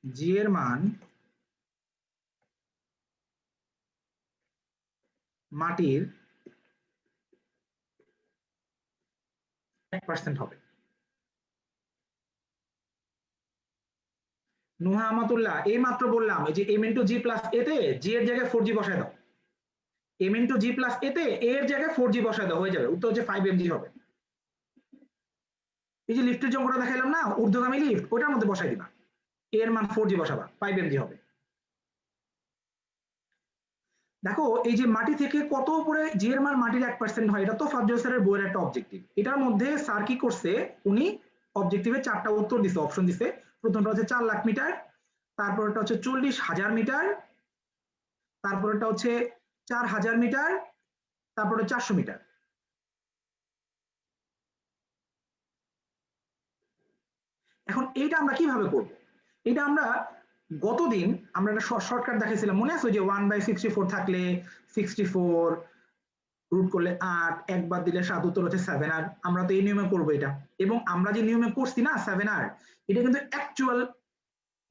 জি এর মান মাটির 1% হবে। নুহা আমাতুল্লাহ, এই মাত্র বললাম এই যে m ইন্টু জি প্লাস এ তে জি এর জায়গায় 4g বসায় দাও, m ইন্টু জি প্লাস এ তে এর জায়গায় 4g বসায় দাও, হয়ে যাবে, উত্তর হচ্ছে 5mg হবে। এই যে লিফটের যে অঙ্কটা দেখাইলাম না, ঊর্ধ্বগামী লিফট, ওটার মধ্যে বসাই দিবা, এর মান 4g বসাবা, 5mg হবে। দেখো এই যে মাটি থেকে কত উপরে জি এর মান মাটির 1% হয়, এটা তো ফাজল স্যারের বইয়ের একটা অবজেক্টিভ। এটার মধ্যে স্যার কি করছে, উনি অবজেক্টিভে 4টা উত্তর দিছে, অপশন দিছে। প্রথমটা হচ্ছে 4 লাখ মিটার, তারপরটা হচ্ছে 40,000 মিটার, তারপরটা হচ্ছে 4,000 মিটার, তারপরে 400 মিটার। এখন এইটা আমরা কিভাবে করব, এটা আমরা গতদিন আমরা একটা শর্টকাট দেখাইছিলাম, মনে আছে যে 1/64 থাকলে 64 রুট করলে 8, একবার দিলে 7, উত্তর হচ্ছে 7r। আমরা তো এই নিয়মে করবো এটা, এবং আমরা যে নিয়মে করছি না 7r, এটা কিন্তু অ্যাকচুয়াল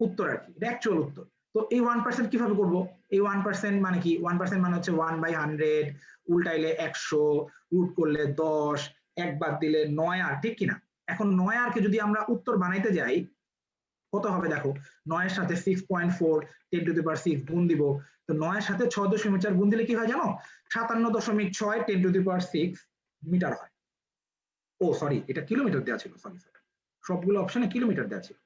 উত্তর আর কি, এটা অ্যাকচুয়াল উত্তর। তো এই 1% কিভাবে করব, এই 1% মানে কি, 1% মানে হচ্ছে 1/100, উল্টাইলে 100, রুট করলে 10, একবার দিলে 9r, ঠিক কিনা। এখন 9r কে যদি আমরা উত্তর বানাইতে যাই কত হবে দেখো, 9 এর সাথে 6.4 10 টু দি পাওয়ার 6 গুণ দিব, তো 9 এর সাথে 6.4 গুণ দিলে কি হয় জানো, 57.6 10 টু দি পাওয়ার 6 মিটার হয়। ও সরি, এটা কিলোমিটার দেওয়া ছিল, সরি সরি, সবগুলো অপশনে কিলোমিটার দেওয়া ছিল।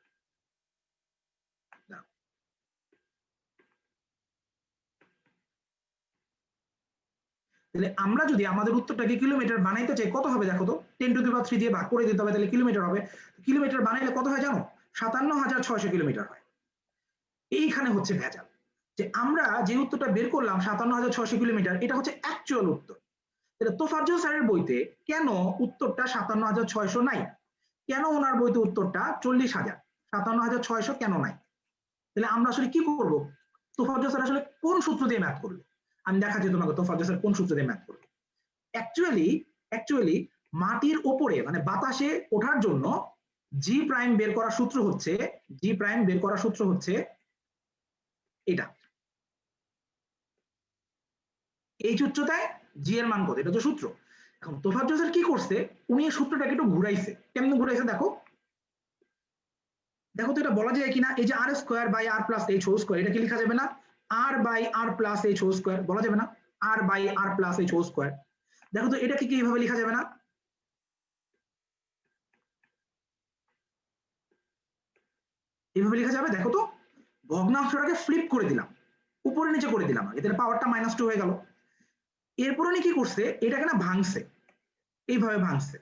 তাহলে আমরা যদি আমাদের উত্তরটাকে কিলোমিটার বানাইতে চাই কত হবে দেখো তো, 10 টু দি পাওয়ার 3 দিয়ে ভাগ করে দিতে হবে, তাহলে কিলোমিটার হবে। কিলোমিটার বানাইলে কত হয় জানো, 57,600 কিলোমিটার হয়। এইখানে হচ্ছে ভেজাল, যে আমরা যে উত্তরটা বের করলাম 57,600 কিলোমিটার, এটা হচ্ছে অ্যাকচুয়াল উত্তর। তোফাজ্জল স্যারের বইতে কেন উত্তরটা 57,600 নাই, কেন ওনার বইতে উত্তরটা 40,000, 57,600 কেন নাই। তাহলে আমরা আসলে কি করব, তোফাজ্জল স্যার আসলে কোন সূত্র দিয়ে ম্যাথ করবে, আমি দেখাচ্ছি তোমাকে তোফাজ্জল স্যার কোন সূত্র দিয়ে ম্যাথ করবে। অ্যাকচুয়ালি মাটির ওপরে মানে বাতাসে ওঠার জন্য জি প্রাইম বের করার সূত্র হচ্ছে, জি প্রাইম বের করার সূত্র হচ্ছে এটা, এই উচ্চতায় জি এর মান কত, এটা তো সূত্র। এখন তোফাজ্জল স্যার কি করছে, উনি এই সূত্রটাকে একটু ঘুরাইছে, কেমন ঘুরাইছে দেখো, দেখো তো এটা বলা যায় কিনা, এই যে R square by R plus H whole square, এটা কি লেখা যাবে না R by R plus H whole square, বলা যাবে না R by R plus H whole square. দেখো তো এটাকে কি এইভাবে লেখা যাবে না, এইভাবে লেখা যাবে, দেখো তো ভগ্নাংশটাকে ফ্লিপ করে দিলাম, উপরে নিচে করে দিলাম, এদের পাওয়ারটা -2 হয়ে গেল। এরপর উনি কি করছে, এটাকে না ভাঙছে, এইভাবে ভাঙছে,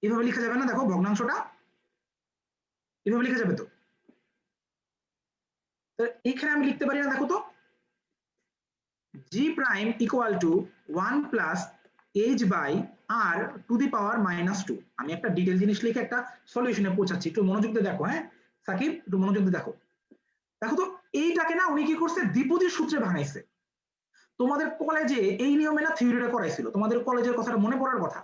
এভাবে লেখা যাবে না, দেখো ভগ্নাংশটা এভাবে লেখা যাবে তো, এইখানে আমি লিখতে পারি না, দেখো তো g prime equal to 1 plus h by r to the power -2। আমি একটা ডিটেল জিনিস লিখে একটা সলিউশনে পৌঁছাচ্ছি, একটু মনোযোগ দিয়ে দেখো, হ্যাঁ সাকিব একটু মনোযোগ দিয়ে দেখো। দেখো তো এইটাকে না উনি কি করছে দ্বিপদীর সূত্রে ভাঙাইছে। তোমাদের কলেজে এই নিয়মে না থিওরিটা করাইছিল, তোমাদের কলেজের কথাটা মনে পড়ার কথা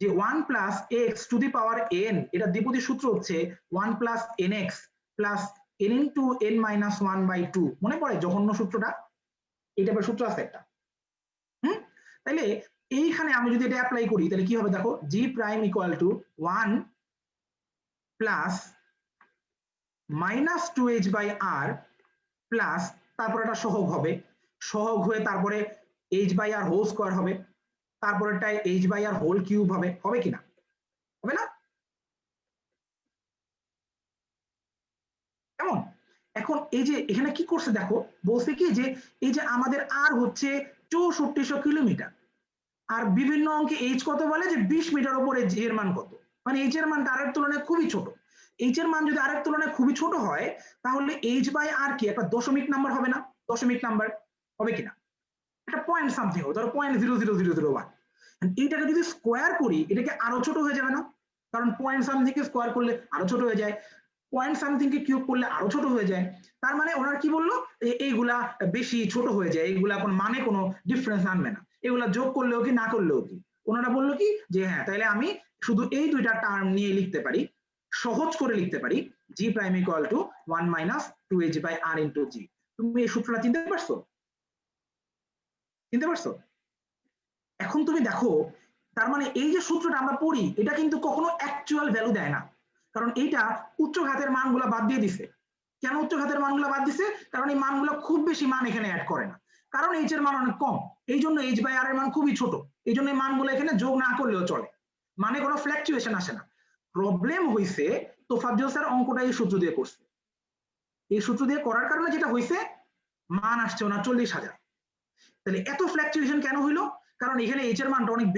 যে 1 plus x two the power N, এটা দ্বিপদীর সূত্র হচ্ছে 1 plus N x plus N into N minus 1/2। মনে পড়ে জঘন্য সূত্রটা? এই টাইপের সূত্র আছে একটা। তাইলে এইখানে আমি যদি এটা অ্যাপ্লাই করি তাহলে কি হবে দেখো, g prime equal to 1 plus minus 2h/r plus তারপর এটা সহগ হবে, সহগ হয়ে তারপরে h/r হোল স্কয়ার হবে, তারপরেরটাই h/r হোল কিউব হবে। হবে কিনা? হবে না? কেমন? এখন এই যে এখানে কি করছে দেখো, বলছে কি যে এই যে আমাদের আর হচ্ছে 6400 কিলোমিটার, আর বিভিন্ন অঙ্কে এইচ কত বলে যে 20 মিটার উপরে জি এর মান কত, মানে এইচ এর মানটা আর এর তুলনায় খুবই ছোট। এইচ এর মান যদি আর এর তুলনায় খুবই ছোট হয় তাহলে এইচ বাই আর কি একটা দশমিক নাম্বার হবে না? দশমিক নাম্বার হবে কিনা? একটা পয়েন্ট সামথিং হবে, ধরো 0.00001। এইটাকে যদি স্কোয়ার করি এটাকে আরো ছোট হয়ে যাবে না? কারণ পয়েন্ট সামথিং কে স্কোয়ার করলে আরো ছোট হয়ে যায়, পয়েন্ট সামথিং কে কিউব করলে আরো ছোট হয়ে যায়। তার মানে ওনারা কি বললো, এইগুলা বেশি ছোট হয়ে যায়, এইগুলা কোন মানে কোনো ডিফারেন্স আনবে না, এগুলা যোগ করলেও কি না করলেও কি। ওনারা বললো কি যে হ্যাঁ তাহলে আমি শুধু এই দুইটা টার্ম নিয়ে লিখতে পারি, সহজ করে লিখতে পারি g prime equal to 1 minus 2h/r into g. তুমি এই সূত্রটা চিনতে পারছো? চিনতে পারছো? এখন তুমি দেখো, তার মানে এই যে সূত্রটা আমরা পড়ি এটা কিন্তু কখনো অ্যাকচুয়াল ভ্যালু দেয় না, কারণ এইটা উচ্চ ঘাতের মানগুলা বাদ দিয়ে দিছে। কেন উচ্চ ঘাতের মানগুলা বাদ দিছে? কারণ এই মানগুলো খুব বেশি মান এখানে অ্যাড করে না, কারণ এইচ এর মান অনেক কম, এই জন্য h/r এর মান খুবই ছোট, এই জন্য এই মানগুলো এখানে যোগ না করলেও চলে, মানে কোনো ফ্ল্যাকচুয়েশন আসে না। প্রবলেম হইছে তোফাজ্জল স্যার অঙ্কটা এই সূত্র দিয়ে করছে, এই সূত্র দিয়ে করার কারণে যেটা হইছে মান আসছে ওনার 40,000। তাহলে এত ফ্ল্যাকচুয়েশন কেন হইলো? কারণ এখানে এইচ এর মানটা অনেক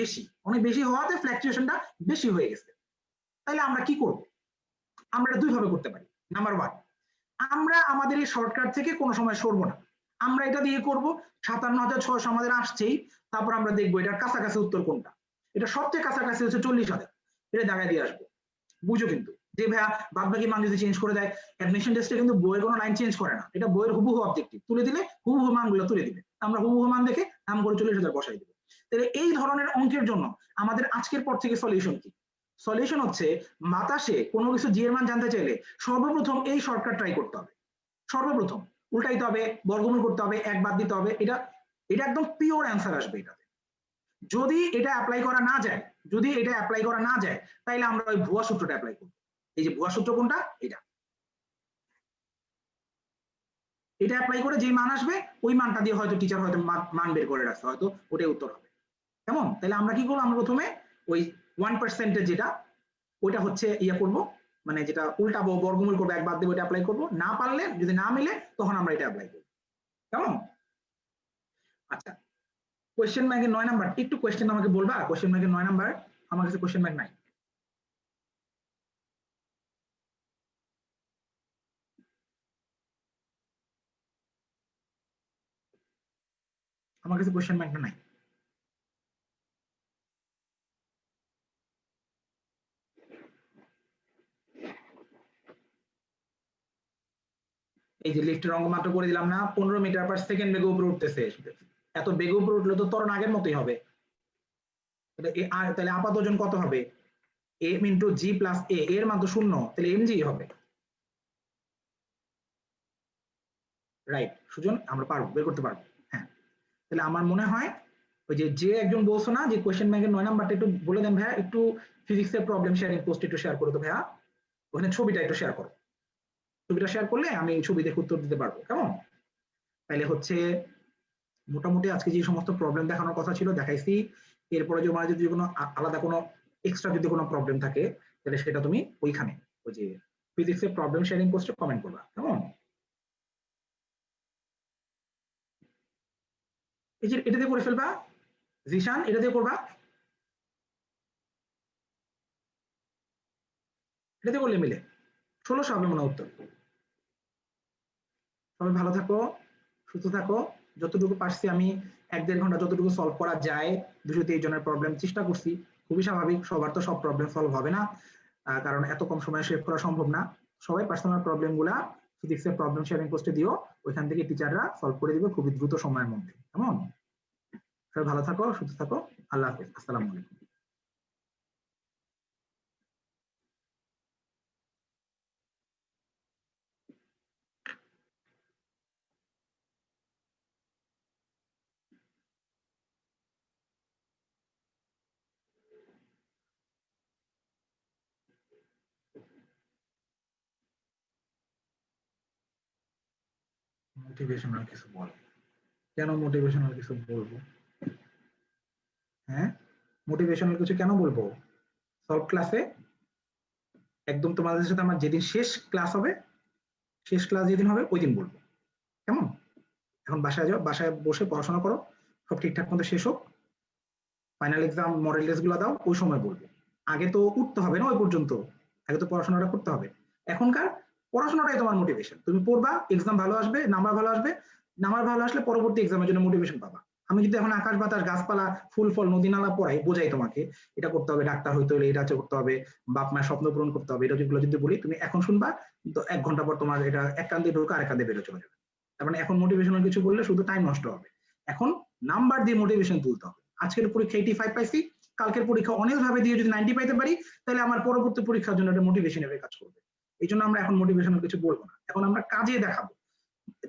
বেশি হওয়াতে ফ্ল্যাকচুয়েশনটা বেশি হয়ে গেছে। তাহলে আমরা কি করব? আমরা এটা দুই ভাবে করতে পারি। নাম্বার 1, আমরা আমাদের এই শর্টকাট থেকে কোনো সময় সরবো না, আমরা এটা দিয়ে করব 57,600 আমাদের আসছেই, তারপর আমরা দেখবো এটার কাছাকাছি উত্তর কোনটা। এটা সবচেয়ে কাছাকাছি হচ্ছে 40,000, এটা জায়গায় দিয়ে আসবো। বুঝো কিন্তু যে ভাইয়া বাদ বাকি মান যদি চেঞ্জ করে দেয়, অ্যাডমিশন টেস্টে কিন্তু বইয়ের কোনো লাইন চেঞ্জ করে না, এটা বইয়ের হুবহু অবজেক্টিভ তুলে দিলে হুবহু মানগুলো তুলে দিবে, আমরা হুবহু মান দেখে নাম করে 40,000 বসাই দেবো। তাহলে এই ধরনের অঙ্কের জন্য আমাদের আজকের পর থেকে সলিউশন কি? সলিউশন হচ্ছে বাতাসে কোনো কিছু জি এর মান জানতে চাইলে সর্বপ্রথম এই শর্টকাট ট্রাই করতে হবে, সর্বপ্রথম উল্টাইতে হবে, বর্গমূল করতে হবে, এক বাদ দিতে হবে, এটা একদম পিওর অ্যান্সার আসবে এটাতে। যদি এটা অ্যাপ্লাই করা না যায়, যদি এটা অ্যাপ্লাই করা না যায় তাহলে আমরা ওই ভুয়া সূত্রটা অ্যাপ্লাই করব। এই যে ভুয়া সূত্র কোনটা, এটা এটা অ্যাপ্লাই করে যেই মান আসবে ওই মানটা দিয়ে হয়তো টিচার হয়তো মান বের করে রাখছে, হয়তো ওটাই উত্তর হবে। কেমন? তাহলে আমরা কি করবো, আমরা প্রথমে ওই 1% যেটা ওইটা হচ্ছে ইয়া করব, মানে যেটা উল্টাবো, বর্গমূল করবো, এক বাদ দেবো, এটা অ্যাপ্লাই করবো, না পারলে যদি না মিলে তখন আমরা এটা অ্যাপ্লাই করবো। কেমন? আচ্ছা, কোয়েশ্চেন ব্যাংকের 9 নাম্বার, একটু কোয়েশ্চেন আমাকে বলবা? কোয়েশ্চেন ব্যাংকের 9 নাম্বার, আমার কাছে কোয়েশ্চেন ব্যাংক নাই। আমার কাছে কোয়েশ্চেন ব্যাংকটা নাই। এই যে লিফটের অঙ্ক মাত্র করে দিলাম না, 15 মিটার পার সেকেন্ড বেগে উপরে উঠতেছে, এত বেগে উপরে উঠলে তো ত্বরণ আগের মতোই হবে। তাহলে আপাত ওজন কত হবে? এম ইন্টু জি প্লাস এ, এর মান তো 0, তাহলে এম জি হবে। রাইট সুজন, আমরা পারবো, বের করতে পারবো। হ্যাঁ, তাহলে আমার মনে হয় ওই যে একজন বলছো না যে কোয়েশ্চেন ব্যাংকের 9 নাম্বারটা একটু বলে দেন ভাইয়া, একটু ফিজিক্সের প্রবলেম শেয়ারিং পোস্ট একটু শেয়ার করো তো ভাইয়া, ওখানে ছবিটা একটু শেয়ার করো, ছবিটা শেয়ার করলে আমি এই ছবি দেখে উত্তর দিতে পারবো। কেমন? তাহলে হচ্ছে মোটামুটি আজকে যে সমস্ত প্রবলেম দেখানোর কথা ছিল দেখাইছি। এরপরে যদি যদি কোনো আলাদা কোনো এক্সট্রা যদি কোনো প্রবলেম থাকে তাহলে সেটা তুমি ওইখানে ওই যে ফিজিক্সের প্রবলেম শেয়ারিং পোস্টে কমেন্ট করবা। কেমন? এই যে এটা দিয়ে করে ফেলবা জিশান, এটা দিয়ে করবা, এটা দিয়ে করলে মিলে 1600 হবে মনে উত্তর। সবাই ভালো থাকো, সুস্থ থাকো। যতটুকু পারছি আমি 1-1.5 ঘন্টা যতটুকু সলভ করা যায় 223 জনের প্রবলেম চেষ্টা করছি। খুবই স্বাভাবিক, সবার তো সব প্রবলেম সলভ হবে না, কারণ এত কম সময়ে শেষ করা সম্ভব না। সবাই পার্সোনাল প্রবলেম গুলা ফিজিক্সের প্রবলেম শেয়ারিং পোস্টে দিও, ওইখান থেকে টিচাররা সলভ করে দিবে খুবই দ্রুত সময়ের মধ্যে। কেমন? সবাই ভালো থাকো, সুস্থ থাকো। আল্লাহ হাফেজ, আসসালামু আলাইকুম। মোটিভেশনাল কিছু বল। কেন মোটিভেশনাল কিছু বলবো? হ্যাঁ, মোটিভেশনাল কিছু কেন বলবো? সলভ ক্লাসে একদম তোমাদের সাথে আমার যেদিন শেষ ক্লাস হবে, শেষ ক্লাস যেদিন হবে ওই দিন বলবো। কেমন? এখন বাসায় যাও, বাসায় বসে পড়াশোনা করো, সব ঠিকঠাক মতো শেষ হোক, ফাইনাল এক্সাম মডেল টেস্ট গুলো দাও, ওই সময় বলবো। আগে তো উঠতে হবে না ওই পর্যন্ত, আগে তো পড়াশোনাটা করতে হবে। এখনকার পড়াশোনাটাই তোমার মোটিভেশন। তুমি পড়বা, এক্সাম ভালো আসবে, নাম্বার ভালো আসবে, নাম্বার ভালো আসলে পরবর্তী এক্সামের জন্য মোটিভেশন পাবা। আমি যদি এখন আকাশ বাতাস গাছপালা ফুল ফল নদী নালা পড়াই, বোঝাই তোমাকে এটা করতে হবে, ডাক্তার হইতে হলে এটা করতে হবে, বাপ মায়ের স্বপ্ন পূরণ করতে হবে, এটা যেগুলো যদি বলি তুমি এখন শুনবা, তো 1 ঘন্টা পর তোমার এটা এক কান দিয়ে ঢোকা আরেক কান দিয়ে বেরো চলে যাবে। তার মানে এখন মোটিভেশনাল কিছু বললে শুধু টাইম নষ্ট হবে। এখন নাম্বার দিয়ে মোটিভেশন তুলতে হবে। আজকের পরীক্ষা 85 পাইছি, কালকের পরীক্ষা অনেক ভাবে দিয়ে যদি 90 পাইতে পারি, তাহলে আমার পরবর্তী পরীক্ষার জন্য একটা মোটিভেশন এর কাজ করবে। এই জন্য আমরা এখন মোটিভেশনাল কিছু বলবো না, এখন আমরা কাজে দেখাবো।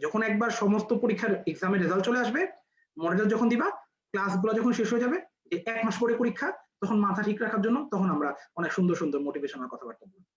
যখন একবার সমস্ত পরীক্ষার এক্সামের রেজাল্ট চলে আসবে, মডেল যখন দিবা, ক্লাসগুলো যখন শেষ হয়ে যাবে, 1 মাস পরে পরীক্ষা, তখন মাথা ঠিক রাখার জন্য তখন আমরা অনেক সুন্দর সুন্দর মোটিভেশনাল কথাবার্তা বলবো।